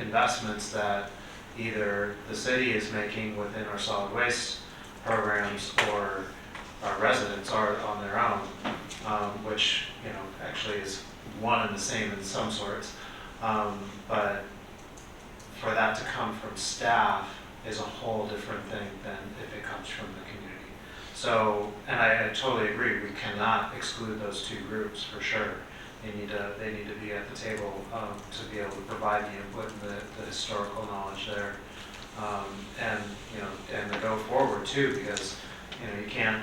investments that either the city is making within our solid waste programs or our residents are on their own, which actually is one and the same in some sorts. But for that to come from staff is a whole different thing than if it comes from the community. So, and I totally agree, we cannot exclude those 2 groups for sure. They need to be at the table to be able to provide the input and the historical knowledge there, and to go forward too, because you can't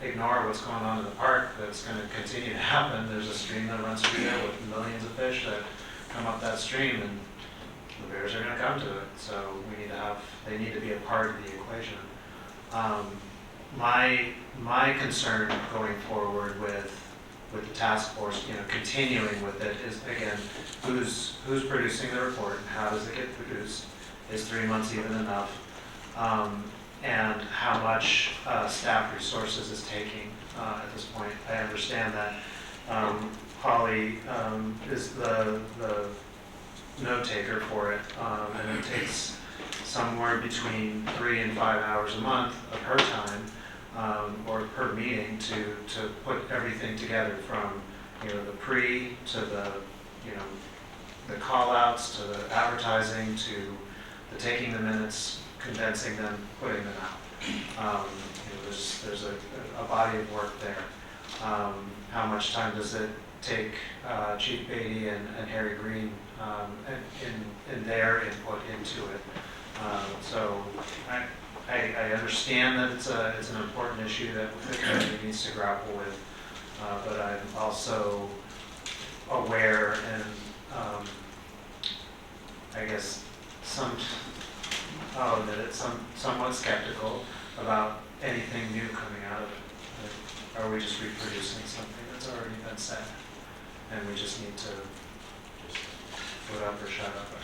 ignore what's going on in the park. That's going to continue to happen. There's a stream that runs through there with millions of fish that come up that stream, and the bears are going to come to it. So they need to be a part of the equation. My concern going forward with the task force, continuing with it, is again, who's producing the report and how does it get produced? Is 3 months even enough? And how much staff resources is taking at this point? I understand that Holly is the note taker for it, and it takes somewhere between 3 and 5 hours a month of her time, or per meeting to put everything together from, the pre to the call outs to the advertising to the taking the minutes, condensing them, putting them out. There's a body of work there. How much time does it take Chief Beatty and Harry Green in their input into it? So I understand that it's an important issue that the community needs to grapple with, but I'm also aware and I guess that it's somewhat skeptical about anything new coming out of it. Are we just reproducing something that's already been said, and we just need to put up or shut up, I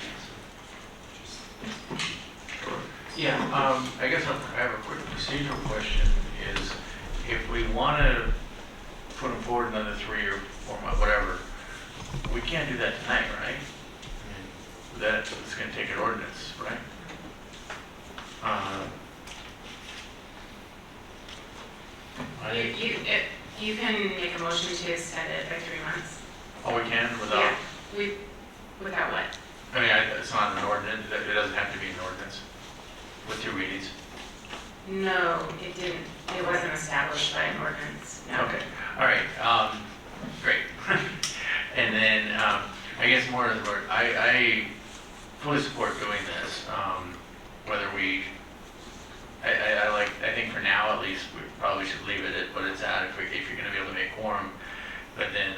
guess. Yeah, I guess I have a quick procedural question is, if we want to put them forward another 3 or 4 months, whatever, we can't do that tonight, right? I mean, that's going to take an ordinance, right? You can make a motion to extend it by 3 months. Oh, we can without? Yeah, without what? I mean, it's not an ordinance, it doesn't have to be an ordinance with 2 readings. No, it didn't. It wasn't established by an ordinance. No. Okay, all right, great. And then, I guess more of the word, I fully support doing this, whether we, I think for now at least, we probably should leave it at what it's at if you're gonna be able to make quorum. But then,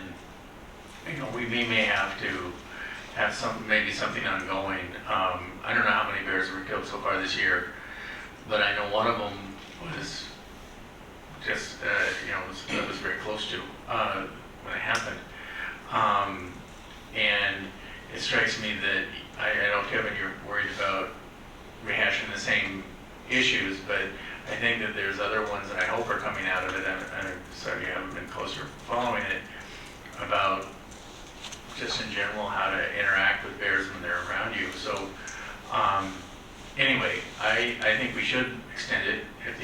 we may have to have maybe something ongoing. I don't know how many bears were killed so far this year, but I know one of them was just, that was very close to when it happened. And it strikes me that, I know, Kevin, you're worried about rehashing the same issues, but I think that there's other ones that I hope are coming out of it, and I'm sorry you haven't been closer following it, about just in general how to interact with bears when they're around you. So anyway, I think we should extend it. If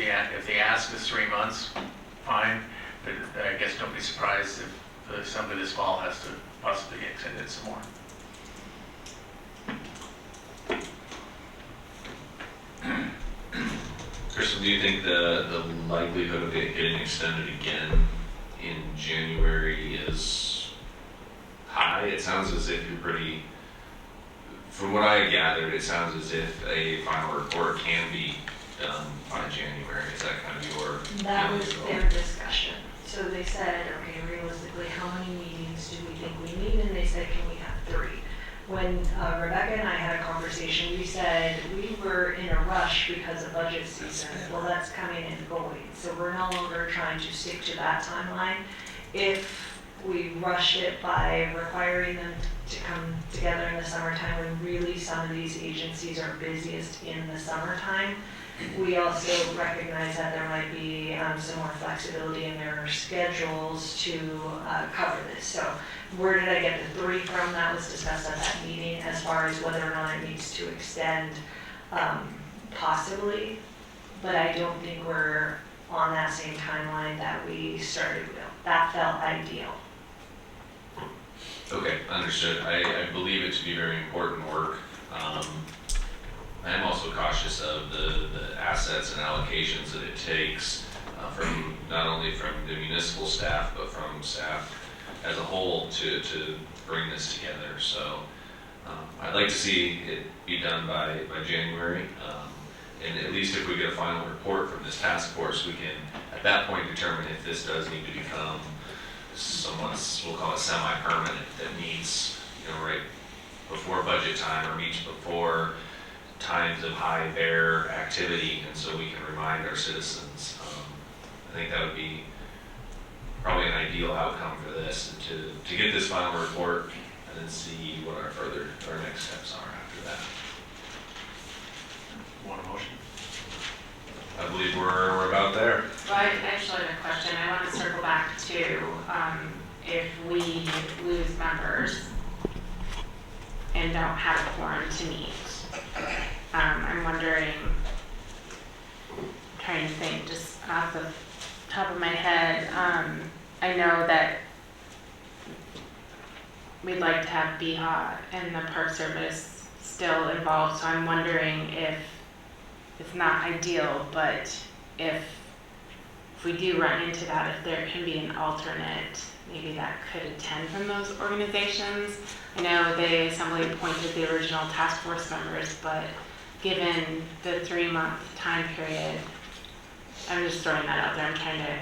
the ask is 3 months, fine, but I guess don't be surprised if the assembly this fall has to possibly get extended some more. Kristen, do you think the likelihood of it getting extended again in January is high? It sounds as if you're pretty, from what I gathered, it sounds as if a final report can be done by January. Is that kind of your? That was their discussion. So they said, okay, realistically, how many meetings do we think we need? And they said, can we have 3? When Rebecca and I had a conversation, we said we were in a rush because of budget season. Well, that's coming and going. So we're no longer trying to stick to that timeline. If we rushed it by requiring them to come together in the summertime, when really some of these agencies are busiest in the summertime, we also recognize that there might be some more flexibility in their schedules to cover this. So where did I get the 3 from? That was discussed at that meeting. As far as whether or not it needs to extend, possibly, but I don't think we're on that same timeline that we started with. That felt ideal. Okay, understood. I believe it to be very important work. I'm also cautious of the assets and allocations that it takes from not only from the municipal staff, but from staff as a whole to bring this together. So I'd like to see it be done by January. And at least if we get a final report from this task force, we can at that point determine if this does need to become somewhat, we'll call it semi-permanent, that meets, right before budget time or meets before times of high bear activity, and so we can remind our citizens. I think that would be probably an ideal outcome for this, to get this final report and then see what our next steps are after that. Want a motion? I believe we're about there. Well, I actually have a question. I want to circle back to if we lose members and don't have a quorum to meet. I'm wondering, trying to think just off the top of my head, I know that we'd like to have BHA and the Park Service still involved, so I'm wondering if it's not ideal, but if we do run into that, if there can be an alternate, maybe that could attend from those organizations. I know the Assembly appointed the original task force members, but given the 3-month time period, I'm just throwing that out there. I'm trying to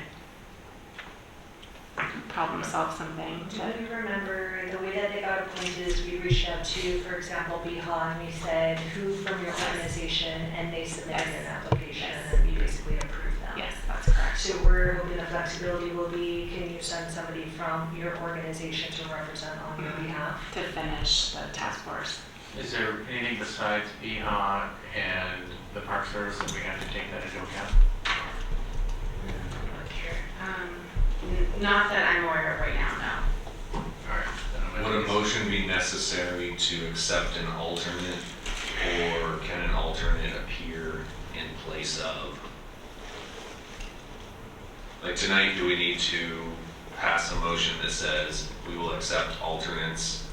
problem solve something. Do you remember the way that they got appointed is we reached out to, for example, BHA, and we said, who from your organization, and they submitted an application, and then we basically approved them. Yes, that's correct. So we're hoping the flexibility will be, can you send somebody from your organization to represent on your behalf? To finish the task force. Is there anything besides BHA and the Park Service that we have to take that into account? Not that I'm aware of right now, no. All right. Would a motion be necessary to accept an alternate, or can an alternate appear in place of? Like tonight, do we need to pass a motion that says we will accept alternates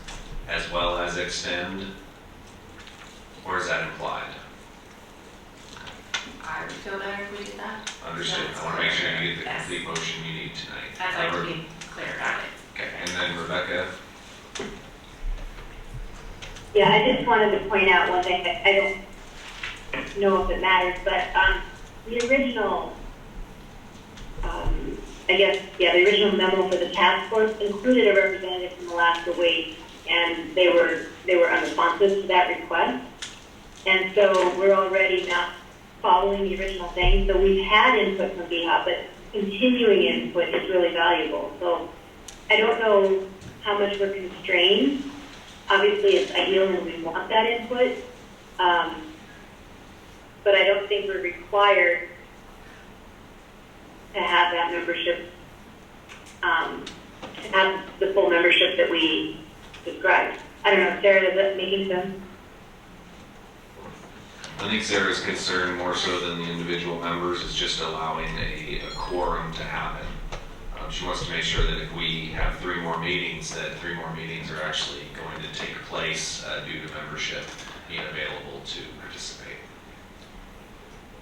as well as extend? Or is that implied? I would feel better if we did that. Understood. I want to make sure you get the complete motion you need tonight. I'd like to be clear about it. Okay, and then Rebecca? Yeah, I just wanted to point out one thing. I don't know if it matters, but the original, the original memo for the task force included a representative from Alaska Waste, and they were unresponsive to that request. And so we're already not following the original thing. So we've had input from BHA, but continuing input is really valuable. So I don't know how much we're constrained. Obviously, it's ideal and we want that input, but I don't think we're required to have that membership, to have the full membership that we described. I don't know, Sarah, does that make sense? I think Sarah's concern more so than the individual members is just allowing a quorum to happen. She wants to make sure that if we have 3 more meetings, that 3 more meetings are actually going to take place due to membership being available to participate.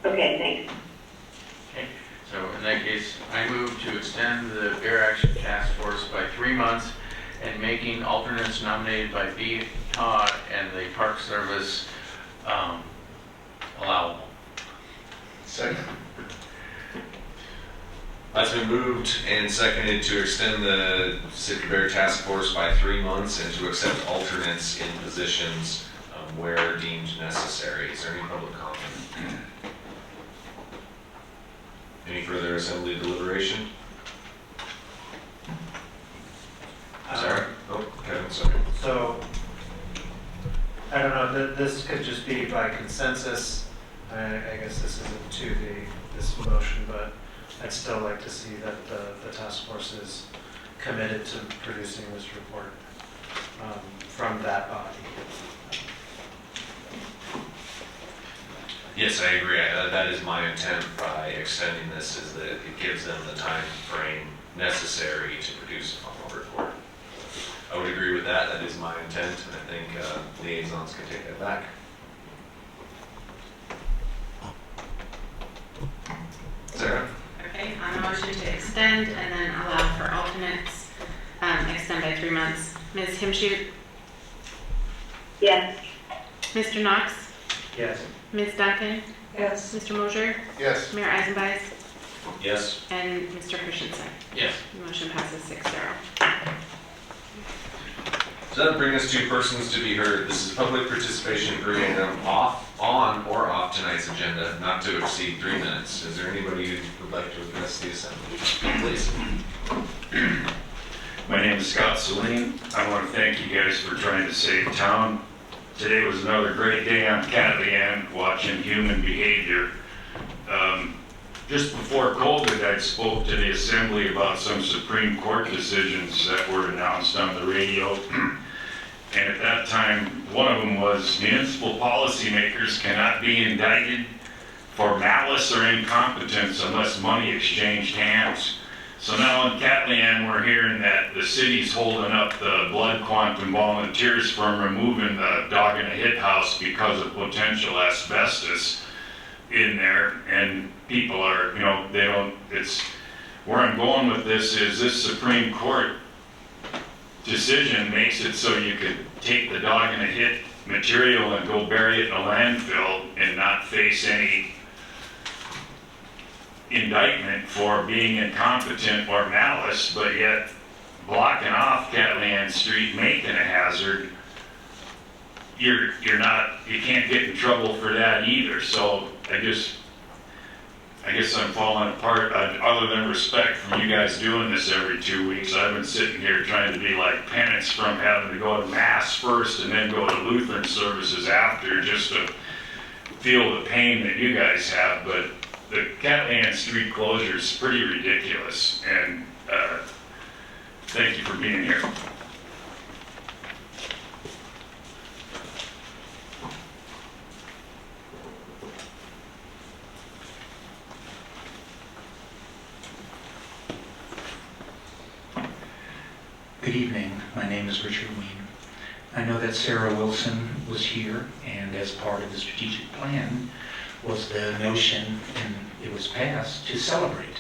Okay, thanks. Okay, so in that case, I move to extend the Bear Action Task Force by 3 months and making alternates nominated by BHA and the Park Service allowable. Second. That's been moved and seconded to extend the Sitka Bear Task Force by 3 months and to accept alternates in positions where deemed necessary. Is there any public comment? Any further assembly deliberation? Sarah? Oh, Kevin, sorry. So, I don't know, this could just be by consensus. I guess this isn't to this motion, but I'd still like to see that the task force is committed to producing this report from that body. Yes, I agree. That is my intent by extending this, is that it gives them the time frame necessary to produce a final report. I would agree with that. That is my intent, and I think liaisons can take that back. Sarah? Okay, on the motion to extend and then allow for alternates, extend by 3 months. Ms. Himshoot? Yes. Mr. Knox? Yes. Ms. Duncan? Yes. Mr. Mosier? Yes. Mayor Eisenbeis? Yes. And Mr. Christensen? Yes. The motion passes 6-0. So that brings us to persons to be heard. This is public participation for an item on or off tonight's agenda, not to exceed 3 minutes. Is there anybody who would like to address the assembly? Please. My name is Scott Celine. I want to thank you guys for trying to save town. Today was another great day on Catley End watching human behavior. just before COVID, I spoke to the assembly about some Supreme Court decisions that were announced on the radio. And at that time, one of them was municipal policymakers cannot be indicted for malice or incompetence unless money exchanged hands. So now in Etulain, we're hearing that the city's holding up the blood quantum volunteers from removing the dog in a hit house because of potential asbestos in there. And people are, you know, they don't, it's, where I'm going with this is this Supreme Court decision makes it so you could take the dog in a hit material and go bury it in a landfill and not face any indictment for being incompetent or malice, but yet blocking off Etulain Street, making a hazard, you can't get in trouble for that either. So I guess I'm falling apart. Other than respect from you guys doing this every 2 weeks, I've been sitting here trying to be like penance from having to go to Mass first and then go to Lutheran services after, just to feel the pain that you guys have. But the Etulain Street closure is pretty ridiculous, and thank you for being here. Good evening. My name is Richard Wien. I know that Sarah Wilson was here, and as part of the strategic plan was the notion, and it was passed, to celebrate.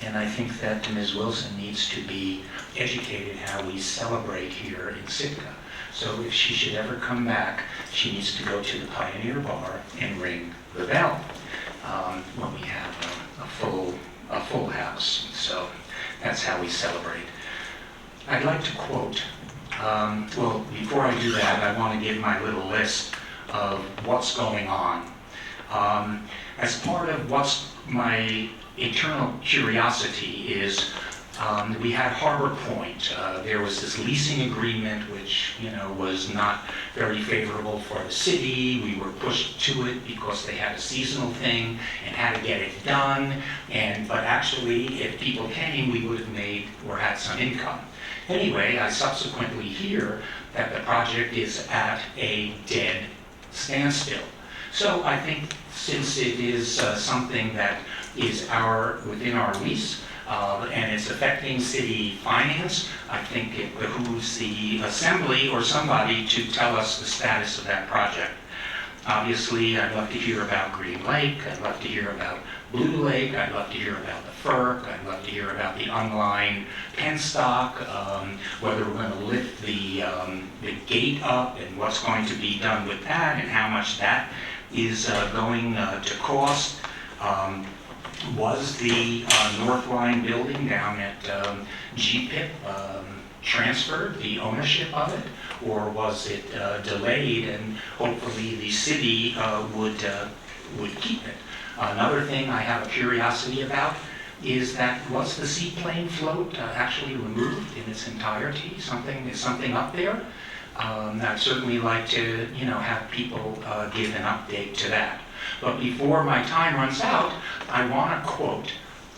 And I think that Ms. Wilson needs to be educated how we celebrate here in Sitka. So if she should ever come back, she needs to go to the Pioneer Bar and ring the bell when we have a full house. So that's how we celebrate. I'd like to quote, well, before I do that, I want to give my little list of what's going on. As part of what's my eternal curiosity is, we had Harbor Point. There was this leasing agreement which, you know, was not very favorable for the city. We were pushed to it because they had a seasonal thing and had to get it done. But actually, if people came, we would have made or had some income. Anyway, I subsequently hear that the project is at a dead standstill. So I think since it is something that is within our lease and it's affecting city finance, I think it behooves the assembly or somebody to tell us the status of that project. Obviously, I'd love to hear about Green Lake. I'd love to hear about Blue Lake. I'd love to hear about the FERC. I'd love to hear about the unlined penstock, whether we're going to lift the gate up and what's going to be done with that and how much that is going to cost. Was the North Line building down at GPIP transferred, the ownership of it, or was it delayed and hopefully the city would keep it? Another thing I have a curiosity about is that was the Seaplane float actually removed in its entirety? Is something up there? I'd certainly like to, have people give an update to that. But before my time runs out, I want to quote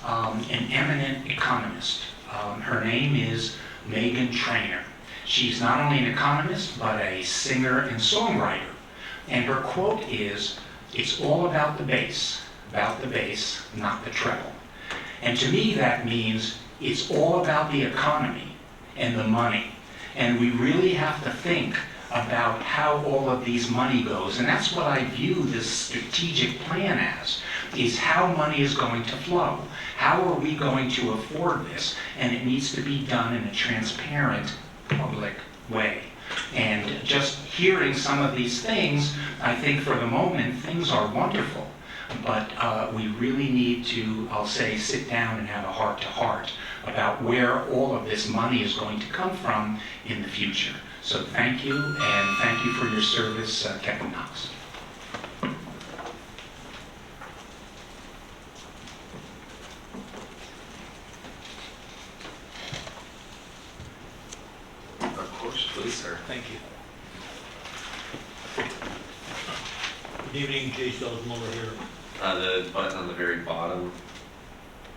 an eminent economist. Her name is Megan Trainor. She's not only an economist, but a singer and songwriter. And her quote is, "It's all about the bass, not the treble." And to me, that means it's all about the economy and the money. And we really have to think about how all of these money goes. And that's what I view this strategic plan as, is how money is going to flow. How are we going to afford this? And it needs to be done in a transparent, public way. And just hearing some of these things, I think for the moment, things are wonderful. But we really need to, I'll say, sit down and have a heart-to-heart about where all of this money is going to come from in the future. So thank you, and thank you for your service, Kevin Knox. Of course, please, sir. Thank you. Good evening, Jay Sells Muller here. The button on the very bottom.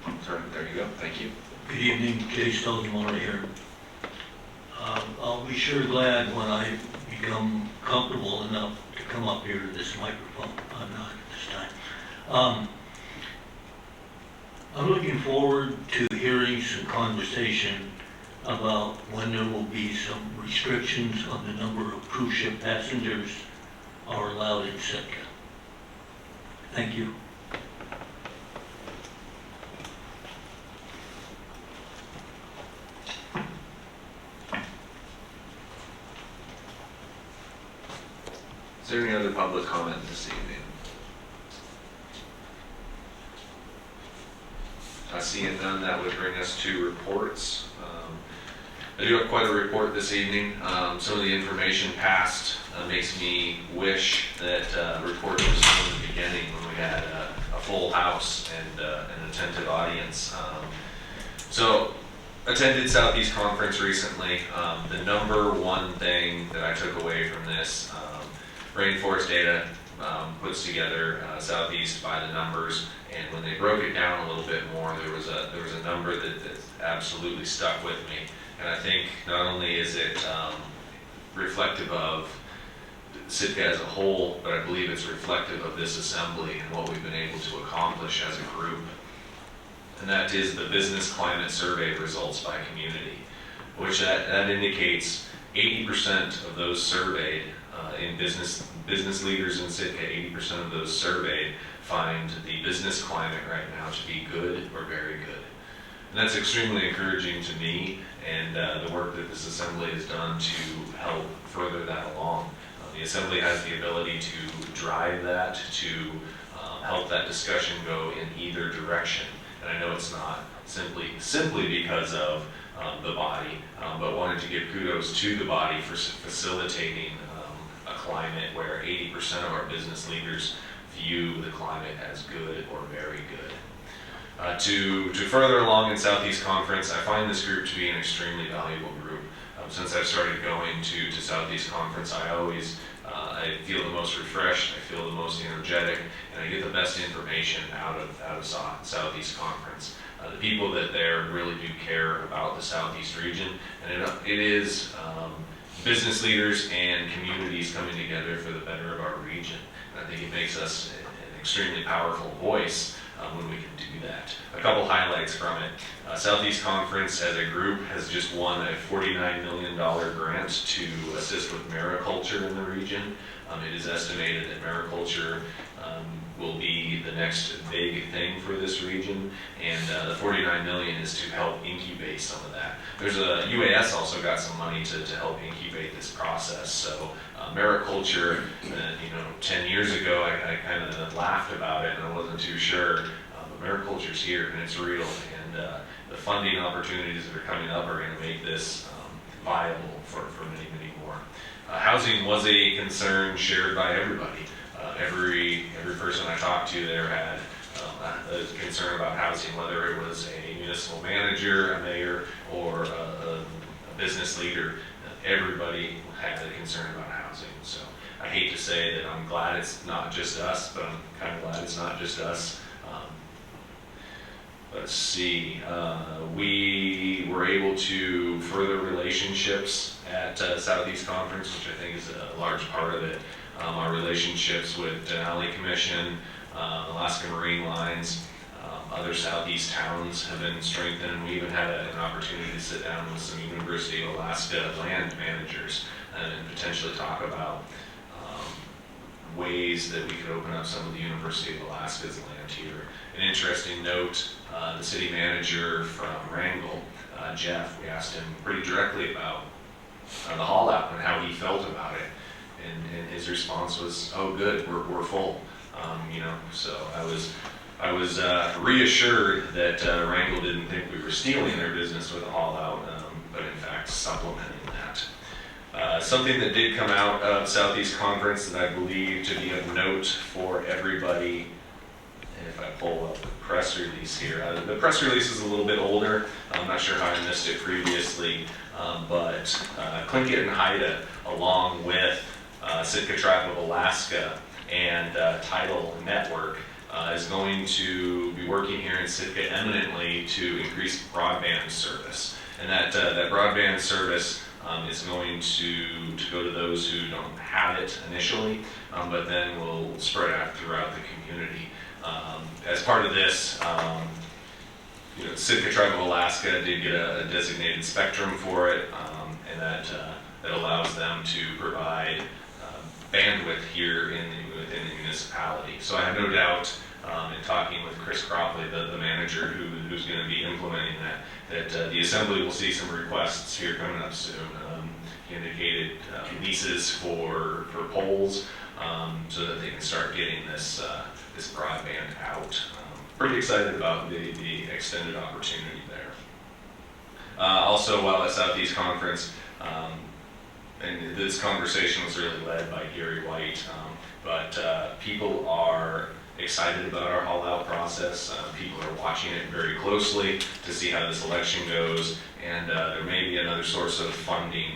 Sorry, there you go. Thank you. Good evening, Jay Stonemore here. I'll be sure glad when I become comfortable enough to come up here to this microphone. I'm not at this time. I'm looking forward to hearing some conversation about when there will be some restrictions on the number of cruise ship passengers are allowed in Sitka. Thank you. Is there any other public comment this evening? Seeing none, that would bring us to reports. I do have quite a report this evening. Some of the information passed makes me wish that report was from the beginning when we had a full house and an attentive audience. So, attended Southeast Conference recently. The number one thing that I took away from this, Rainforest Data puts together Southeast by the numbers, and when they broke it down a little bit more, there was a number that absolutely stuck with me. And I think not only is it reflective of Sitka as a whole, but I believe it's reflective of this assembly and what we've been able to accomplish as a group. And that is the business climate survey results by community, which that indicates 80% of those surveyed in business leaders in Sitka, 80% of those surveyed find the business climate right now to be good or very good. And that's extremely encouraging to me, and the work that this assembly has done to help further that along. The assembly has the ability to drive that, to help that discussion go in either direction. And I know it's not simply because of the body, but wanted to give kudos to the body for facilitating a climate where 80% of our business leaders view the climate as good or very good. To further along in Southeast Conference, I find this group to be an extremely valuable group. Since I've started going to Southeast Conference, I feel the most refreshed, I feel the most energetic, and I get the best information out of Southeast Conference. The people that there really do care about the Southeast region, and it is business leaders and communities coming together for the better of our region. And I think it makes us an extremely powerful voice when we can do that. A couple highlights from it. Southeast Conference as a group has just won a $49 million grant to assist with mariculture in the region. It is estimated that mariculture will be the next big thing for this region, and the $49 million is to help incubate some of that. There's UAS also got some money to help incubate this process. So mariculture, 10 years ago I kind of laughed about it and I wasn't too sure, but mariculture's here and it's real, and the funding opportunities that are coming up are going to make this viable for many, many more. Housing was a concern shared by everybody. Every person I talked to there had a concern about housing, whether it was a municipal manager, a mayor, or a business leader. Everybody had a concern about housing. So I hate to say that I'm glad it's not just us, but I'm kind of glad it's not just us. Let's see, we were able to further relationships at Southeast Conference, which I think is a large part of it. Our relationships with Denali Commission, Alaska Marine Lines, other Southeast towns have been strengthened, and we even had an opportunity to sit down with some University of Alaska land managers and potentially talk about ways that we could open up some of the University of Alaska's land here. An interesting note, the city manager from Wrangell, Jeff, we asked him pretty directly about the haul out and how he felt about it. And his response was, "Oh, good, we're full." So I was reassured that Wrangell didn't think we were stealing their business with a haul out, but in fact supplementing that. Something that did come out of Southeast Conference that I believe to be of note for everybody. If I pull up the press release here, the press release is a little bit older. I'm not sure how I missed it previously, but Tlingit and Haida, along with Sitka Tribe of Alaska and Tidal Network, is going to be working here in Sitka eminently to increase broadband service. And that broadband service is going to go to those who don't have it initially, but then will spread out throughout the community. As part of this, Sitka Tribe of Alaska did get a designated spectrum for it, and that allows them to provide bandwidth here within the municipality. So I have no doubt, in talking with Chris Cropley, the manager who's going to be implementing that the Assembly will see some requests here coming up soon. He indicated leases for poles, so that they can start getting this broadband out. Pretty excited about the extended opportunity there. Also, while at Southeast Conference, and this conversation was really led by Gary White, but people are excited about our haul-out process. People are watching it very closely to see how this election goes, and there may be another source of funding,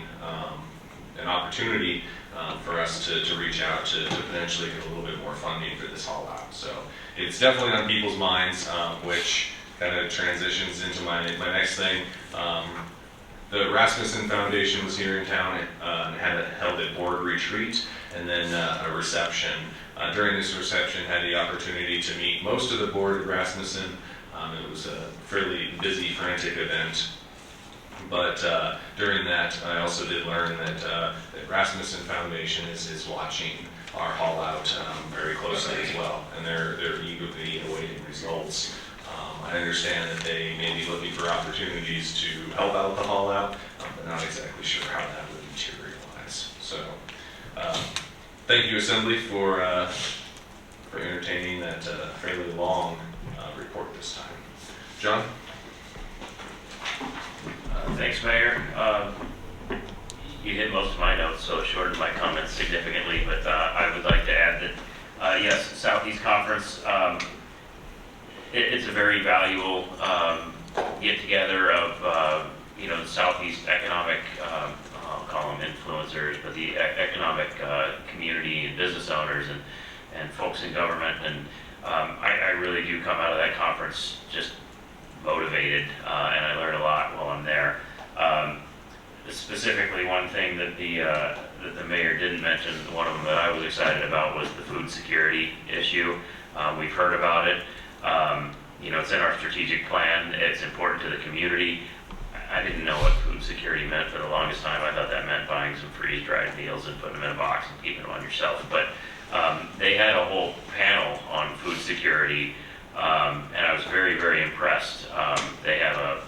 an opportunity for us to reach out to potentially get a little bit more funding for this haul-out. So it's definitely on people's minds, which kind of transitions into my next thing. The Rasmussen Foundation was here in town and held a board retreat and then a reception. During this reception, had the opportunity to meet most of the board at Rasmussen. It was a fairly busy, frantic event. But during that, I also did learn that the Rasmussen Foundation is watching our haul out very closely as well, and they're eagerly awaiting results. I understand that they may be looking for opportunities to help out the haul out, but not exactly sure how that would materialize. So, thank you, Assembly, for entertaining that fairly long report this time. John? Thanks, Mayor. You hit most of my notes, so shortened my comments significantly, but I would like to add that, yes, Southeast Conference, it's a very valuable get-together of, the Southeast economic, I'll call them influencers, but the economic community and business owners and folks in government. And I really do come out of that conference just motivated, and I learned a lot while I'm there. Specifically, one thing that the mayor didn't mention, one of them that I was excited about, was the food security issue. We've heard about it. It's in our strategic plan. It's important to the community. I didn't know what food security meant for the longest time. I thought that meant buying some freeze-dried meals and putting them in a box and keeping them on your shelf. But they had a whole panel on food security, and I was very, very impressed. They have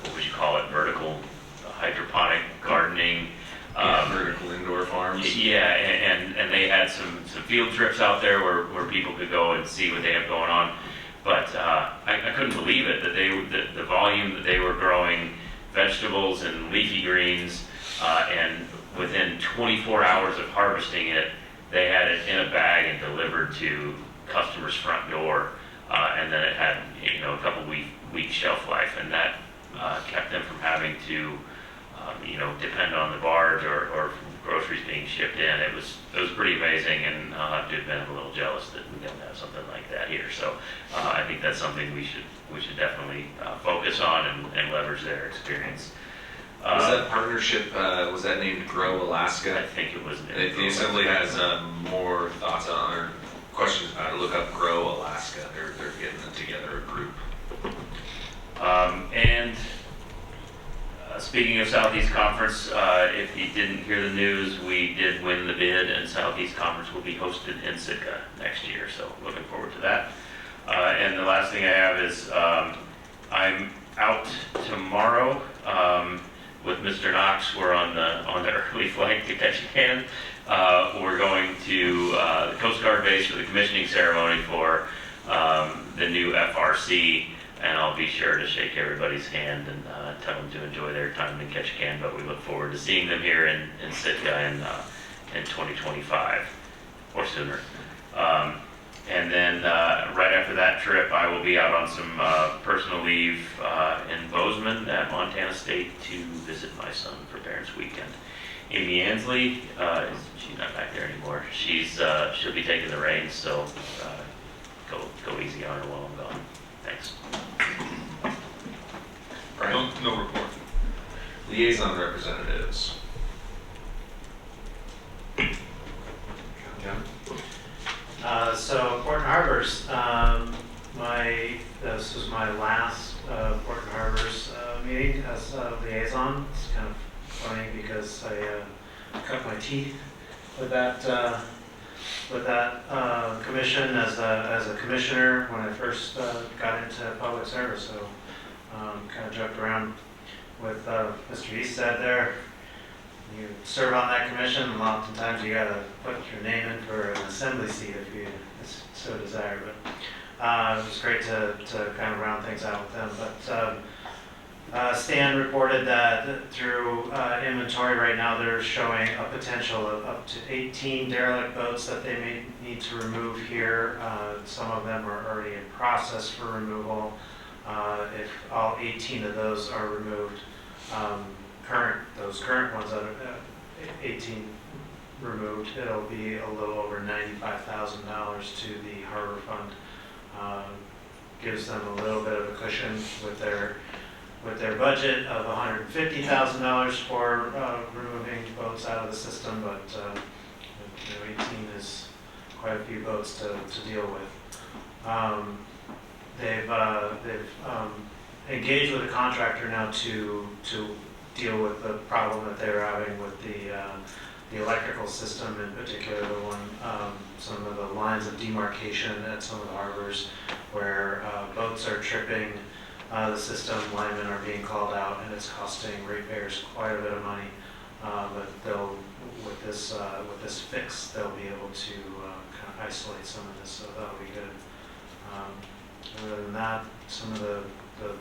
what would you call it, vertical hydroponic gardening. Vertical indoor farms. Yeah, and they had some field trips out there where people could go and see what they have going on. But I couldn't believe it, that the volume that they were growing vegetables and leafy greens, and within 24 hours of harvesting it, they had it in a bag and delivered to customers' front door. And then it had a couple week shelf life, and that kept them from having to depend on the barge or groceries being shipped in. It was pretty amazing, and I'll have to admit I'm a little jealous that we don't have something like that here. So I think that's something we should definitely focus on and leverage their experience. Was that partnership, was that named Grow Alaska? I think it was. The Assembly has more thoughts on or questions about it. Look up Grow Alaska. They're getting together a group. Speaking of Southeast Conference, if you didn't hear the news, we did win the bid, and Southeast Conference will be hosted in Sitka next year, so looking forward to that. And the last thing I have is I'm out tomorrow with Mr. Knox. We're on the early flight to Ketchikan. We're going to the Coast Guard base for the commissioning ceremony for the new FRC. And I'll be sure to shake everybody's hand and tell them to enjoy their time in Ketchikan. But we look forward to seeing them here in Sitka in 2025 or sooner. And then right after that trip, I will be out on some personal leave in Bozeman at Montana State to visit my son for Parents Weekend. Amy Ansley, she's not back there anymore. She'll be taking the reins, so go easy on her while I'm gone. Thanks. Brian? No report. Liaison representatives. Kevin? So Port and Harbors, this was my last Port and Harbors meeting as a liaison. It's kind of funny because I cut my teeth with that commission as a commissioner when I first got into public service. So kind of joked around with Mr. Eastside there. You serve on that commission, and oftentimes you gotta put your name in for an assembly seat if you so desire. But it was great to kind of round things out with them. But Stan reported that through inventory right now, they're showing a potential of up to 18 derelict boats that they may need to remove here. Some of them are already in process for removal. If all 18 of those are removed, those current ones that are 18 removed, it'll be a little over $95,000 to the harbor fund. Gives them a little bit of a cushion with their budget of $150,000 for removing boats out of the system, but 18 is quite a few boats to deal with. They've engaged with a contractor now to deal with the problem that they're having with the electrical system, in particular the one, some of the lines of demarcation at some of the harbors where boats are tripping the system, linemen are being called out, and it's costing ratepayers quite a bit of money. But they'll, with this fix, they'll be able to kind of isolate some of this, so that'll be good. Other than that, some of the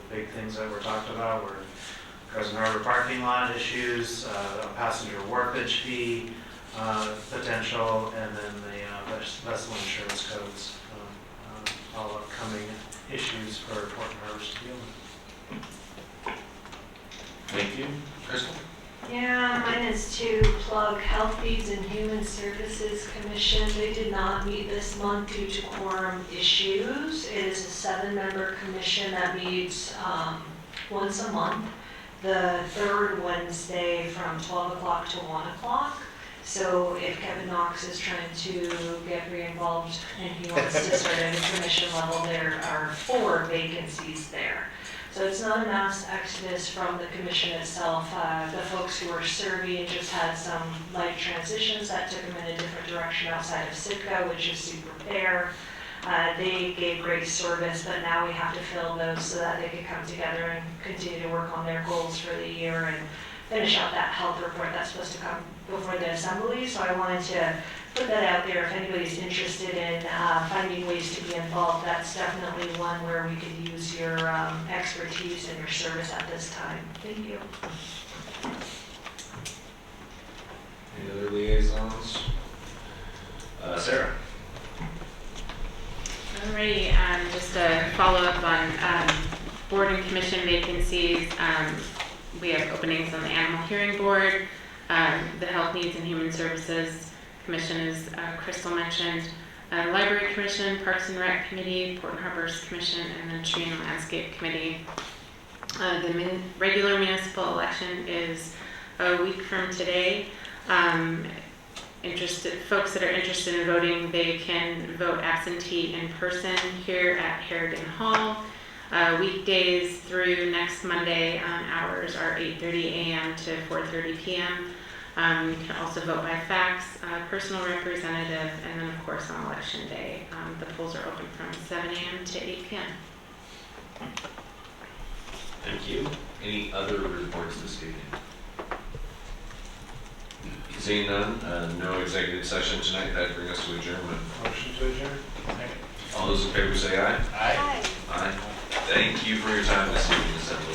big things that were talked about were Crescent Harbor parking lot issues, a passenger wharfage fee potential, and then the vessel insurance codes, all upcoming issues for Port and Harbors to deal with. Thank you. Crystal? Yeah, mine is to plug Health Feeds and Human Services Commission. They did not meet this month due to quorum issues. It is a 7-member commission that meets once a month, the third Wednesday from 12 o'clock to 1 o'clock. So if Kevin Knox is trying to get re-involved and he wants to start at a commission level, there are 4 vacancies there. So it's not a mass exodus from the commission itself. The folks who were serving just had some light transitions that took them in a different direction outside of Sitka, which is super fair. They gave great service, but now we have to fill those so that they can come together and continue to work on their goals for the year and finish out that health report that's supposed to come before the assembly. So I wanted to put that out there. If anybody's interested in finding ways to be involved, that's definitely one where we could use your expertise and your service at this time. Thank you. Any other liaisons? Sarah? Alrighty, just a follow up on board and commission vacancies. We have openings on the Animal Hearing Board, the Health Needs and Human Services Commission, as Crystal mentioned, Library Commission, Parks and Rec Committee, Port and Harbors Commission, and then Tree and Landscape Committee. The regular municipal election is a week from today. Folks that are interested in voting, they can vote absentee in person here at Harrigan Hall. Weekdays through next Monday, hours are 8:30 a.m. to 4:30 p.m. You can also vote by fax, personal representative, and then of course on election day. The polls are open from 7 a.m. to 8 p.m. Thank you. Any other reports this evening? Seeing none, no executive session tonight. That brings us to adjournment. Motion to adjourn. All those in favor say aye. Aye. Aye. Thank you for your time this evening, Assembly.